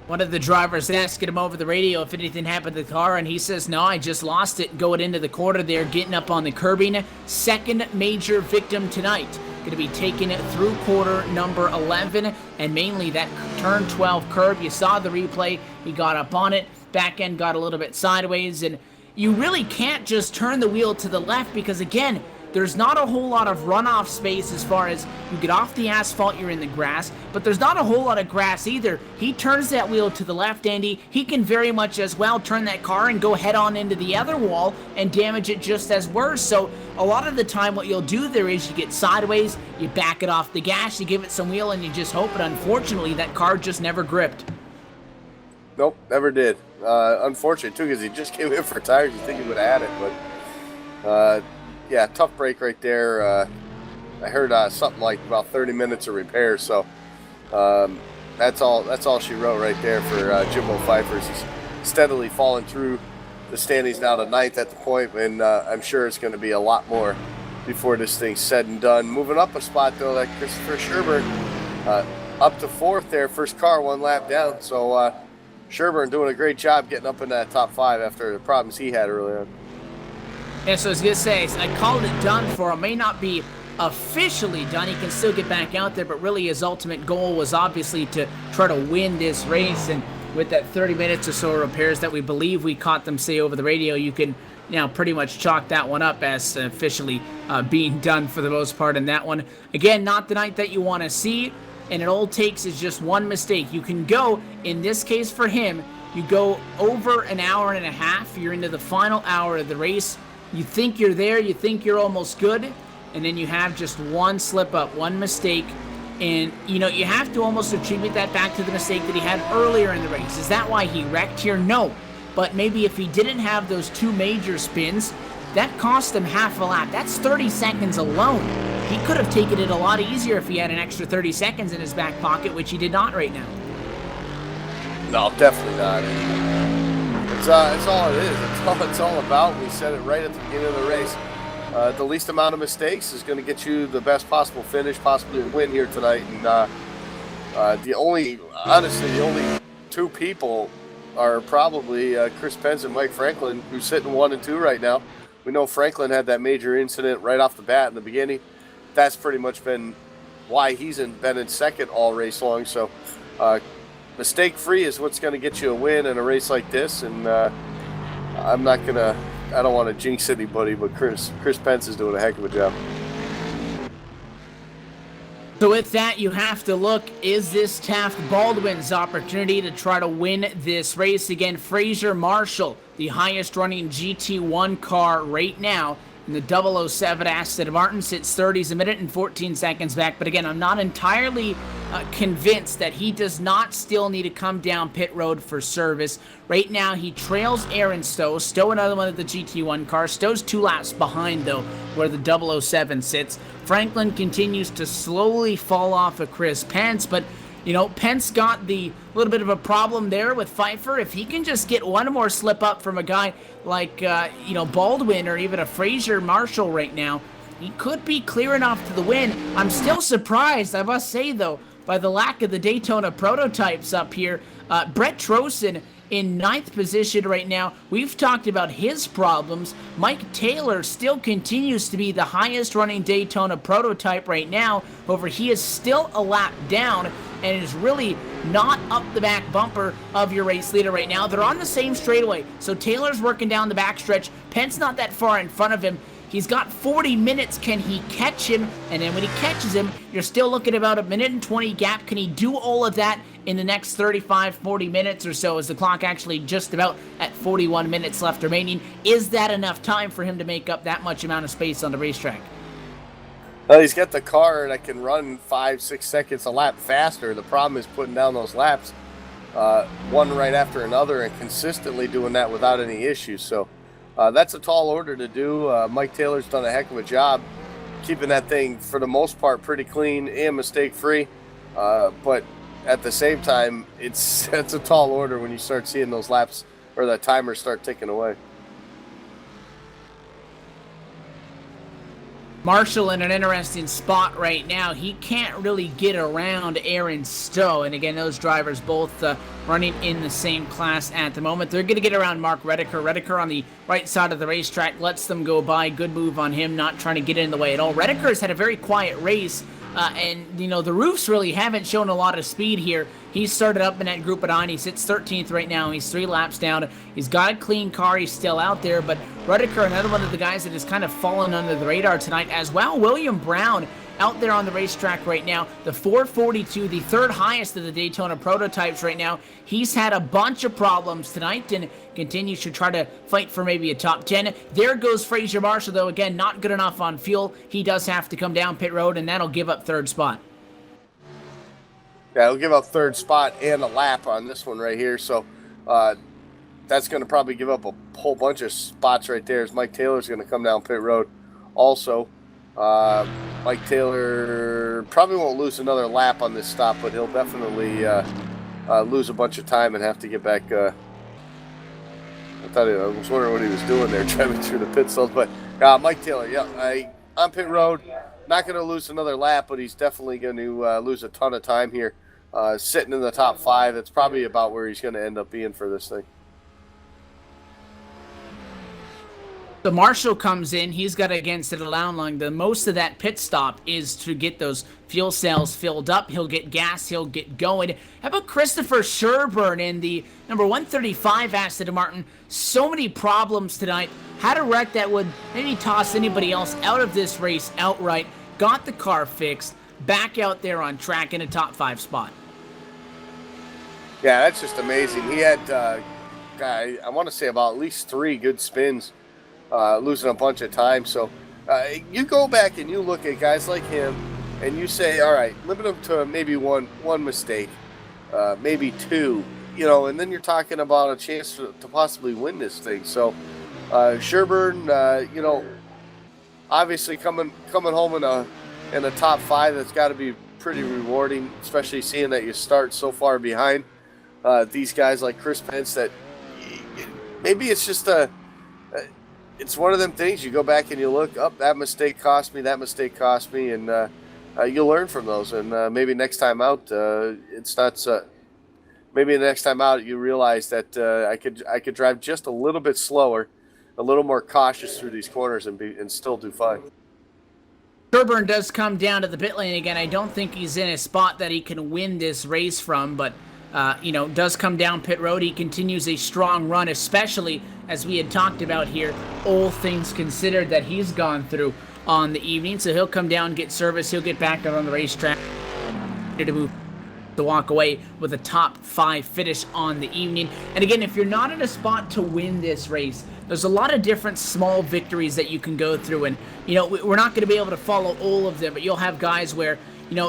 One of the drivers asking him over the radio if anything happened to the car, and he says, no, I just lost it going into the quarter there, getting up on the curbing. 2nd major victim tonight. Going to be taking it through quarter number 11, and mainly that turn 12 curb. You saw the replay. He got up on it. Back end got a little bit sideways, and you really can't just turn the wheel to the left because, again, there's not a whole lot of runoff space as far as you get off the asphalt, you're in the grass, but there's not a whole lot of grass either. He turns that wheel to the left, Andy. He can very much as well turn that car and go head on into the other wall and damage it just as worse. So a lot of the time what you'll do there is you get sideways, you back it off the gas, you give it some wheel, and you just hope, but unfortunately that car just never gripped. Nope, never did. Unfortunate, too, because he just came in for tires. You think he would have had it, but yeah, tough break right there. I heard something like about 30 minutes of repair, so that's all she wrote right there for Jimbo Pfeiffer. He's steadily falling through the standings now to 9th at the point, and I'm sure it's going to be a lot more before this thing's said and done. Moving up a spot, though, like Christopher Sherburne, up to 4th there, first car 1 lap down, so Sherburne doing a great job getting up in that top 5 after the problems he had earlier on. Yeah, so I was going to say, I called it done for him. May not be officially done. He can still get back out there, but really his ultimate goal was obviously to try to win this race. And with that 30 minutes or so of repairs that we believe we caught them say over the radio, you can now pretty much chalk that one up as officially being done for the most part in that one. Again, not the night that you want to see, and it all takes is just one mistake. You can go, in this case for him, you go over an hour and a half. You're into the final hour of the race. You think you're there, you think you're almost good, and then you have just one slip up, one mistake, and you know, you have to almost attribute that back to the mistake that he had earlier in the race. Is that why he wrecked here? No. But maybe if he didn't have those 2 major spins, that cost him half a lap. That's 30 seconds alone. He could have taken it a lot easier if he had an extra 30 seconds in his back pocket, which he did not right now. No, definitely not. It's all it is. It's all it's all about. We said it right at the beginning of the race. The least amount of mistakes is going to get you the best possible finish, possibly a win here tonight. And the only 2 people are probably Chris Pence and Mike Franklin, who's sitting 1 and 2 right now. We know Franklin had that major incident right off the bat in the beginning. That's pretty much been why he's been in second all race long. So mistake-free is what's going to get you a win in a race like this. And I don't want to jinx anybody, but Chris Pence is doing a heck of a job. So with that, you have to look, is this Taft Baldwin's opportunity to try to win this race? Again, Fraser Marshall, the highest running GT1 car right now in the 007 Aston Martin, sits 30s a minute and 14 seconds back. But again, I'm not entirely convinced that he does not still need to come down pit road for service. Right now, he trails Aaron Stowe. Stowe, another one of the GT1 cars. Stowe's 2 laps behind, though, where the 007 sits. Franklin continues to slowly fall off of Chris Pence, but you know, Pence got the little bit of a problem there with Pfeiffer. If he can just get one more slip up from a guy like, Baldwin or even a Fraser Marshall right now, he could be clear enough to the win. I'm still surprised, I must say, though, by the lack of the Daytona prototypes up here. Brett Trosen in 9th position right now. We've talked about his problems. Mike Taylor still continues to be the highest running Daytona prototype right now. However, he is still a lap down and is really not up the back bumper of your race leader right now. They're on the same straightaway, so Taylor's working down the backstretch. Pence not that far in front of him. He's got 40 minutes. Can he catch him? And then when he catches him, you're still looking about a minute and 20 gap. Can he do all of that in the next 35, 40 minutes or so? Is the clock actually just about at 41 minutes left remaining? Is that enough time for him to make up that much amount of space on the racetrack? Well, he's got the car that can run 5-6 seconds a lap faster. The problem is putting down those laps one right after another and consistently doing that without any issues. So that's a tall order to do. Mike Taylor's done a heck of a job keeping that thing, for the most part, pretty clean and mistake-free. But at the same time, it's a tall order when you start seeing those laps or the timers start ticking away. Marshall in an interesting spot right now. He can't really get around Aaron Stowe. And again, those drivers both running in the same class at the moment. They're going to get around Mark Redeker. Redeker on the right side of the racetrack lets them go by. Good move on him, not trying to get in the way at all. Redeker has had a very quiet race. And, you know, the roofs really haven't shown a lot of speed here. He started up in that group of 9. He sits 13th right now. He's 3 laps down. He's got a clean car. He's still out there. But Redeker, another one of the guys that has kind of fallen under the radar tonight as well. William Brown out there on the racetrack right now. The 442, the 3rd highest of the Daytona prototypes right now. He's had a bunch of problems tonight and continues to try to fight for maybe a top 10. There goes Fraser Marshall, though. Again, not good enough on fuel. He does have to come down pit road, and that'll give up 3rd spot. Yeah, he'll give up 3rd spot and a lap on this one right here. So that's going to probably give up a whole bunch of spots right there, as Mike Taylor's going to come down pit road also. Mike Taylor probably won't lose another lap on this stop, but he'll definitely lose a bunch of time and have to get back. I was wondering what he was doing there, driving through the pit stops. But Mike Taylor, on pit road, not going to lose another lap, but he's definitely going to lose a ton of time here. Sitting in the top 5, that's probably about where he's going to end up being for this thing. So Marshall comes in. He's got to, again, sit along long. The most of that pit stop is to get those fuel cells filled up. He'll get gas. He'll get going. How about Christopher Sherburne in the number 135 Aston Martin? So many problems tonight. Had a wreck that would maybe toss anybody else out of this race outright. Got the car fixed. Back out there on track in a top 5 spot. Yeah, that's just amazing. He had, I want to say about at least 3 good spins. Losing a bunch of time. So you go back and you look at guys like him and you say, all right, limit him to maybe one mistake, maybe 2, and then you're talking about a chance to possibly win this thing. So Sherburne, obviously coming home in a top 5, that's got to be pretty rewarding, especially seeing that you start so far behind these guys like Chris Pence, that maybe it's just it's one of them things. You go back and you look up, that mistake cost me, and you'll learn from those. And maybe next time out, it's not. Maybe the next time out, you realize that I could drive just a little bit slower, a little more cautious through these corners, and still do fine. Sherburne does come down to the pit lane again. I don't think he's in a spot that he can win this race from, but does come down pit road. He continues a strong run, especially as we had talked about here, all things considered that he's gone through on the evening. So he'll come down, get service, he'll get back out on the racetrack to move to walk away with a top 5 finish on the evening. And again, if you're not in a spot to win this race, there's a lot of different small victories that you can go through, and we're not going to be able to follow all of them, but you'll have guys where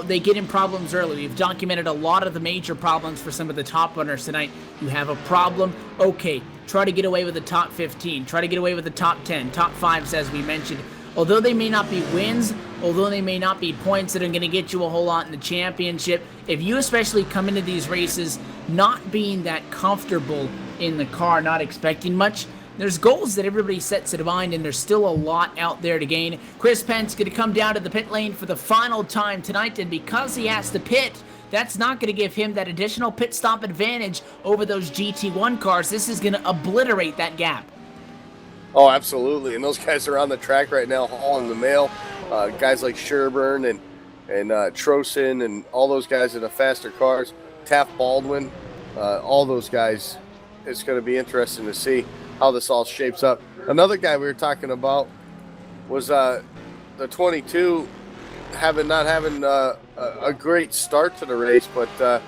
they get in problems early. We've documented a lot of the major problems for some of the top runners tonight. You have a problem, okay, try to get away with the top 15, try to get away with the top 10, top 5s as we mentioned. Although they may not be wins, although they may not be points that are going to get you a whole lot in the championship, if you especially come into these races not being that comfortable in the car, not expecting much, there's goals that everybody sets in mind, and there's still a lot out there to gain. Chris Pence going to come down to the pit lane for the final time tonight, and because he has to pit, that's not going to give him that additional pit stop advantage over those GT1 cars. This is going to obliterate that gap. Oh, absolutely. And those guys are on the track right now hauling the mail. Guys like Sherburne and Trosin and all those guys in the faster cars. Taft Baldwin, all those guys. It's going to be interesting to see how this all shapes up. Another guy we were talking about was the 22 not having a great start to the race, but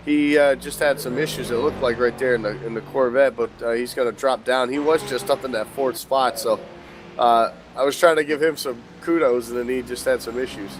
he just had some issues, it looked like, right there in the Corvette, but he's going to drop down. He was just up in that 4th spot, so I was trying to give him some kudos, and then he just had some issues.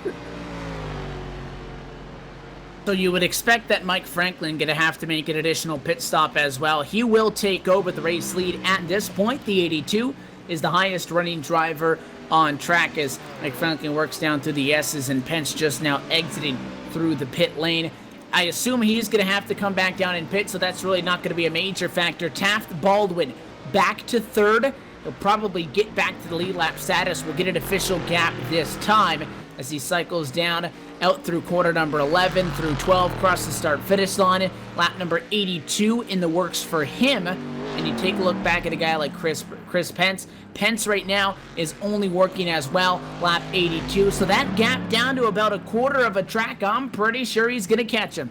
So you would expect that Mike Franklin going to have to make an additional pit stop as well. He will take over the race lead at this point. The 82 is the highest running driver on track as Mike Franklin works down through the S's, and Pence just now exiting through the pit lane. I assume he's going to have to come back down in pit, so that's really not going to be a major factor. Taft Baldwin back to 3rd. He'll probably get back to the lead lap status. We'll get an official gap this time as he cycles down out through quarter number 11 through 12, across the start-finish line. Lap number 82 in the works for him. And you take a look back at a guy like Chris Pence. Pence right now is only working as well, lap 82. So that gap down to about a quarter of a track, I'm pretty sure he's going to catch him.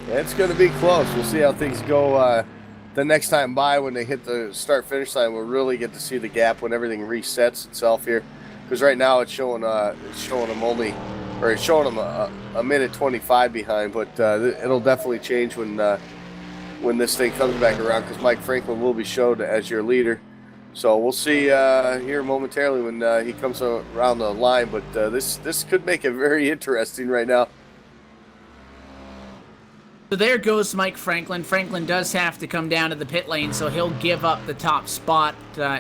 It's going to be close. We'll see how things go the next time by when they hit the start-finish line. We'll really get to see the gap when everything resets itself here. Because right now it's showing him a minute 25 behind, but it'll definitely change when this thing comes back around, because Mike Franklin will be showed as your leader. So we'll see here momentarily when he comes around the line, but this could make it very interesting right now. So there goes Mike Franklin. Franklin does have to come down to the pit lane, so he'll give up the top spot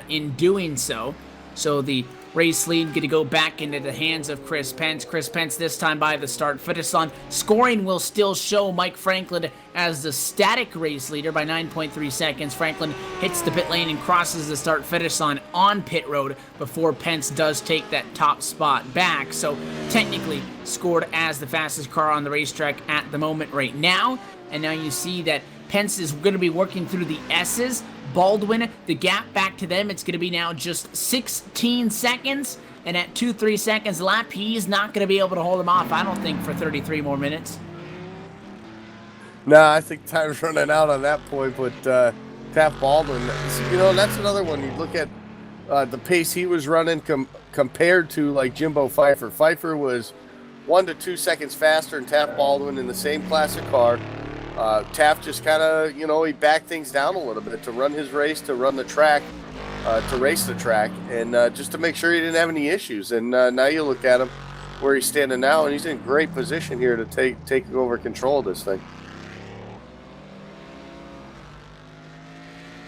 in doing so. So the race lead going to go back into the hands of Chris Pence. Chris Pence this time by the start-finish line. Scoring will still show Mike Franklin as the static race leader by 9.3 seconds. Franklin hits the pit lane and crosses the start-finish line on pit road before Pence does take that top spot back. So technically scored as the fastest car on the racetrack at the moment right now. And now you see that Pence is going to be working through the S's. Baldwin, the gap back to them, it's going to be now just 16 seconds. And at 2-3 seconds lap, he's not going to be able to hold him off, I don't think, for 33 more minutes. Nah, I think time's running out on that point, but Taft Baldwin, that's another one. You look at the pace he was running compared to, like, Jimbo Pfeiffer. Pfeiffer was 1 to 2 seconds faster than Taft Baldwin in the same classic car. Taft just kind of, he backed things down a little bit to run his race, to run the track, to race the track, and just to make sure he didn't have any issues. And now you look at him where he's standing now, and he's in great position here to take over control of this thing.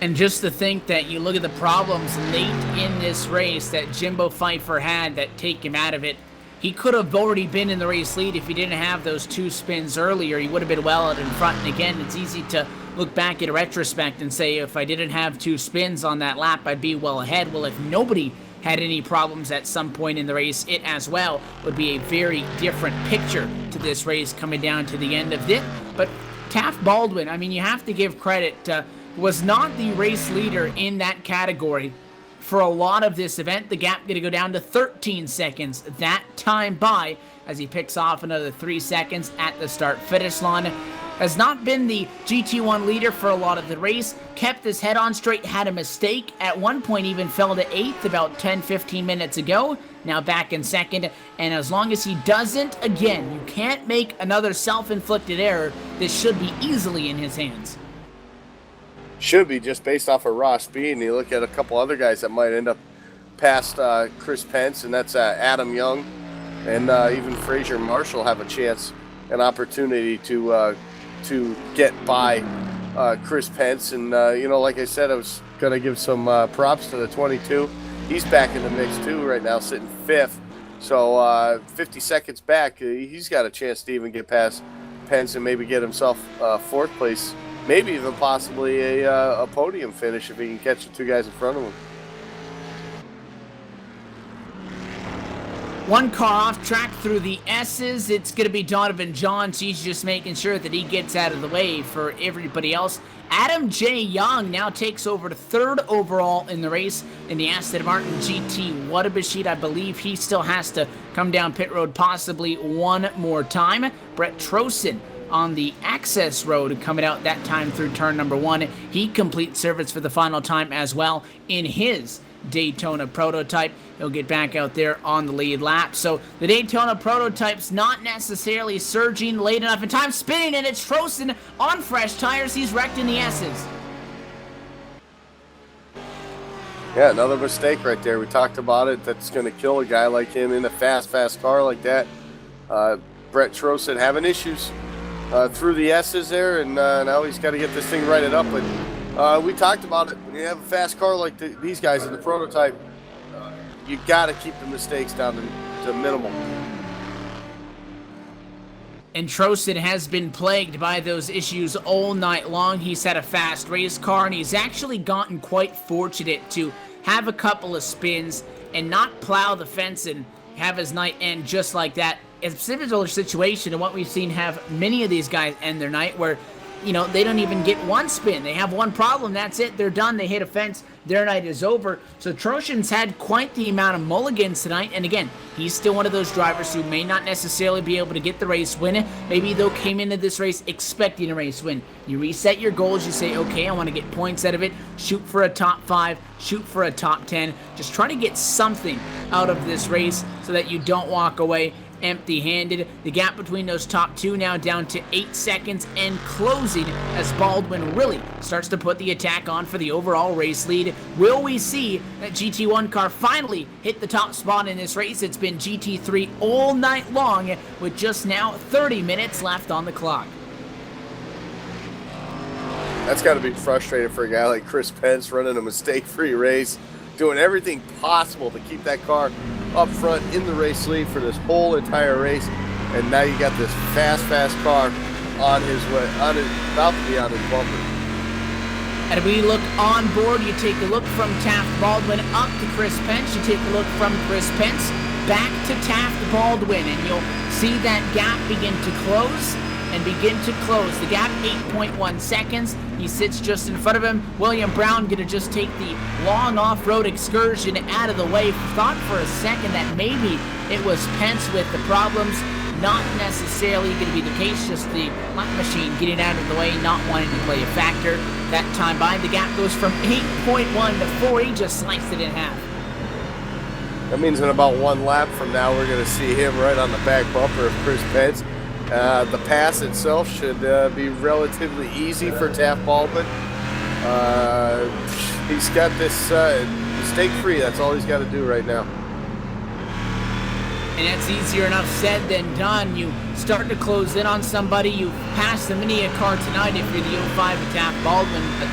And just to think that you look at the problems late in this race that Jimbo Pfeiffer had that take him out of it. He could have already been in the race lead if he didn't have those 2 spins earlier. He would have been well out in front. And again, it's easy to look back in retrospect and say, if I didn't have 2 spins on that lap, I'd be well ahead. Well, if nobody had any problems at some point in the race, it as well would be a very different picture to this race coming down to the end of it. But Taft Baldwin, I mean, you have to give credit, was not the race leader in that category for a lot of this event. The gap going to go down to 13 seconds that time by as he picks off another 3 seconds at the start-finish line. Has not been the GT1 leader for a lot of the race, kept his head on straight, had a mistake, at one point even fell to 8th about 10-15 minutes ago, now back in 2nd, and as long as he doesn't, again, you can't make another self-inflicted error, this should be easily in his hands. Should be, just based off of raw speed, and you look at a couple other guys that might end up past Chris Pence, and that's Adam Young, and even Fraser Marshall have a chance, an opportunity to get by Chris Pence. And like I said, I was gonna give some props to the 22. He's back in the mix too right now, sitting 5th, so 50 seconds back. He's got a chance to even get past Pence and maybe get himself 4th place, maybe even possibly a podium finish if he can catch the 2 guys in front of him. One car off track through the S's. It's going to be Donovan Johns. He's just making sure that he gets out of the way for everybody else. Adam J. Young now takes over to 3rd overall in the race in the Aston Martin GT. What a machine. I believe he still has to come down pit road possibly one more time. Brett Trosen on the access road coming out that time through turn number 1. He completes service for the final time as well in his Daytona Prototype. He'll get back out there on the lead lap. So the Daytona Prototype's not necessarily surging late enough in time. Spinning, and it's Trosen on fresh tires. He's wrecked in the S's. Yeah, another mistake right there. We talked about it. That's going to kill a guy like him in a fast car like that. Brett Trosen having issues through the S's there, and now he's got to get this thing righted up. But we talked about it. When you have a fast car like these guys in the Prototype, you got to keep the mistakes down to minimal. And Trosen has been plagued by those issues all night long. He's had a fast race car, and he's actually gotten quite fortunate to have a couple of spins and not plow the fence and have his night end just like that. It's a similar situation to what we've seen have many of these guys end their night, where they don't even get one spin. They have one problem, that's it, they're done, they hit a fence, their night is over. So Trosen's had quite the amount of mulligans tonight, and again, he's still one of those drivers who may not necessarily be able to get the race win. Maybe though came into this race expecting a race win. You reset your goals, you say, okay, I want to get points out of it, shoot for a top 5, shoot for a top 10, just try to get something out of this race so that you don't walk away empty-handed. The gap between those top 2 now down to 8 seconds and closing as Baldwin really starts to put the attack on for the overall race lead. Will we see that GT1 car finally hit the top spot in this race? It's been GT3 all night long with just now 30 minutes left on the clock. That's got to be frustrating for a guy like Chris Pence, running a mistake-free race, doing everything possible to keep that car up front in the race lead for this whole entire race, and now you got this fast car on his way, about to be on his bumper. And we look on board, you take a look from Taft Baldwin up to Chris Pence, you take a look from Chris Pence back to Taft Baldwin, and you'll see that gap begin to close. The gap 8.1 seconds. He sits just in front of him. William Brown gonna just take the long off-road excursion out of the way. Thought for a second that maybe it was Pence with the problems. Not necessarily gonna be the case, just the lap machine getting out of the way, not wanting to play a factor. That time by, the gap goes from 8.1 to 4. He just sliced it in half. That means in about one lap from now, we're gonna see him right on the back bumper of Chris Pence. The pass itself should be relatively easy for Taft Baldwin. He's got this mistake-free. That's all he's got to do right now. And that's easier enough said than done. You start to close in on somebody. You pass the Mini car tonight if you're the 05 of Taft Baldwin. But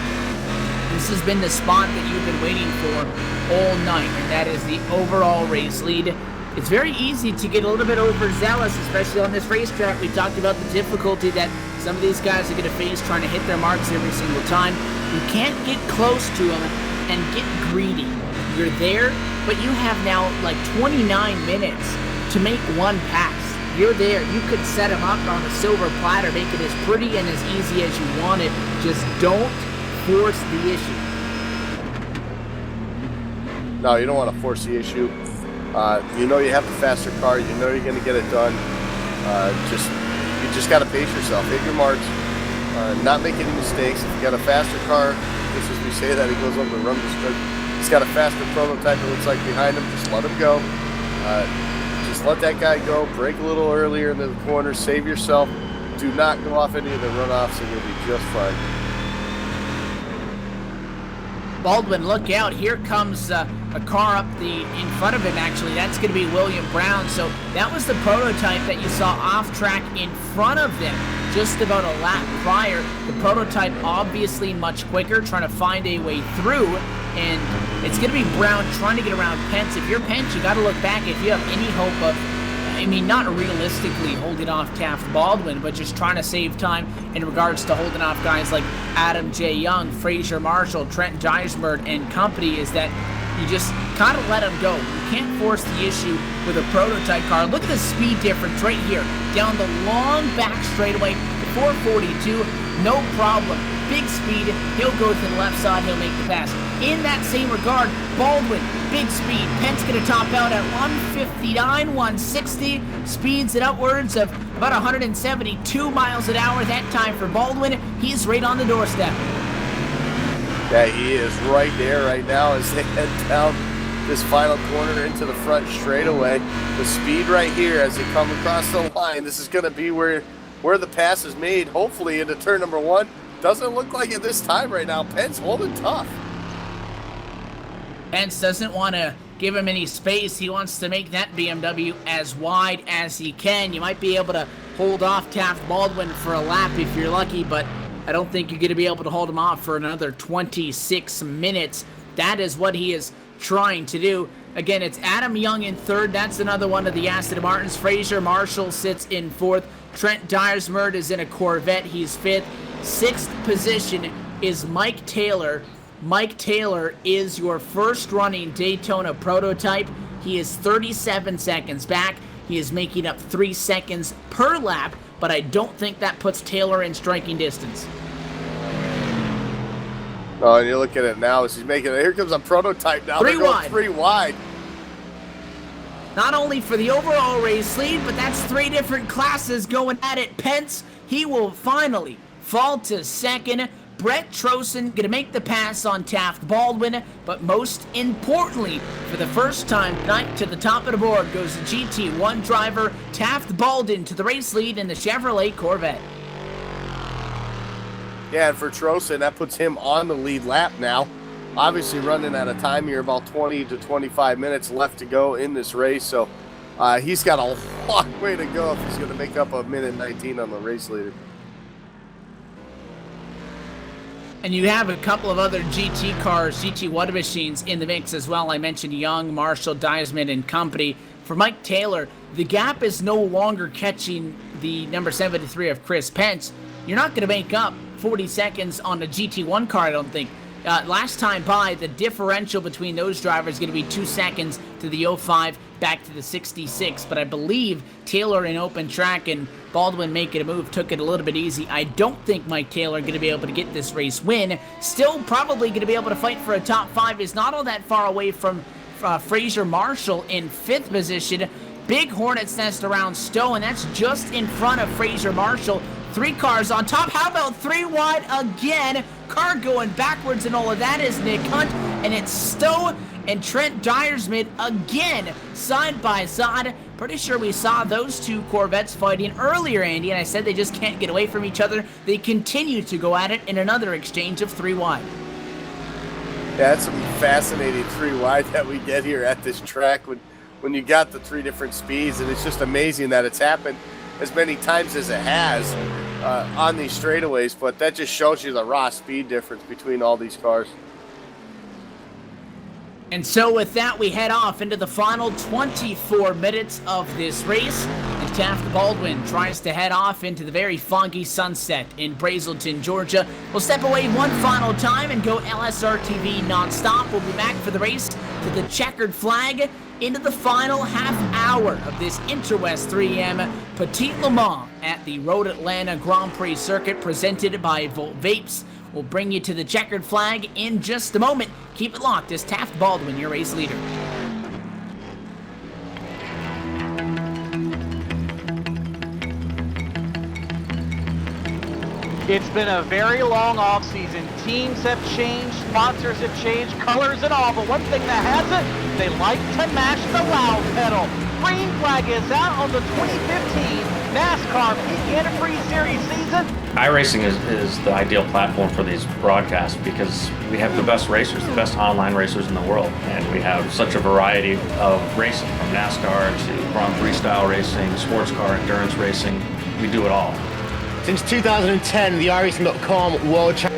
this has been the spot that you've been waiting for all night, and that is the overall race lead. It's very easy to get a little bit overzealous, especially on this racetrack. We talked about the difficulty that some of these guys are going to face trying to hit their marks every single time. You can't get close to them and get greedy. You're there, but you have now like 29 minutes to make one pass. You're there. You could set them up on a silver platter, make it as pretty and as easy as you want it. Just don't force the issue. No, you don't want to force the issue. You know you have the faster car. You know you're going to get it done. You just got to pace yourself. Hit your marks. Not make any mistakes. If you got a faster car, just as we say that, he goes over the run stretch. He's got a faster prototype, it looks like, behind him. Just let him go. Just let that guy go. Brake a little earlier in the corner. Save yourself. Do not go off any of the runoffs, and you'll be just fine. Baldwin, look out. Here comes a car up in front of him, actually. That's going to be William Brown. So that was the prototype that you saw off track in front of them just about a lap prior. The prototype obviously much quicker, trying to find a way through. And it's going to be Brown trying to get around Pence. If you're Pence, you got to look back if you have any hope of, I mean, not realistically holding off Taft Baldwin, but just trying to save time in regards to holding off guys like Adam J. Young, Fraser Marshall, Trent Geismert, and company, is that you just kind of let them go. You can't force the issue with a prototype car. Look at the speed difference right here. Down the long back straightaway, 442, no problem. Big speed, he'll go to the left side, he'll make the pass. In that same regard, Baldwin, big speed. Pence going to top out at 159, 160. Speeds at upwards of about 172 miles an hour that time for Baldwin. He's right on the doorstep. Yeah, he is right there right now as they head down this final corner into the front straightaway. The speed right here as they come across the line. This is going to be where the pass is made, hopefully into turn number one. Doesn't look like it this time right now. Pence holding tough. Pence doesn't want to give him any space. He wants to make that BMW as wide as he can. You might be able to hold off Taft Baldwin for a lap if you're lucky, but I don't think you're going to be able to hold him off for another 26 minutes. That is what he is trying to do. Again, it's Adam Young in third. That's another one of the Aston Martins. Fraser Marshall sits in fourth. Trent Geismert is in a Corvette. He's fifth. Sixth position is Mike Taylor. Mike Taylor is your first running Daytona prototype. He is 37 seconds back. He is making up 3 seconds per lap, but I don't think that puts Taylor in striking distance. Oh, and you look at it now as he's making it. Here comes a prototype now. Three wide. 3 wide. Not only for the overall race lead, but that's 3 different classes going at it. Pence, he will finally fall to second. Brett Trosen going to make the pass on Taft Baldwin, but most importantly, for the first time tonight, to the top of the board goes the GT1 driver Taft Baldwin to the race lead in the Chevrolet Corvette. Yeah, and for Trosen, that puts him on the lead lap now. Obviously running at a time here, about 20 to 25 minutes left to go in this race, so he's got a long way to go if he's going to make up a minute 19 on the race leader. And you have a couple of other GT cars, GT1 machines in the mix as well. I mentioned Young, Marshall, Geismert, and company. For Mike Taylor, the gap is no longer catching the number 73 of Chris Pence. You're not going to make up 40 seconds on a GT1 car, I don't think. Last time by, the differential between those drivers is going to be 2 seconds to the 05 back to the 66. But I believe Taylor in open track and Baldwin making a move took it a little bit easy. I don't think Mike Taylor going to be able to get this race win. Still probably going to be able to fight for a top 5. Is not all that far away from Fraser Marshall in 5th position. Big Hornet's Nest around Stowe, and that's just in front of Fraser Marshall. 3 cars on top. How about 3 wide again? Car going backwards and all of that is Nick Hunt. And it's Stowe and Trent Geismert again, side by side. Pretty sure we saw those 2 Corvettes fighting earlier, Andy, and I said they just can't get away from each other. They continue to go at it in another exchange of 3 wide. Yeah, that's some fascinating 3 wide that we get here at this track when you got the 3 different speeds, and it's just amazing that it's happened as many times as it has on these straightaways, but that just shows you the raw speed difference between all these cars. And so with that, we head off into the final 24 minutes of this race. And Taft Baldwin tries to head off into the very foggy sunset in Brazelton, Georgia. We'll step away one final time and go LSRTV nonstop. We'll be back for the race to the checkered flag into the final half hour of this Interwest 3M Petit Le Mans at the Road Atlanta Grand Prix circuit presented by Vapes. We'll bring you to the checkered flag in just a moment. Keep it locked as Taft Baldwin, your race leader. It's been a very long off-season. Teams have changed, sponsors have changed, colors and all, but one thing that hasn't, they like to mash the loud pedal. Green flag is out on the 2015 NASCAR Peak Antifreeze Series season. iRacing is the ideal platform for these broadcasts because we have the best racers, the best online racers in the world, and we have such a variety of racing, from NASCAR to Grand Prix style racing, sports car endurance racing. We do it all. Since 2010, the iRacing.com World Championship.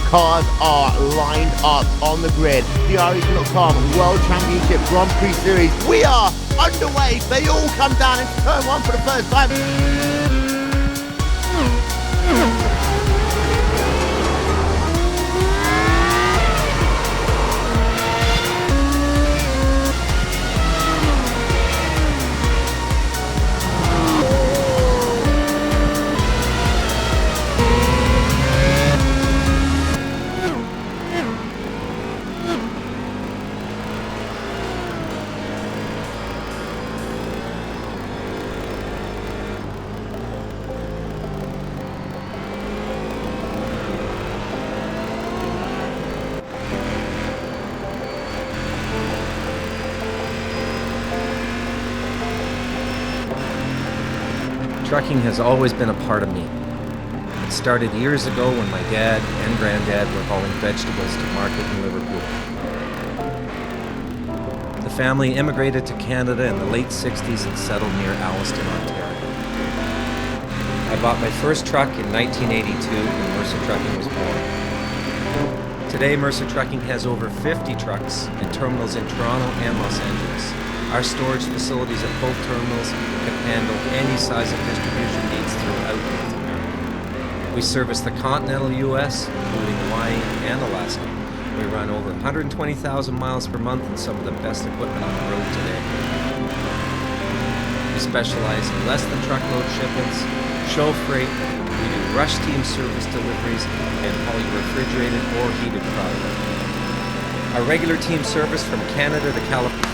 Cars are lined up on the grid. The iRacing.com World Championship Grand Prix Series. We are underway. They all come down into turn one for the first time. Trucking has always been a part of me. It started years ago when my dad and granddad were hauling vegetables to market in Liverpool. The family immigrated to Canada in the late 60s and settled near Alliston, Ontario. I bought my first truck in 1982 when Mercer Trucking was born. Today, Mercer Trucking has over 50 trucks and terminals in Toronto and Los Angeles. Our storage facilities at both terminals can handle any size of distribution needs throughout North America. We service the continental U.S., including Hawaii and Alaska. We run over 120,000 miles per month and some of the best equipment on the road today. We specialize in less than truckload shipments, show freight, we do rush team service deliveries, and haul refrigerated or heated product. Our regular team service from Canada to California.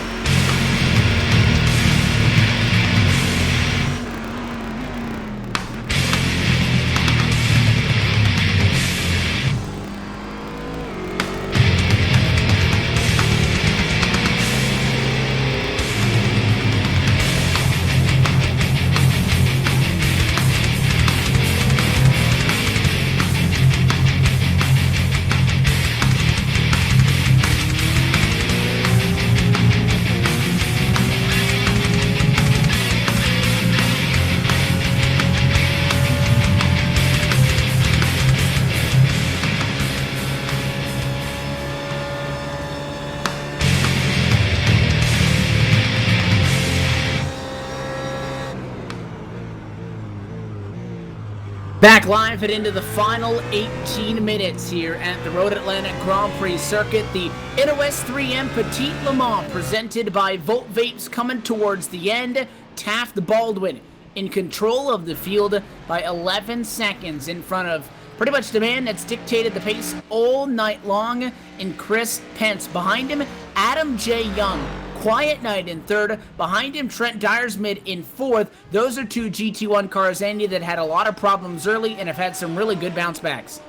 Back live and into the final 18 minutes here at the Road Atlanta Grand Prix circuit. The Interwest 3M Petit Le Mans presented by Vapes coming towards the end. Taft Baldwin in control of the field by 11 seconds in front of pretty much the man that's dictated the pace all night long in Chris Pence. Behind him, Adam J. Young. Quiet night in third. Behind him, Trent Dyersmid in fourth. Those are two GT1 cars, Andy, that had a lot of problems early and have had some really good bounce backs.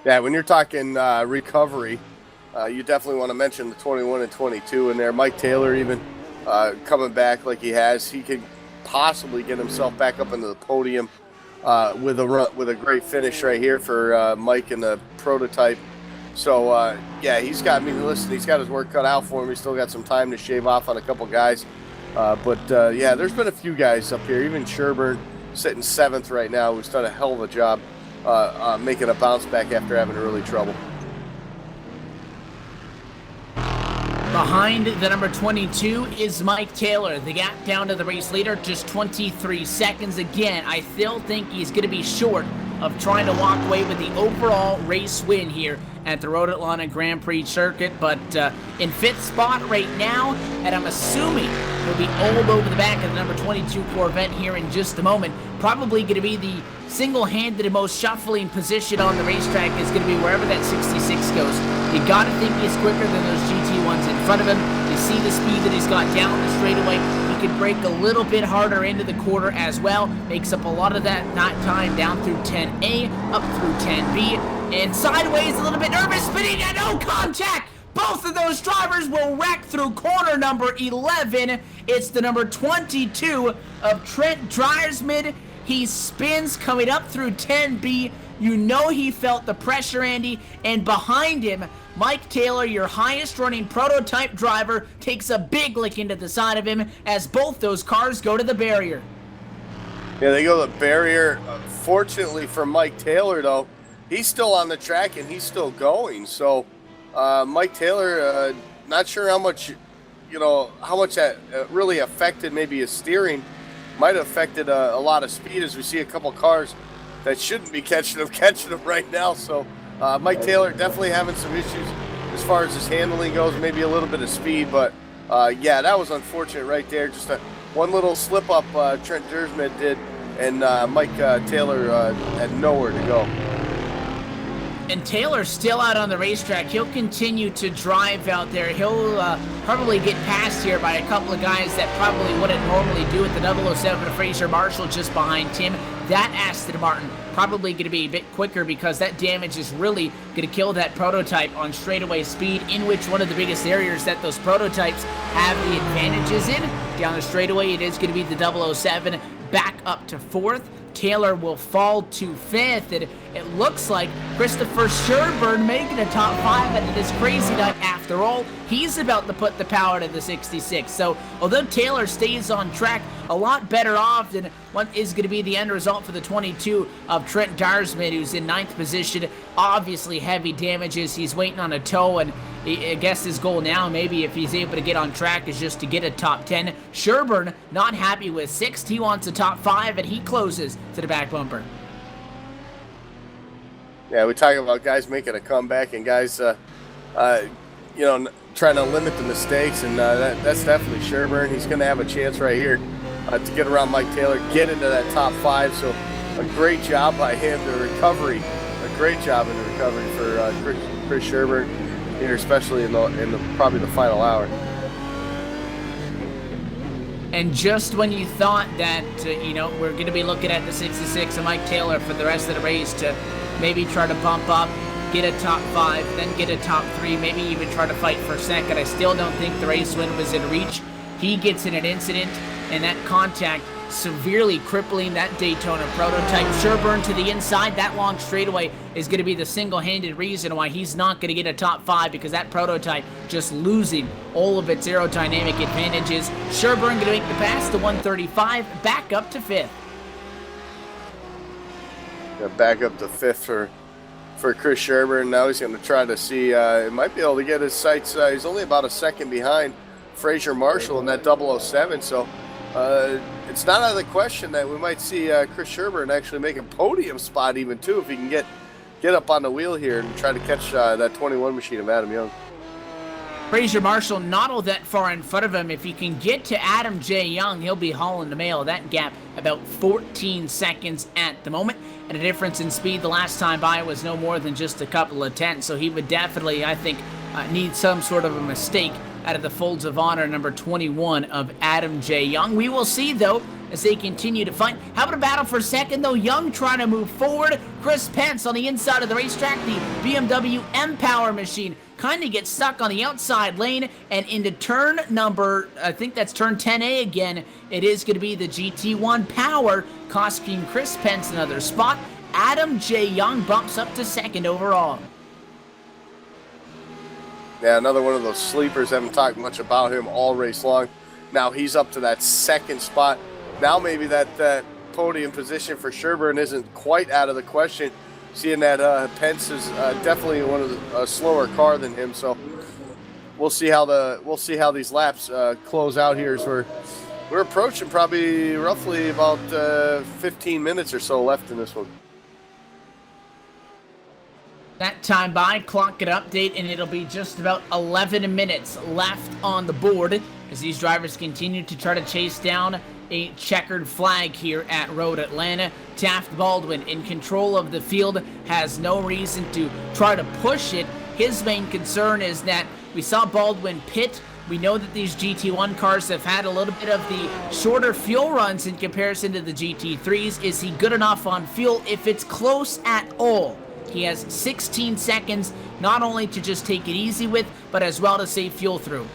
Yeah, when you're talking recovery, you definitely want to mention the 21 and 22 in there. Mike Taylor even coming back like he has. He could possibly get himself back up into the podium with a great finish right here for Mike in the prototype. So, yeah, he's got he's got his work cut out for him. He's still got some time to shave off on a couple guys. Yeah, there's been a few guys up here. Even Sherburne sitting 7th right now, who's done a hell of a job making a bounce back after having early trouble. Behind the number 22 is Mike Taylor. The gap down to the race leader, just 23 seconds. Again, I still think he's going to be short of trying to walk away with the overall race win here at the Road Atlanta Grand Prix circuit, but in 5th spot right now, and I'm assuming he'll be all over the back of the number 22 Corvette here in just a moment. Probably going to be the single-handed and most shuffling position on the racetrack is going to be wherever that 66 goes. You got to think he's quicker than those GT1s in front of him. You see the speed that he's got down the straightaway. He can brake a little bit harder into the quarter as well. Makes up a lot of that time down through 10A, up through 10B, and sideways a little bit nervous, spinning and no contact. Both of those drivers will wreck through corner number 11. It's the number 22 of Trent Dyersmid. He spins coming up through 10B. You know he felt the pressure, Andy. And behind him, Mike Taylor, your highest running prototype driver, takes a big lick into the side of him as both those cars go to the barrier. Yeah, they go to the barrier. Fortunately for Mike Taylor, though, he's still on the track and he's still going. So Mike Taylor, not sure how much that really affected maybe his steering. Might have affected a lot of speed, as we see a couple cars that shouldn't be catching him right now. So Mike Taylor definitely having some issues as far as his handling goes, maybe a little bit of speed. But yeah, that was unfortunate right there. Just one little slip up Trent Dyersmid did, and Mike Taylor had nowhere to go. And Taylor's still out on the racetrack. He'll continue to drive out there. He'll probably get passed here by a couple of guys that probably wouldn't normally do it. The 007 Fraser Marshall just behind him. That Aston Martin probably going to be a bit quicker because that damage is really going to kill that prototype on straightaway speed, in which one of the biggest areas that those prototypes have the advantages in. Down the straightaway, it is going to be the 007 back up to 4th. Taylor will fall to 5th, and it looks like Christopher Sherburne making a top 5 at this crazy night. After all, he's about to put the power to the 66. So, although Taylor stays on track, a lot better off than what is going to be the end result for the 22 of Trent Dyersmid, who's in 9th position. Obviously, heavy damages. He's waiting on a tow, and I guess his goal now, maybe if he's able to get on track, is just to get a top 10. Sherburne not happy with 6th. He wants a top 5, and he closes to the back bumper. Yeah, we talk about guys making a comeback and guys, trying to limit the mistakes, and that's definitely Sherburne. He's going to have a chance right here to get around Mike Taylor, get into that top 5. So a great job by him. A great job in the recovery for Chris Sherburne here, especially in the probably the final hour. And just when you thought that, we're going to be looking at the 66 of Mike Taylor for the rest of the race to maybe try to bump up, get a top 5, then get a top 3, maybe even try to fight for second, I still don't think the race win was in reach. He gets in an incident, and that contact severely crippling that Daytona prototype. Sherburne to the inside, that long straightaway is going to be the single-handed reason why he's not going to get a top 5, because that prototype just losing all of its aerodynamic advantages. Sherburne going to make the pass to 135, back up to 5th. Back up to 5th for Chris Sherburne. Now he's going to try to see, it might be able to get his sights. He's only about a second behind Fraser Marshall in that 007, so it's not out of the question that we might see Chris Sherburne actually make a podium spot even too, if he can get up on the wheel here and try to catch that 21 machine of Adam Young. Fraser Marshall not all that far in front of him. If he can get to Adam J. Young, he'll be hauling the mail. That gap about 14 seconds at the moment. And a difference in speed the last time by was no more than just a couple of tenths. So he would definitely, I think, need some sort of a mistake out of the folds of honor, number 21 of Adam J. Young. We will see, though, as they continue to fight. How about a battle for second, though? Young trying to move forward. Chris Pence on the inside of the racetrack, the BMW M-Power machine, kind of gets stuck on the outside lane, and into turn number, I think that's turn 10A again, it is going to be the GT1 Power, costing Chris Pence another spot. Adam J. Young bumps up to second overall. Yeah, another one of those sleepers. Haven't talked much about him all race long. Now he's up to that second spot. Now maybe that podium position for Sherburne isn't quite out of the question, seeing that Pence is definitely one of a slower car than him. So we'll see how these laps close out here. As we're approaching probably roughly about 15 minutes or so left in this one. That time by, clock it update, and it'll be just about 11 minutes left on the board as these drivers continue to try to chase down a checkered flag here at Road Atlanta. Taft Baldwin in control of the field, has no reason to try to push it. His main concern is that we saw Baldwin pit. We know that these GT1 cars have had a little bit of the shorter fuel runs in comparison to the GT3s. Is he good enough on fuel if it's close at all? He has 16 seconds, not only to just take it easy with, but as well to save fuel through.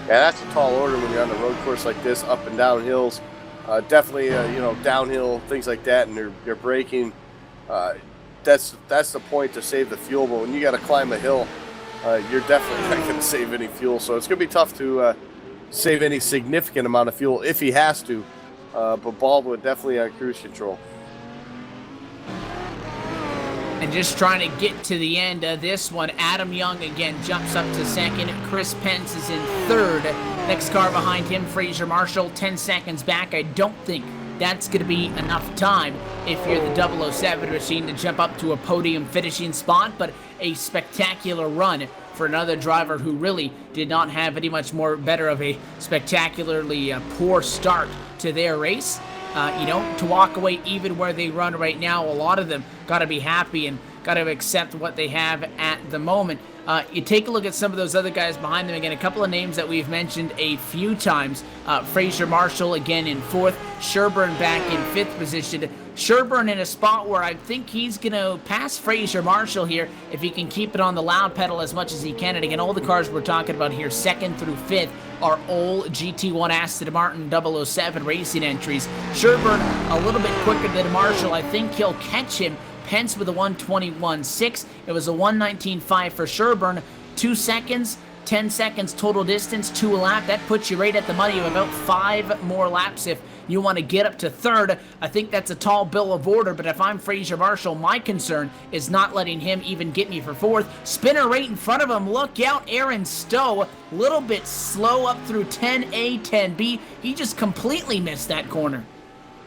Yeah, that's a tall order when you're on a road course like this, up and down hills. Definitely, downhill, things like that, and you're braking. That's the point, to save the fuel. But when you got to climb a hill, you're definitely not going to save any fuel. So it's going to be tough to save any significant amount of fuel if he has to. But Baldwin definitely on cruise control. And just trying to get to the end of this one, Adam Young again jumps up to second. Chris Pence is in third. Next car behind him, Fraser Marshall, 10 seconds back. I don't think that's going to be enough time if you're the 007 machine to jump up to a podium finishing spot, but a spectacular run for another driver who really did not have any much more better of a spectacularly poor start to their race. To walk away even where they run right now, a lot of them got to be happy and got to accept what they have at the moment. You take a look at some of those other guys behind them. Again, a couple of names that we've mentioned a few times. Fraser Marshall again in fourth. Sherburne back in fifth position. Sherburne in a spot where I think he's going to pass Fraser Marshall here if he can keep it on the loud pedal as much as he can. And again, all the cars we're talking about here, second through fifth, are all GT1 Aston Martin 007 racing entries. Sherburne a little bit quicker than Marshall. I think he'll catch him. Pence with a 1:21.6. It was a 1:19.5 for Sherburne. 2 seconds, 10 seconds total distance, 2 a lap. That puts you right at the money of about 5 more laps if you want to get up to third. I think that's a tall bill of order, but if I'm Fraser Marshall, my concern is not letting him even get me for fourth. Spinner right in front of him. Look out, Aaron Stowe. A little bit slow up through 10A, 10B. He just completely missed that corner.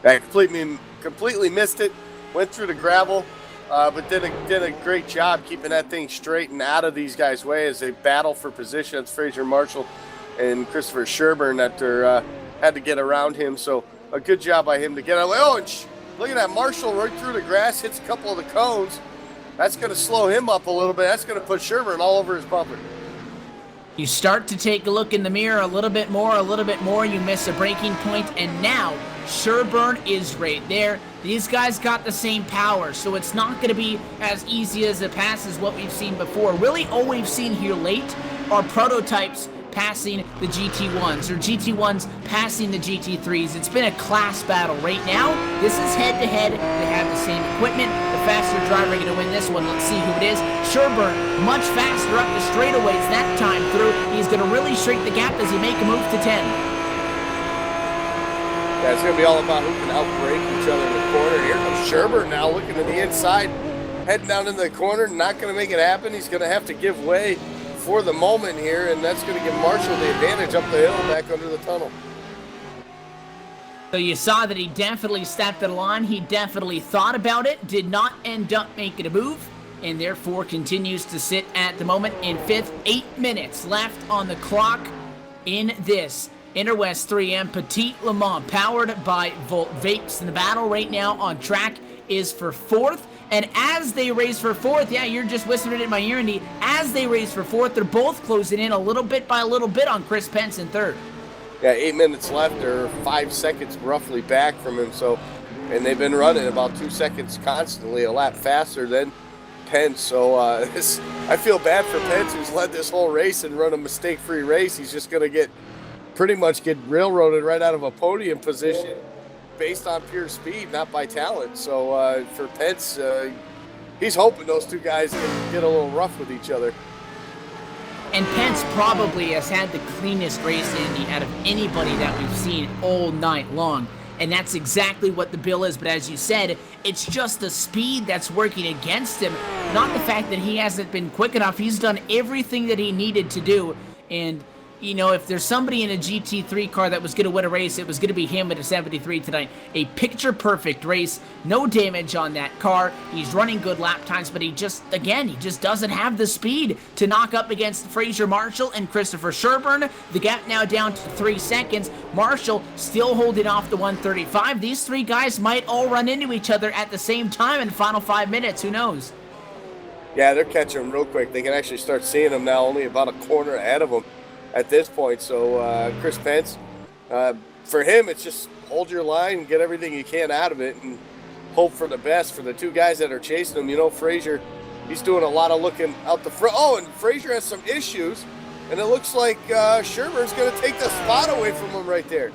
I completely missed it. Went through the gravel, but did a great job keeping that thing straight and out of these guys' way as they battle for position. It's Fraser Marshall and Christopher Sherburne that had to get around him. So a good job by him to get out. Oh, and look at that, Marshall right through the grass, hits a couple of the cones. That's going to slow him up a little bit. That's going to put Sherburne all over his bumper. You start to take a look in the mirror a little bit more, you miss a braking point, and now Sherburne is right there. These guys got the same power, so it's not going to be as easy as a pass as what we've seen before. Really, all we've seen here late are prototypes passing the GT1s, or GT1s passing the GT3s. It's been a class battle right now. This is head-to-head. They have the same equipment. The faster driver going to win this one. Let's see who it is. Sherburne, much faster up the straightaways that time through. He's going to really shrink the gap as he make a move to 10. Yeah, it's going to be all about who can outbrake each other in the corner. Here comes Sherburne now looking to the inside, heading down into the corner, not going to make it happen. He's going to have to give way for the moment here, and that's going to give Marshall the advantage up the hill back under the tunnel. So you saw that he definitely stepped the line. He definitely thought about it, did not end up making a move, and therefore continues to sit at the moment in 5th. 8 minutes left on the clock in this Interwest 3M Petit Le Mans, powered by Vapes. And the battle right now on track is for 4th. And as they race for 4th, yeah, you're just whispering it in my ear, Andy. As they race for 4th, they're both closing in a little bit by a little bit on Chris Pence in 3rd. Yeah, 8 minutes left. They're 5 seconds roughly back from him. So, and they've been running about 2 seconds constantly, a lap faster than Pence. So I feel bad for Pence, who's led this whole race and run a mistake-free race. He's just going to pretty much get railroaded right out of a podium position based on pure speed, not by talent. So for Pence, he's hoping those two guys can get a little rough with each other. And Pence probably has had the cleanest race, Andy, out of anybody that we've seen all night long. And that's exactly what the bill is. But as you said, it's just the speed that's working against him, not the fact that he hasn't been quick enough. He's done everything that he needed to do. And, you know, if there's somebody in a GT3 car that was going to win a race, it was going to be him at a 73 tonight. A picture-perfect race, no damage on that car. He's running good lap times, but he just doesn't have the speed to knock up against Fraser Marshall and Christopher Sherburne. The gap now down to 3 seconds. Marshall still holding off the 135. These three guys might all run into each other at the same time in the final 5 minutes. Who knows? Yeah, they're catching them real quick. They can actually start seeing them now, only about a corner ahead of them at this point. So Chris Pence, for him, it's just hold your line, get everything you can out of it, and hope for the best for the two guys that are chasing him. You know, Fraser, he's doing a lot of looking out the front. Oh, and Fraser has some issues, and it looks like Sherburne's going to take the spot away from him right there.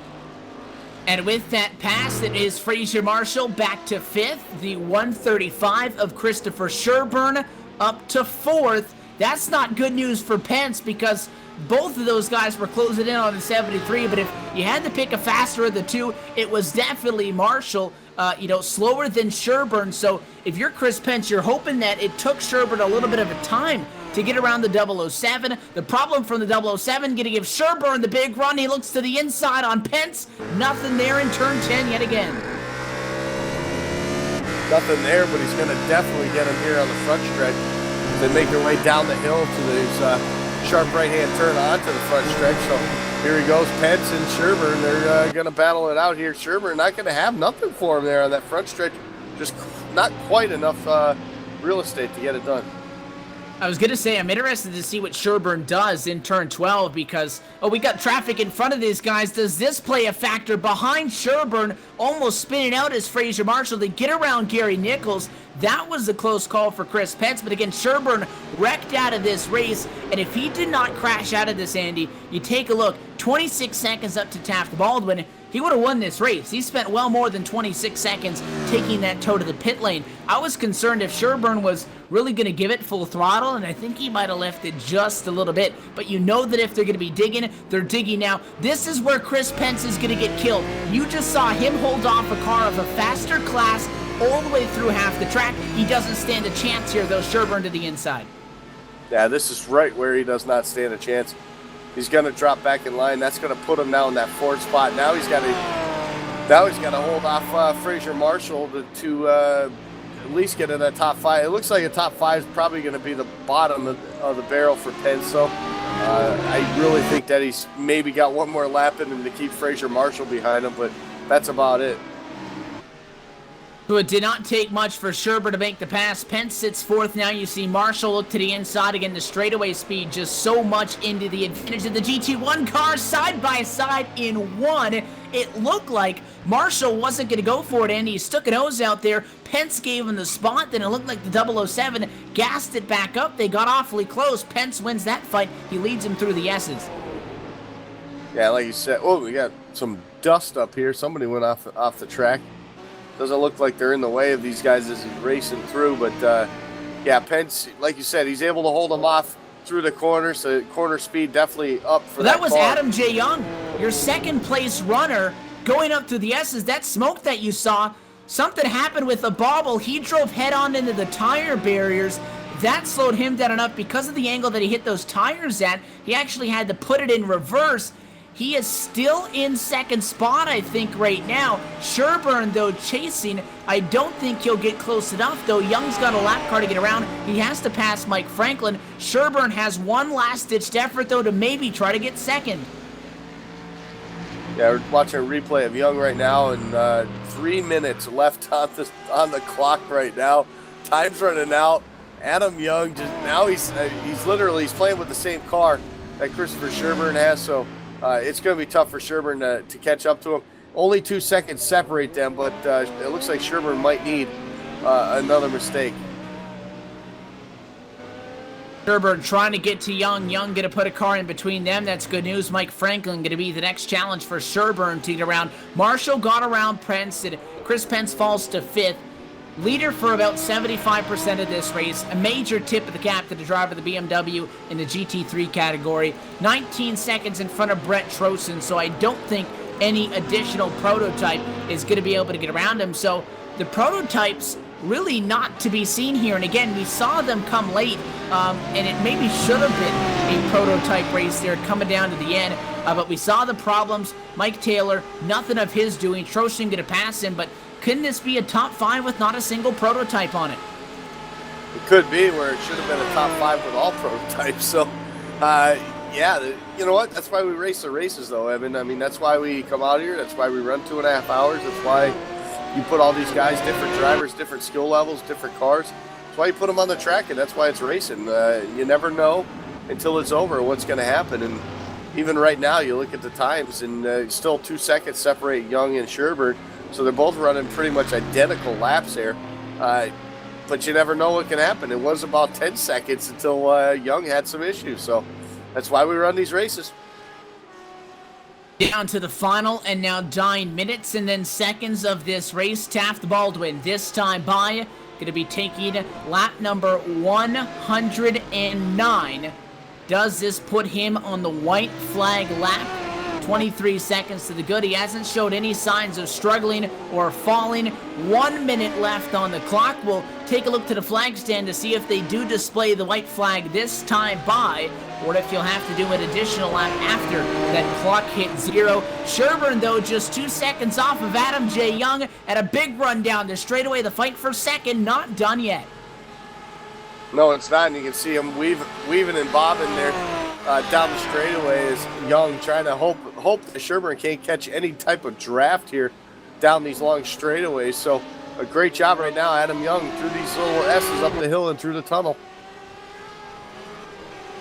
And with that pass, it is Fraser Marshall back to 5th. The 135 of Christopher Sherburne up to 4th. That's not good news for Pence, because both of those guys were closing in on the 73, but if you had to pick a faster of the two, it was definitely Marshall, slower than Sherburne. So if you're Chris Pence, you're hoping that it took Sherburne a little bit of a time to get around the 007. The problem from the 007, going to give Sherburne the big run. He looks to the inside on Pence. Nothing there in turn 10 yet again. Nothing there, but he's going to definitely get him here on the front stretch. They make their way down the hill to these sharp right-hand turn onto the front stretch. So here he goes, Pence and Sherburne. They're going to battle it out here. Sherburne not going to have nothing for him there on that front stretch. Just not quite enough real estate to get it done. I was going to say, I'm interested to see what Sherburne does in turn 12, because, we got traffic in front of these guys. Does this play a factor behind Sherburne, almost spinning out as Fraser Marshall to get around Gary Nichols? That was a close call for Chris Pence, but again, Sherburne wrecked out of this race, and if he did not crash out of this, Andy, you take a look, 26 seconds up to Taft Baldwin, he would have won this race. He spent well more than 26 seconds taking that toe to the pit lane. I was concerned if Sherburne was really going to give it full throttle, and I think he might have left it just a little bit. But you know that if they're going to be digging, they're digging now. This is where Chris Pence is going to get killed. You just saw him hold off a car of a faster class all the way through half the track. He doesn't stand a chance here, though. Sherburne to the inside. Yeah, this is right where he does not stand a chance. He's going to drop back in line. That's going to put him now in that 4th spot. Now he's got to hold off Fraser Marshall to at least get in that top 5. It looks like a top 5 is probably going to be the bottom of the barrel for Pence. So I really think that he's maybe got one more lap in him to keep Fraser Marshall behind him, but that's about it. So it did not take much for Sherburne to make the pass. Pence sits 4th now. You see Marshall look to the inside. Again, the straightaway speed just so much into the advantage of the GT1 cars side by side in one. It looked like Marshall wasn't going to go for it, and he stuck a nose out there. Pence gave him the spot. Then it looked like the 007 gassed it back up. They got awfully close. Pence wins that fight. He leads him through the S's. Yeah, like you said, we got some dust up here. Somebody went off the track. Doesn't look like they're in the way of these guys as he's racing through, but yeah, Pence, like you said, he's able to hold them off through the corner, so corner speed definitely up for that was car. Adam J. Young, your second place runner, going up through the S's. That smoke that you saw, something happened with the bobble. He drove head on into the tire barriers. that slowed him down enough because of the angle that he hit those tires at. He actually had to put it in reverse. He is still in second spot, I think, right now. Sherburne, though, chasing. I don't think he'll get close enough, though. Young's got a lap car to get around. He has to pass Mike Franklin. Sherburne has one last-ditched effort, though, to maybe try to get second. Yeah, we're watching a replay of Young right now, and 3 minutes left on the clock right now. Time's running out. Adam Young he's playing with the same car that Christopher Sherburne has, so it's going to be tough for Sherburne to catch up to him. Only 2 seconds separate them, but it looks like Sherburne might need another mistake. Sherburne trying to get to Young. Young going to put a car in between them. That's good news. Mike Franklin going to be the next challenge for Sherburne to get around. Marshall got around Pence, and Chris Pence falls to 5th. Leader for about 75% of this race. A major tip of the cap to the driver of the BMW in the GT3 category. 19 seconds in front of Brett Trosen, so I don't think any additional prototype is going to be able to get around him. So the prototypes really not to be seen here. And again, we saw them come late, and it maybe should have been a prototype race there coming down to the end. But we saw the problems. Mike Taylor, nothing of his doing. Trojan going to pass him, but couldn't this be a top 5 with not a single prototype on it? It could be, where it should have been a top 5 with all prototypes. So, yeah, you know what? That's why we race the races, though, Evan. I mean, that's why we come out here. That's why we run 2.5 hours. That's why you put all these guys, different drivers, different skill levels, different cars. That's why you put them on the track, and that's why it's racing. You never know until it's over what's going to happen. And even right now, you look at the times, and still 2 seconds separate Young and Sherburne. So they're both running pretty much identical laps there. But you never know what can happen. It was about 10 seconds until Young had some issues. So that's why we run these races. Down to the final and now 9 minutes and then seconds of this race. Taft Baldwin this time by, going to be taking lap number 109. Does this put him on the white flag lap? 23 seconds to the good. He hasn't showed any signs of struggling or falling. 1 minute left on the clock. We'll take a look to the flag stand to see if they do display the white flag this time by, or if you'll have to do an additional lap after that clock hit 0. Sherburne, though, just 2 seconds off of Adam J. Young at a big run down the straightaway. The fight for second not done yet. No, it's not, and you can see him weaving and bobbing there down the straightaway as Young trying to hope that Sherburne can't catch any type of draft here down these long straightaways. So a great job right now, Adam Young, through these little S's up the hill and through the tunnel.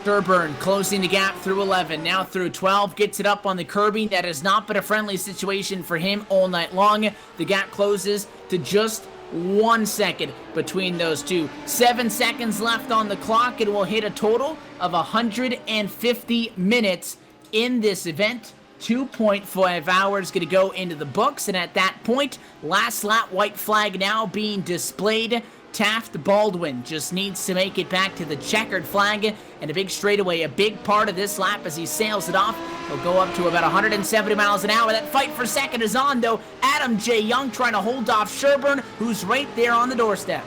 Sherburne closing the gap through 11, now through 12, gets it up on the curbing. That has not been a friendly situation for him all night long. The gap closes to just 1 second between those two. 7 seconds left on the clock, and we'll hit a total of 150 minutes in this event. 2.5 hours going to go into the books, and at that point, last lap white flag now being displayed. Taft Baldwin just needs to make it back to the checkered flag, and a big straightaway, a big part of this lap as he sails it off. He'll go up to about 170 miles an hour. That fight for second is on, though. Adam J. Young trying to hold off Sherburne, who's right there on the doorstep.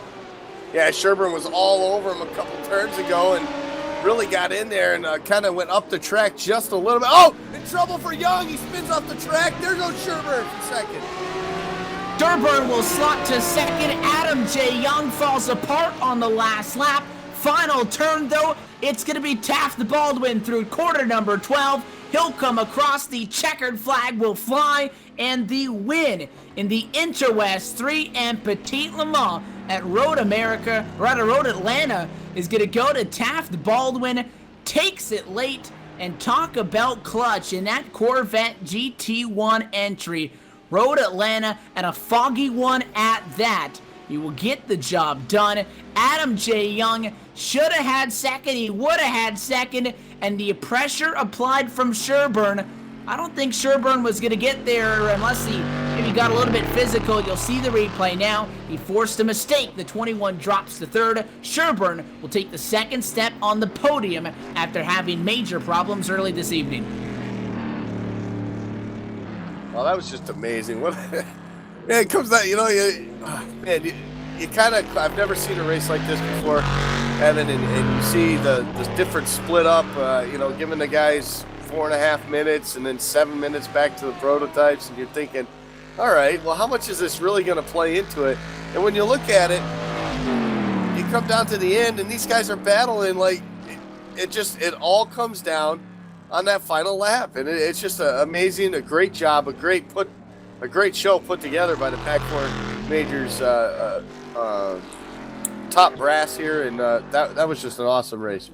Yeah, Sherburne was all over him a couple turns ago and really got in there and kind of went up the track just a little bit. Oh, in trouble for Young. He spins off the track. There goes Sherburne for second. Sherburne will slot to second. Adam J. Young falls apart on the last lap. Final turn, though, it's going to be Taft Baldwin through quarter number 12. He'll come across, the checkered flag will fly, and the win in the Interwest 3 and Petit Le Mans at Road America, or at Road Atlanta, is going to go to Taft Baldwin. Takes it late, and talk about clutch in that Corvette GT1 entry. Road Atlanta, and a foggy one at that. You will get the job done. Adam J. Young should have had second. He would have had second. And the pressure applied from Sherburne. I don't think Sherburne was going to get there unless he maybe got a little bit physical. You'll see the replay now. He forced a mistake. The 21 drops to third. Sherburne will take the second step on the podium after having major problems early this evening. Well, that was just amazing. What? Man, it comes out, you know, you kind of, I've never seen a race like this before. Evan, and you see the different split up, giving the guys 4.5 minutes and then 7 minutes back to the prototypes, and you're thinking, all right, well, how much is this really going to play into it? And when you look at it, you come down to the end, and these guys are battling like it all comes down on that final lap, and it's just amazing, a great job, a great show put together by the Pac 4 Majors top brass here, and that was just an awesome race.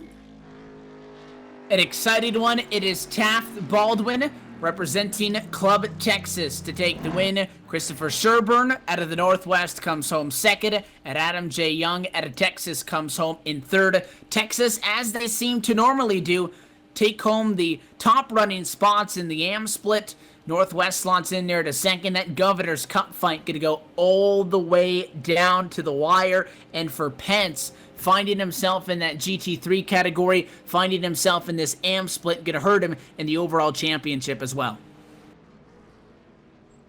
An exciting one. It is Taft Baldwin representing Club Texas to take the win. Christopher Sherburne out of the Northwest comes home second, and Adam J. Young out of Texas comes home in third. Texas, as they seem to normally do, take home the top running spots in the AM split. Northwest slots in there to second. That Governor's Cup fight going to go all the way down to the wire. And for Pence, finding himself in that GT3 category, finding himself in this AM split, going to hurt him in the overall championship as well.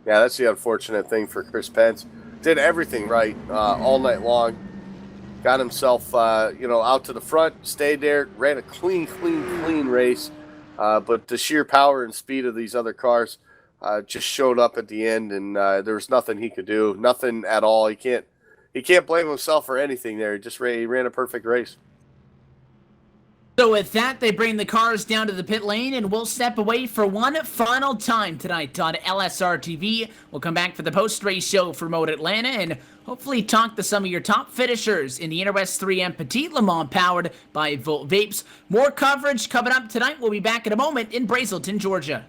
Yeah, that's the unfortunate thing for Chris Pence. Did everything right all night long. Got himself, out to the front, stayed there, ran a clean race. But the sheer power and speed of these other cars just showed up at the end, and there was nothing he could do, nothing at all. He can't blame himself for anything there. He ran a perfect race. So with that, they bring the cars down to the pit lane, and we'll step away for one final time tonight on LSRTV. We'll come back for the post-race show for Mode Atlanta, and hopefully talk to some of your top finishers in the Interwest 3M Petit Le Mans powered by Vapes. More coverage coming up tonight. We'll be back in a moment in Brazelton, Georgia.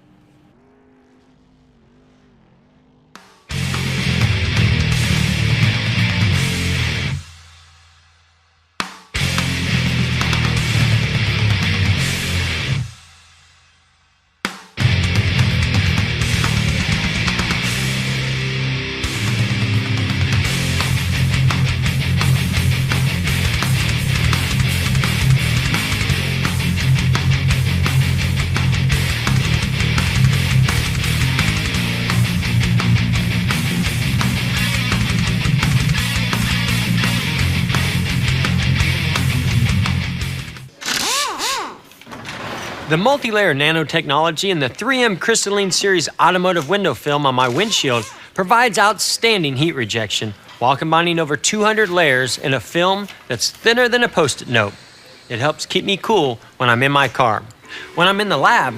The multi-layer nanotechnology in the 3M Crystalline Series automotive window film on my windshield provides outstanding heat rejection while combining over 200 layers in a film that's thinner than a Post-it note. It helps keep me cool when I'm in my car. When I'm in the lab,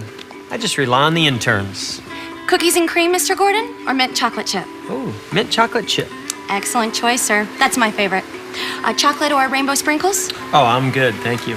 I just rely on the interns. Cookies and cream, Mr. Gordon, or mint chocolate chip? Oh, mint chocolate chip. Excellent choice, sir. That's my favorite. Chocolate or rainbow sprinkles? Oh, I'm good, thank you.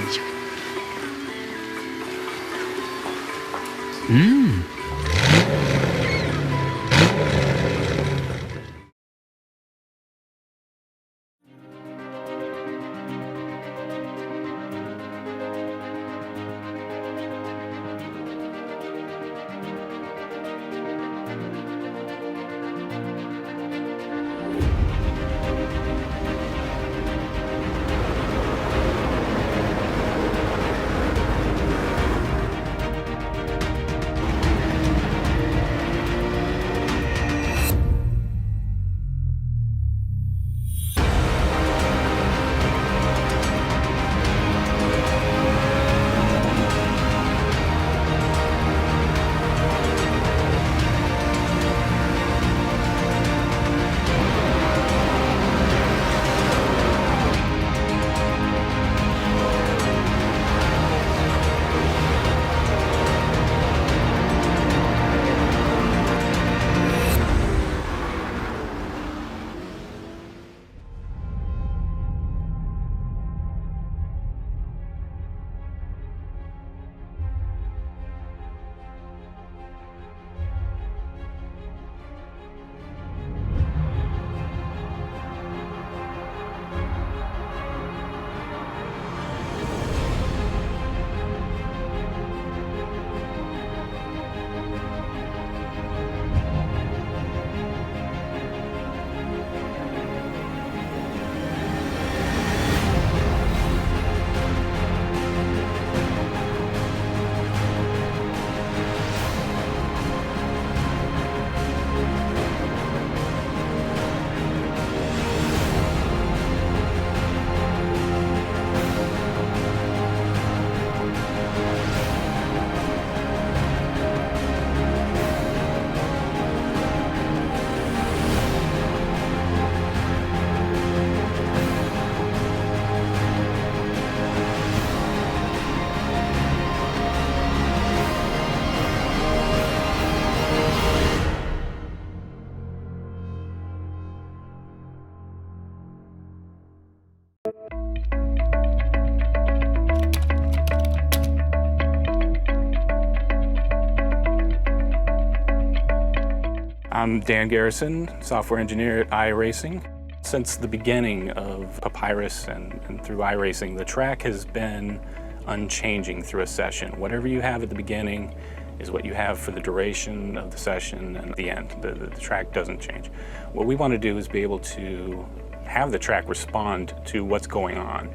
I'm Dan Garrison, software engineer at iRacing. Since the beginning of Papyrus and through iRacing, the track has been unchanging through a session. Whatever you have at the beginning is what you have for the duration of the session and the end. The track doesn't change. What we want to do is be able to have the track respond to what's going on,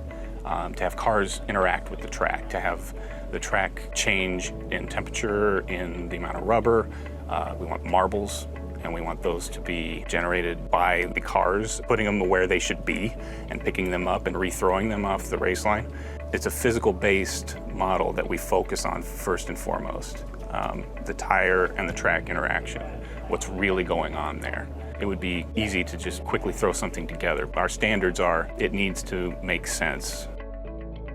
to have cars interact with the track, to have the track change in temperature, in the amount of rubber. We want marbles, and we want those to be generated by the cars, putting them where they should be and picking them up and rethrowing them off the race line. It's a physical-based model that we focus on first and foremost. The tire and the track interaction, what's really going on there. It would be easy to just quickly throw something together. Our standards are, it needs to make sense.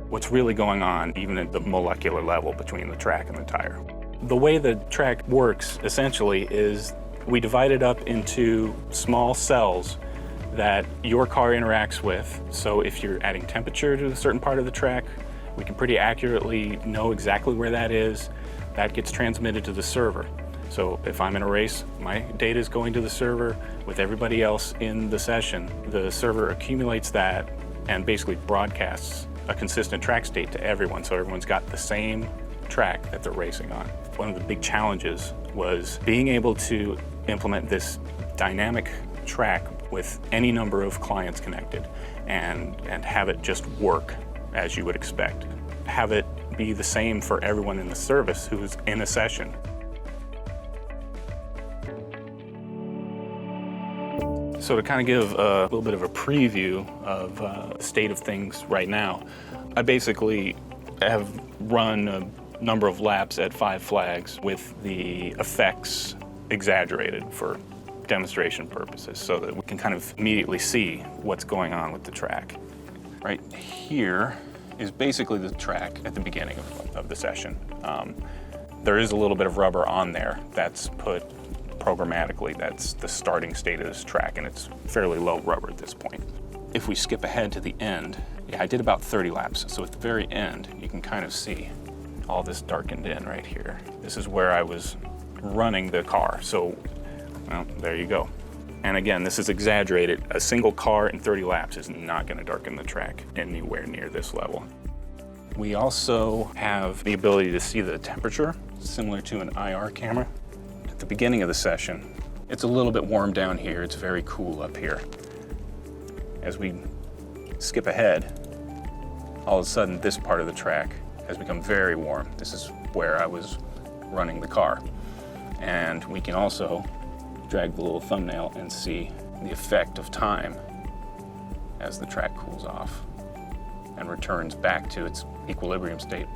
What's really going on, even at the molecular level between the track and the tire. The way the track works, essentially, is we divide it up into small cells that your car interacts with. So if you're adding temperature to a certain part of the track, we can pretty accurately know exactly where that is. That gets transmitted to the server. So if I'm in a race, my data is going to the server with everybody else in the session. The server accumulates that and basically broadcasts a consistent track state to everyone, so everyone's got the same track that they're racing on. One of the big challenges was being able to implement this dynamic track with any number of clients connected and have it just work as you would expect. Have it be the same for everyone in the service who's in a session. So to kind of give a little bit of a preview of the state of things right now, I basically have run a number of laps at 5 flags with the effects exaggerated for demonstration purposes so that we can kind of immediately see what's going on with the track. Right here is basically the track at the beginning of the session. There is a little bit of rubber on there that's put programmatically. That's the starting state of this track, and it's fairly low rubber at this point. If we skip ahead to the end, I did about 30 laps, so at the very end, you can kind of see all this darkened in right here. This is where I was running the car, so, well, there you go. And again, this is exaggerated. A single car in 30 laps is not going to darken the track anywhere near this level. We also have the ability to see the temperature, similar to an IR camera. At the beginning of the session, it's a little bit warm down here. It's very cool up here. As we skip ahead, all of a sudden, this part of the track has become very warm. This is where I was running the car. And we can also drag the little thumbnail and see the effect of time as the track cools off and returns back to its equilibrium state.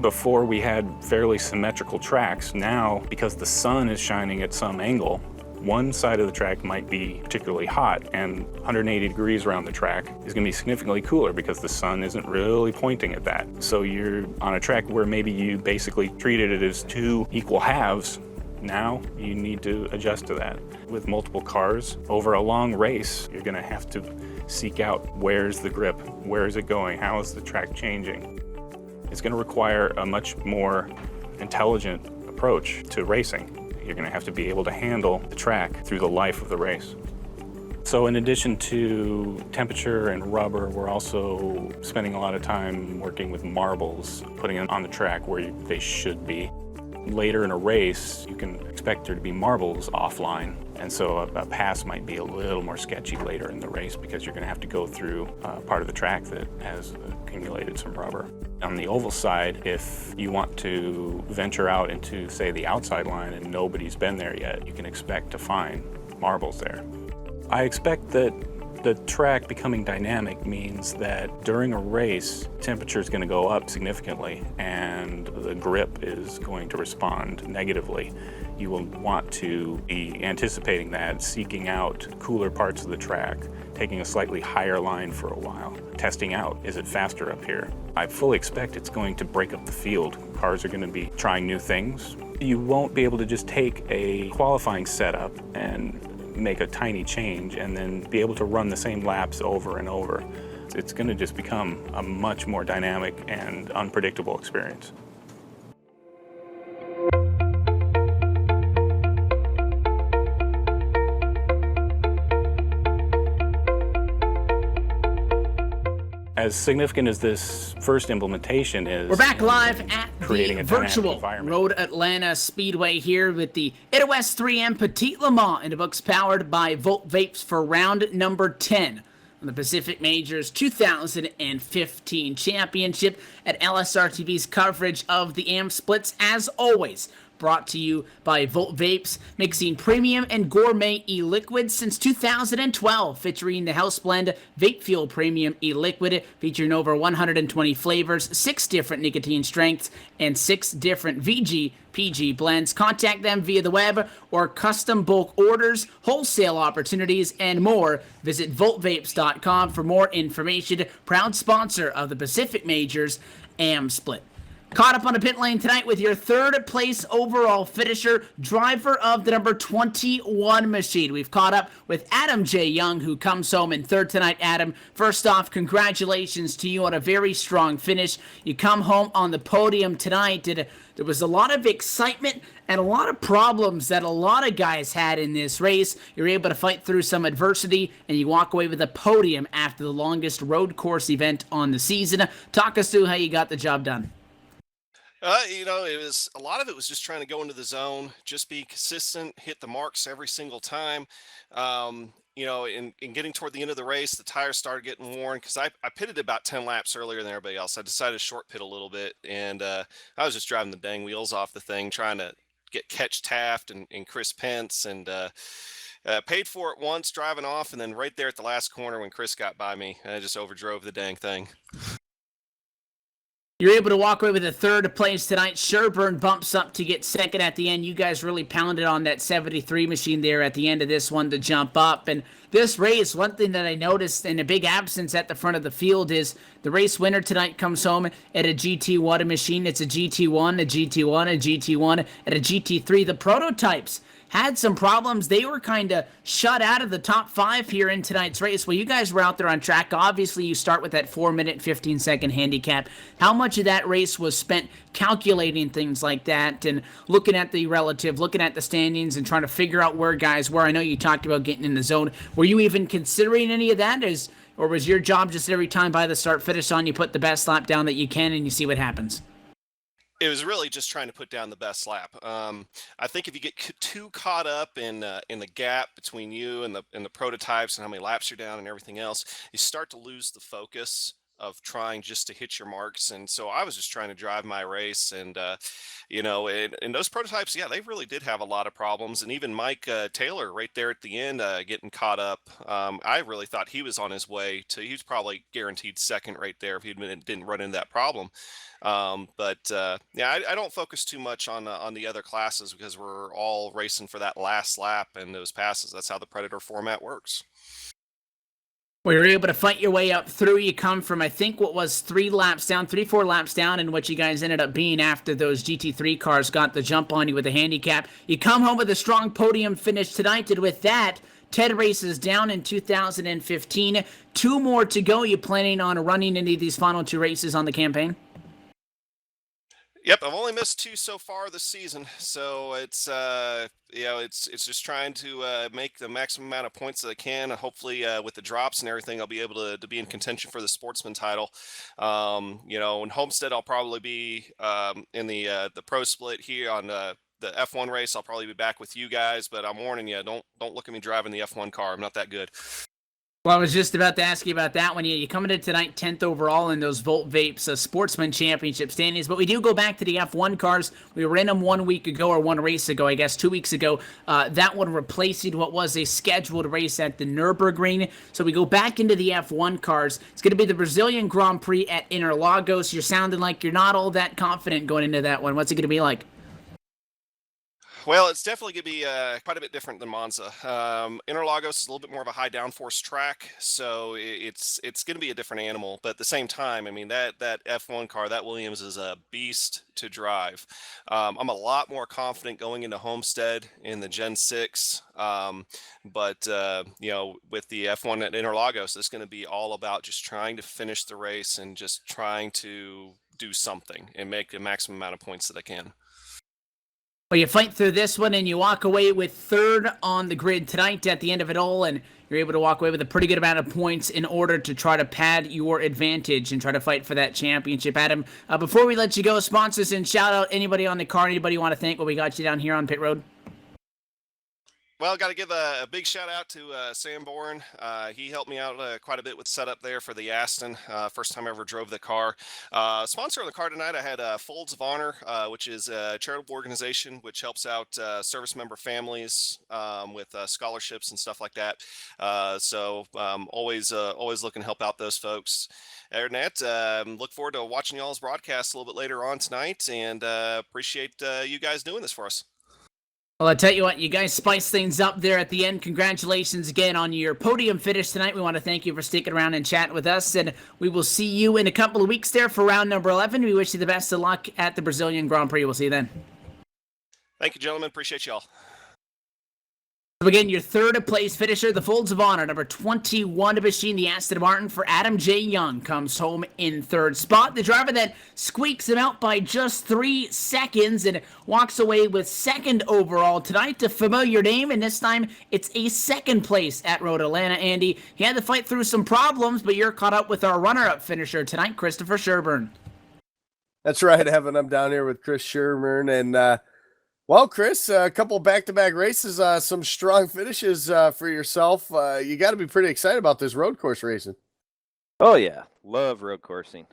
Before we had fairly symmetrical tracks. Now, because the sun is shining at some angle, one side of the track might be particularly hot, and 180 degrees around the track is going to be significantly cooler because the sun isn't really pointing at that. So you're on a track where maybe you basically treated it as 2 equal halves. Now you need to adjust to that. With multiple cars over a long race, you're going to have to seek out where's the grip, where is it going, how is the track changing. It's going to require a much more intelligent approach to racing. You're going to have to be able to handle the track through the life of the race. So in addition to temperature and rubber, we're also spending a lot of time working with marbles, putting them on the track where they should be. Later in a race, you can expect there to be marbles offline, and so a pass might be a little more sketchy later in the race because you're going to have to go through part of the track that has accumulated some rubber. On the oval side, if you want to venture out into, say, the outside line and nobody's been there yet, you can expect to find marbles there. I expect that the track becoming dynamic means that during a race, temperature is going to go up significantly and the grip is going to respond negatively. You will want to be anticipating that, seeking out cooler parts of the track, taking a slightly higher line for a while, testing out, is it faster up here? I fully expect it's going to break up the field. Cars are going to be trying new things. You won't be able to just take a qualifying setup and make a tiny change and then be able to run the same laps over and over. It's going to just become a much more dynamic and unpredictable experience. As significant as this first implementation is, We're back live at creating the a dynamic virtual environment. Road Atlanta Speedway here with the Interwest 3M Petit Le Mans in the books, powered by Vapes for round number 10 on the Pacific Majors 2015 Championship at LSRTV's coverage of the AM splits, as always, brought to you by Vapes, mixing premium and gourmet e-liquids since 2012, featuring the House Blend Vape Fuel Premium e-liquid, featuring over 120 flavors, 6 different nicotine strengths, and 6 different VG PG blends. Contact them via the web or custom bulk orders, wholesale opportunities, and more. Visit voltvapes.com for more information. Proud sponsor of the Pacific Majors AM Split. Caught up on the pit lane tonight with your third place overall finisher, driver of the number 21 machine. We've caught up with Adam J. Young, who comes home in third tonight. Adam, first off, congratulations to you on a very strong finish. You come home on the podium tonight. There was a lot of excitement and a lot of problems that a lot of guys had in this race. You're able to fight through some adversity, and you walk away with a podium after the longest road course event on the season. Talk us through how you got the job done. A lot of it was just trying to go into the zone, just be consistent, hit the marks every single time. In getting toward the end of the race, the tires started getting worn because I pitted about 10 laps earlier than everybody else. I decided to short pit a little bit, and I was just driving the dang wheels off the thing, trying to catch Taft and Chris Pence, and paid for it once driving off, and then right there at the last corner when Chris got by me, I just overdrove the dang thing. You're able to walk away with a third place tonight. Sherburne bumps up to get second at the end. You guys really pounded on that 73 machine there at the end of this one to jump up. And this race, one thing that I noticed in a big absence at the front of the field is the race winner tonight comes home at a GT1 machine. It's a GT1, a GT1, a GT1, and a GT3. The prototypes had some problems. They were kind of shut out of the top 5 here in tonight's race. Well, you guys were out there on track. Obviously, you start with that 4-minute, 15-second handicap. How much of that race was spent calculating things like that and looking at the relative, looking at the standings and trying to figure out where guys were? I know you talked about getting in the zone. Were you even considering any of that? Or was your job just every time by the start-finish on, you put the best lap down that you can and you see what happens? It was really just trying to put down the best lap. I think if you get too caught up in the gap between you and the prototypes and how many laps you're down and everything else, you start to lose the focus of trying just to hit your marks. And so I was just trying to drive my race, and and those prototypes, yeah, they really did have a lot of problems. And even Mike Taylor right there at the end getting caught up. I really thought he was on his way to, he was probably guaranteed second right there if he didn't run into that problem. I don't focus too much on the other classes because we're all racing for that last lap and those passes. That's how the Predator format works. Well, you're able to fight your way up through. You come from, I think, what was 4 laps down, and what you guys ended up being after those GT3 cars got the jump on you with a handicap. You come home with a strong podium finish tonight, and with that, 10 races down in 2015. 2 more to go. You planning on running any of these final 2 races on the campaign? Yep, I've only missed 2 so far this season, so it's it's just trying to make the maximum amount of points that I can. Hopefully, with the drops and everything, I'll be able to be in contention for the Sportsman title. In Homestead, I'll probably be in the pro split here on the F1 race. I'll probably be back with you guys, but I'm warning you, don't look at me driving the F1 car. I'm not that good. Well, I was just about to ask you about that one. You come into tonight 10th overall in those Volt Vapes Sportsman Championship standings, but we do go back to the F1 cars. We were in them 1 week ago, or 1 race ago, I guess, 2 weeks ago. That one replacing what was a scheduled race at the Nürburgring. So we go back into the F1 cars. It's going to be the Brazilian Grand Prix at Interlagos. You're sounding like you're not all that confident going into that one. What's it going to be like? Well, it's definitely going to be quite a bit different than Monza. Interlagos is a little bit more of a high downforce track, so it's going to be a different animal. But at the same time, I mean, that F1 car, that Williams, is a beast to drive. I'm a lot more confident going into Homestead in the Gen 6. With the F1 at Interlagos, it's going to be all about just trying to finish the race and just trying to do something and make the maximum amount of points that I can. Well, you fight through this one and you walk away with third on the grid tonight at the end of it all, and you're able to walk away with a pretty good amount of points in order to try to pad your advantage and try to fight for that championship. Adam, before we let you go, sponsors and shout out anybody on the car, anybody you want to thank while we got you down here on pit road. Well, got to give a big shout out to Sam Bourne. He helped me out quite a bit with setup there for the Aston. First time I ever drove the car. Sponsor of the car tonight, I had Folds of Honor, which is a charitable organization which helps out service member families with scholarships and stuff like that. So always looking to help out those folks. Internet, look forward to watching y'all's broadcast a little bit later on tonight, and appreciate you guys doing this for us. Well, I'll tell you what, you guys spice things up there at the end. Congratulations again on your podium finish tonight. We want to thank you for sticking around and chatting with us, and we will see you in a couple of weeks there for round number 11. We wish you the best of luck at the Brazilian Grand Prix. We'll see you then. Thank you, gentlemen. Appreciate y'all. So again, your third place finisher, the Folds of Honor, number 21 to machine, the Aston Martin for Adam J. Young, comes home in third spot. The driver that squeaks him out by just 3 seconds and walks away with second overall tonight. A familiar name, and this time it's a second place at Road Atlanta. Andy, he had to fight through some problems, but you're caught up with our runner-up finisher tonight, Christopher Sherburne. That's right, Evan. I'm down here with Chris Sherburne, and well, Chris, a couple back-to-back races, some strong finishes for yourself. You got to be pretty excited about this road course racing. Oh, yeah. Love road coursing.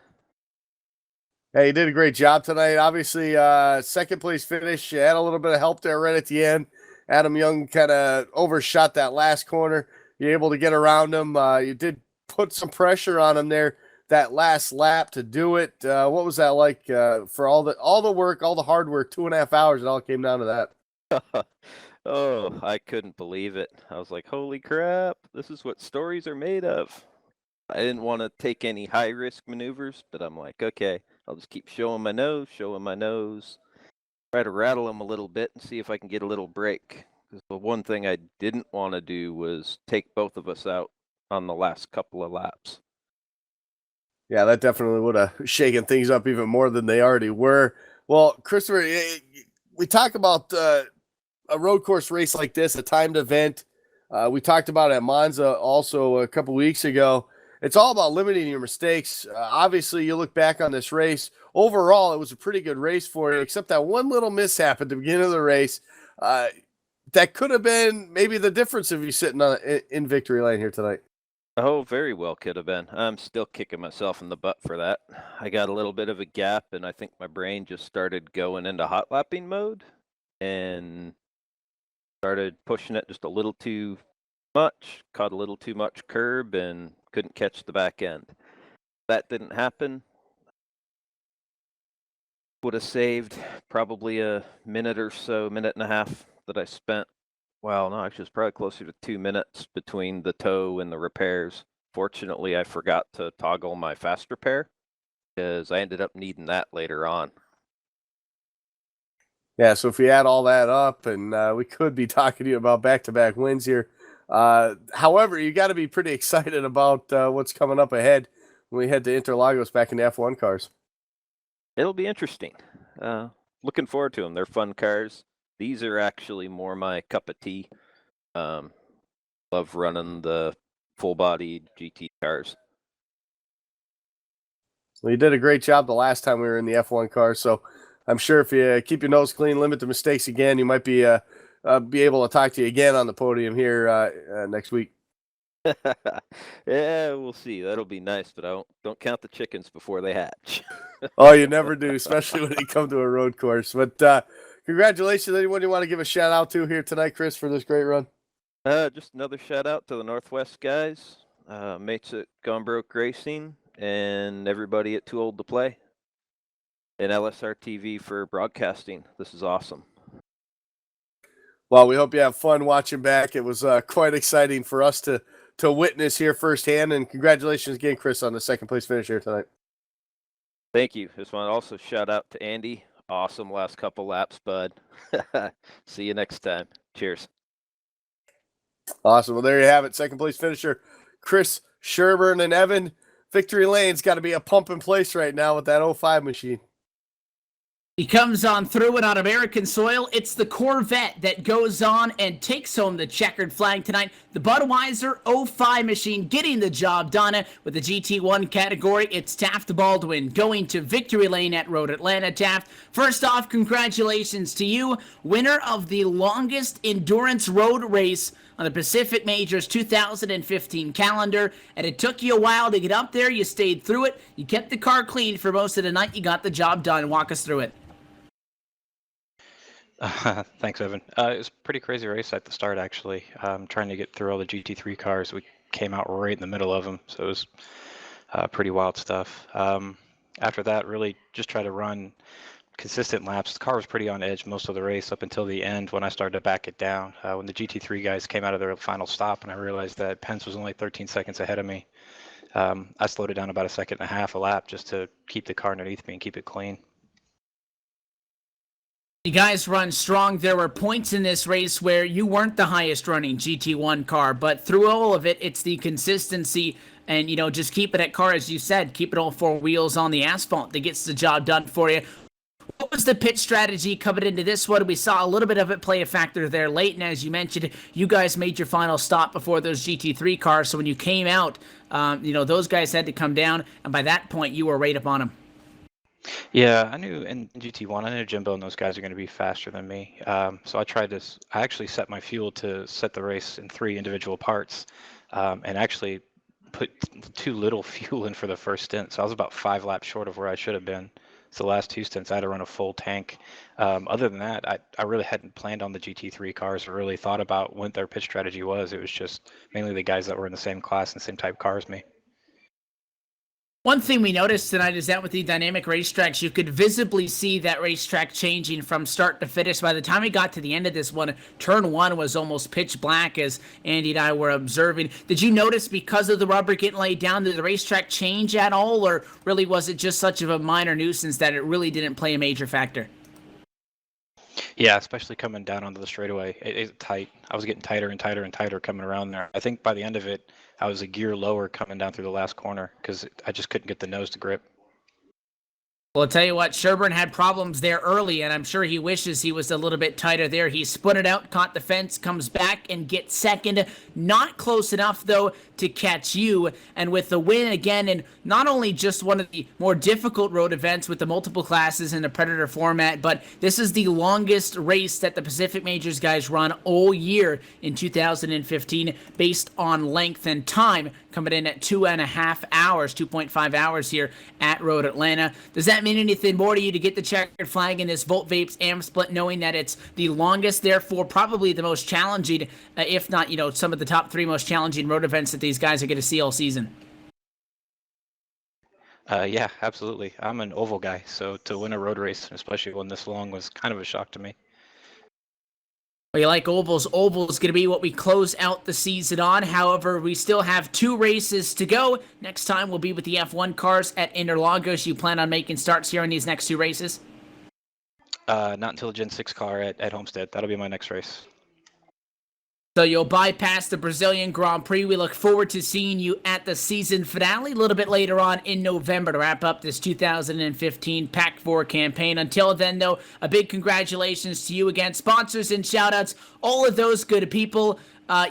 Hey, you did a great job tonight. Obviously, second place finish. You had a little bit of help there right at the end. Adam Young kind of overshot that last corner. You're able to get around him. You did put some pressure on him there that last lap to do it. What was that like for all the work, all the hard work, 2.5 hours? It all came down to that. Oh, I couldn't believe it. I was like, holy crap, this is what stories are made of. I didn't want to take any high-risk maneuvers, but I'm like, okay, I'll just keep showing my nose, try to rattle him a little bit and see if I can get a little break. Because the one thing I didn't want to do was take both of us out on the last couple of laps. Yeah, that definitely would have shaken things up even more than they already were. Well, Christopher, we talk about a road course race like this, a timed event. We talked about it at Monza also a couple weeks ago. It's all about limiting your mistakes. Obviously, you look back on this race. Overall, it was a pretty good race for you, except that one little mishap at the beginning of the race. That could have been maybe the difference of you sitting in victory lane here tonight. Oh, very well could have been. I'm still kicking myself in the butt for that. I got a little bit of a gap, and I think my brain just started going into hot lapping mode and started pushing it just a little too much, caught a little too much curb, and couldn't catch the back end. That didn't happen. Would have saved probably a minute or so, minute and a half that I spent. Well, no, actually, it's probably closer to 2 minutes between the tow and the repairs. Fortunately, I forgot to toggle my fast repair because I ended up needing that later on. Yeah, so if we add all that up, and we could be talking to you about back-to-back wins here. However, you got to be pretty excited about what's coming up ahead when we head to Interlagos back in the F1 cars. It'll be interesting. Looking forward to them. They're fun cars. These are actually more my cup of tea. Love running the full-body GT cars. Well, you did a great job the last time we were in the F1 car, so I'm sure if you keep your nose clean, limit the mistakes again, you might be able to talk to you again on the podium here next week. Yeah, we'll see. That'll be nice, but don't count the chickens before they hatch. Oh, you never do, especially when you come to a road course. But congratulations. Anyone you want to give a shout out to here tonight, Chris, for this great run? Just another shout out to the Northwest guys, mates at Gone Broke Racing, and everybody at Too Old to Play, and LSRTV for broadcasting. This is awesome. Well, we hope you have fun watching back. It was quite exciting for us to witness here firsthand, and congratulations again, Chris, on the second place finish here tonight. Thank you. Just want to also shout out to Andy. Awesome last couple laps, bud. See you next time. Cheers. Awesome. Well, there you have it. Second place finisher, Chris Sherburne. And Evan, victory lane's got to be a pump in place right now with that 05 machine. He comes on through it on American soil. It's the Corvette that goes on and takes home the checkered flag tonight. The Budweiser 05 machine getting the job done with the GT1 category. It's Taft Baldwin going to victory lane at Road Atlanta. Taft, first off, congratulations to you, winner of the longest endurance road race on the Pacific Majors 2015 calendar, and it took you a while to get up there. You stayed through it. You kept the car clean for most of the night. You got the job done. Walk us through it. Thanks, Evan. It was a pretty crazy race at the start, actually. Trying to get through all the GT3 cars. We came out right in the middle of them, so it was pretty wild stuff. After that, really just try to run consistent laps. The car was pretty on edge most of the race up until the end when I started to back it down. When the GT3 guys came out of their final stop and I realized that Pence was only 13 seconds ahead of me, I slowed it down about 1.5 seconds a lap just to keep the car underneath me and keep it clean. You guys run strong. There were points in this race where you weren't the highest running GT1 car, but through all of it, it's the consistency and, just keep it at car, as you said, keep it all four wheels on the asphalt that gets the job done for you. What was the pit strategy coming into this one? We saw a little bit of it play a factor there late, and as you mentioned, you guys made your final stop before those GT3 cars, so when you came out, those guys had to come down, and by that point, you were right up on them. Yeah, I knew in GT1, I knew Jimbo and those guys are going to be faster than me. So I actually set my fuel to set the race in 3 individual parts, and actually put too little fuel in for the first stint. So I was about 5 laps short of where I should have been. So the last 2 stints, I had to run a full tank. Other than that, I really hadn't planned on the GT3 cars or really thought about what their pitch strategy was. It was just mainly the guys that were in the same class and same type cars as me. One thing we noticed tonight is that with the dynamic racetracks, you could visibly see that racetrack changing from start to finish. By the time we got to the end of this one, turn 1 was almost pitch black as Andy and I were observing. Did you notice because of the rubber getting laid down, did the racetrack change at all, or really was it just such of a minor nuisance that it really didn't play a major factor? Yeah, especially coming down onto the straightaway. It's tight. I was getting tighter and tighter and tighter coming around there. I think by the end of it, I was a gear lower coming down through the last corner because I just couldn't get the nose to grip. Well, I'll tell you what, Sherburne had problems there early, and I'm sure he wishes he was a little bit tighter there. He spun it out, caught the fence, comes back and gets second. Not close enough, though, to catch you. And with the win again, and not only just one of the more difficult road events with the multiple classes in the Predator format, but this is the longest race that the Pacific Majors guys run all year in 2015 based on length and time, coming in at 2.5 hours, 2.5 hours here at Road Atlanta. Does that mean anything more to you to get the checkered flag in this Volt Vapes AM split, knowing that it's the longest, therefore probably the most challenging, if not, some of the top 3 most challenging road events that these guys are going to see all season? Yeah, absolutely. I'm an oval guy, so to win a road race, especially one this long, was kind of a shock to me. Well, you like ovals. Oval is going to be what we close out the season on. However, we still have 2 races to go. Next time we'll be with the F1 cars at Interlagos. You plan on making starts here in these next 2 races? Not until the Gen 6 car at Homestead. That'll be my next race. So you'll bypass the Brazilian Grand Prix. We look forward to seeing you at the season finale a little bit later on in November to wrap up this 2015 Pack 4 campaign. Until then, though, a big congratulations to you again. Sponsors and shoutouts, all of those good people.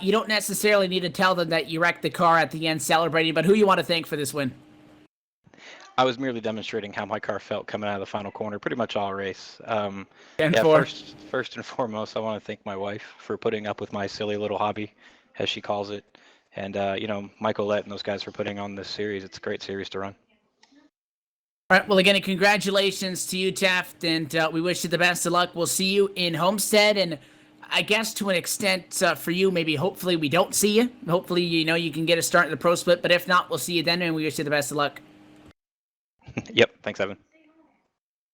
You don't necessarily need to tell them that you wrecked the car at the end celebrating, but who you want to thank for this win? I was merely demonstrating how my car felt coming out of the final corner, pretty much all race. First and foremost, I want to thank my wife for putting up with my silly little hobby, as she calls it. And, Michael Lett and those guys for putting on this series. It's a great series to run. All right, well, again, congratulations to you, Taft, and we wish you the best of luck. We'll see you in Homestead, and I guess to an extent for you, maybe hopefully we don't see you. Hopefully, you can get a start in the pro split, but if not, we'll see you then, and we wish you the best of luck. Yep, thanks, Evan.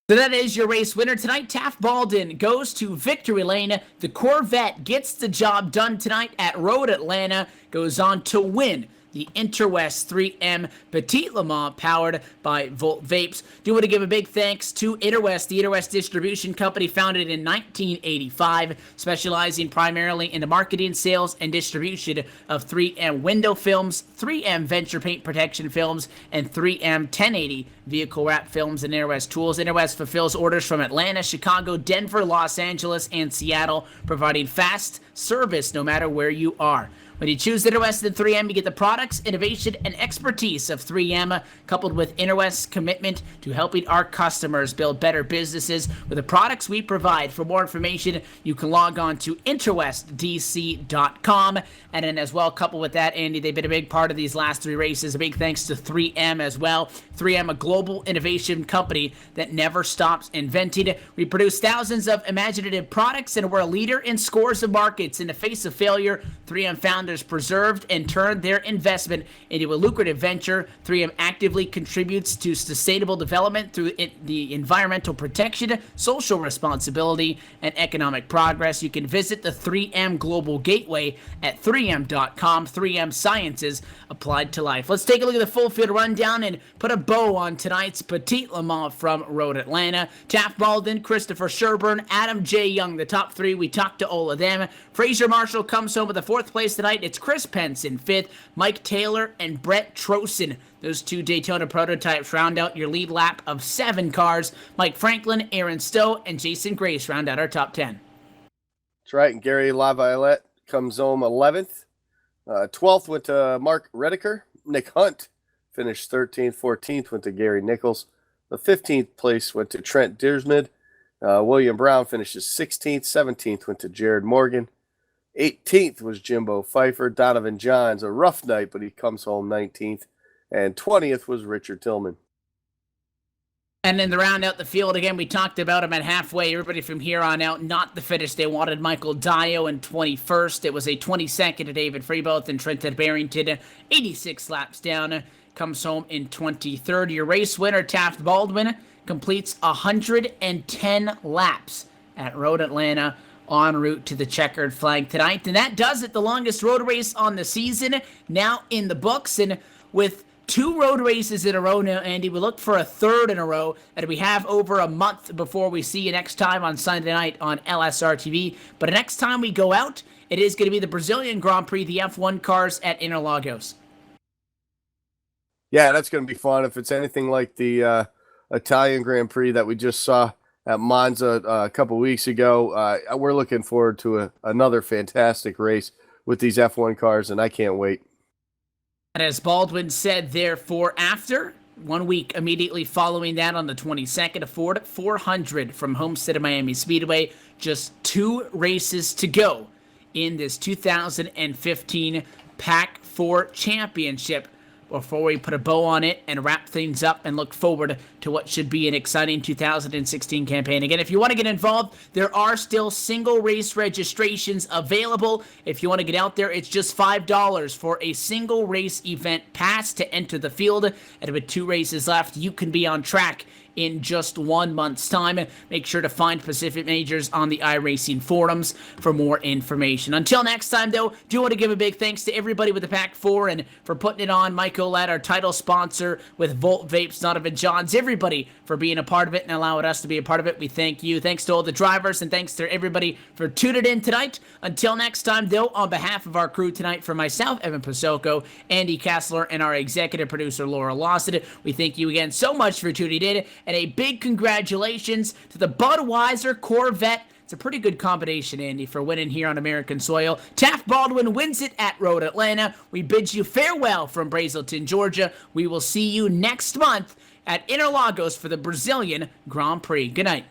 So that is your race winner tonight. Taft Baldwin goes to victory lane. The Corvette gets the job done tonight at Road Atlanta, goes on to win the Interwest 3M Petit Le Mans powered by Volt Vapes. Do want to give a big thanks to Interwest, the Interwest distribution company founded in 1985, specializing primarily in the marketing, sales, and distribution of 3M window films, 3M venture paint protection films, and 3M 1080 vehicle wrap films, and Interwest tools. Interwest fulfills orders from Atlanta, Chicago, Denver, Los Angeles, and Seattle, providing fast service no matter where you are. When you choose Interwest and 3M, you get the products, innovation, and expertise of 3M, coupled with Interwest's commitment to helping our customers build better businesses with the products we provide. For more information, you can log on to interwestdc.com. And then as well, coupled with that, Andy, they've been a big part of these last 3 races. A big thanks to 3M as well. 3M, a global innovation company that never stops inventing. We produce thousands of imaginative products, and we're a leader in scores of markets. In the face of failure, 3M founders preserved and turned their investment into a lucrative venture. 3M actively contributes to sustainable development through the environmental protection, social responsibility, and economic progress. You can visit the 3M Global Gateway at 3m.com. 3M Sciences applied to life. Let's take a look at the full field rundown and put a bow on tonight's Petit Le Mans from Road Atlanta. Taft Baldwin, Christopher Sherburne, Adam J. Young, the top 3. We talked to all of them. Fraser Marshall comes home with the 4th place tonight. It's Chris Pence in 5th. Mike Taylor and Brett Trosen. Those 2 Daytona prototypes round out your lead lap of 7 cars. Mike Franklin, Aaron Stowe, and Jason Grace round out our top 10. That's right. And Gary LaViolette comes home 11th. 12th went to Mark Rediker. Nick Hunt finished 13th. 14th went to Gary Nichols. The 15th place went to Trent Deersmid. William Brown finishes 16th. 17th went to Jared Morgan. 18th was Jimbo Pfeiffer. Donovan Johns, a rough night, but he comes home 19th. And 20th was Richard Tillman. And then to round out the field, again, we talked about him at halfway. Everybody from here on out, not the finish they wanted. Michael Dio in 21st. It was a 22nd to David Freeboth and Trenton Barrington. 86 laps down. Comes home in 23rd. Your race winner, Taft Baldwin, completes 110 laps at Road Atlanta, en route to the checkered flag tonight. And that does it. The longest road race on the season now in the books. And with 2 road races in a row now, Andy, we look for a 3rd in a row. And we have over a month before we see you next time on Sunday night on LSRTV. But next time we go out, it is going to be the Brazilian Grand Prix, the F1 cars at Interlagos. Yeah, that's going to be fun. If it's anything like the Italian Grand Prix that we just saw at Monza a couple weeks ago, we're looking forward to another fantastic race with these F1 cars, and I can't wait. And as Baldwin said, therefore, after 1 week immediately following that on the 22nd, a Ford 400 from Homestead of Miami Speedway, just 2 races to go in this 2015 Pac 4 Championship before we put a bow on it and wrap things up and look forward to what should be an exciting 2016 campaign. Again, if you want to get involved, there are still single race registrations available. If you want to get out there, it's just $5 for a single race event pass to enter the field. And with 2 races left, you can be on track in just 1 month's time. Make sure to find Pacific Majors on the iRacing forums for more information. Until next time, though, do want to give a big thanks to everybody with the Pac 4 and for putting it on. Mike Olette, our title sponsor with Volt Vapes, Donovan Johns, everybody for being a part of it and allowing us to be a part of it. We thank you. Thanks to all the drivers and thanks to everybody for tuning in tonight. Until next time, though, on behalf of our crew tonight, for myself, Evan Pasoko, Andy Kessler, and our executive producer, Laura Lawson, we thank you again so much for tuning in. And a big congratulations to the Budweiser Corvette. It's a pretty good combination, Andy, for winning here on American soil. Taft Baldwin wins it at Road Atlanta. We bid you farewell from Brazelton, Georgia. We will see you next month at Interlagos for the Brazilian Grand Prix. Good night.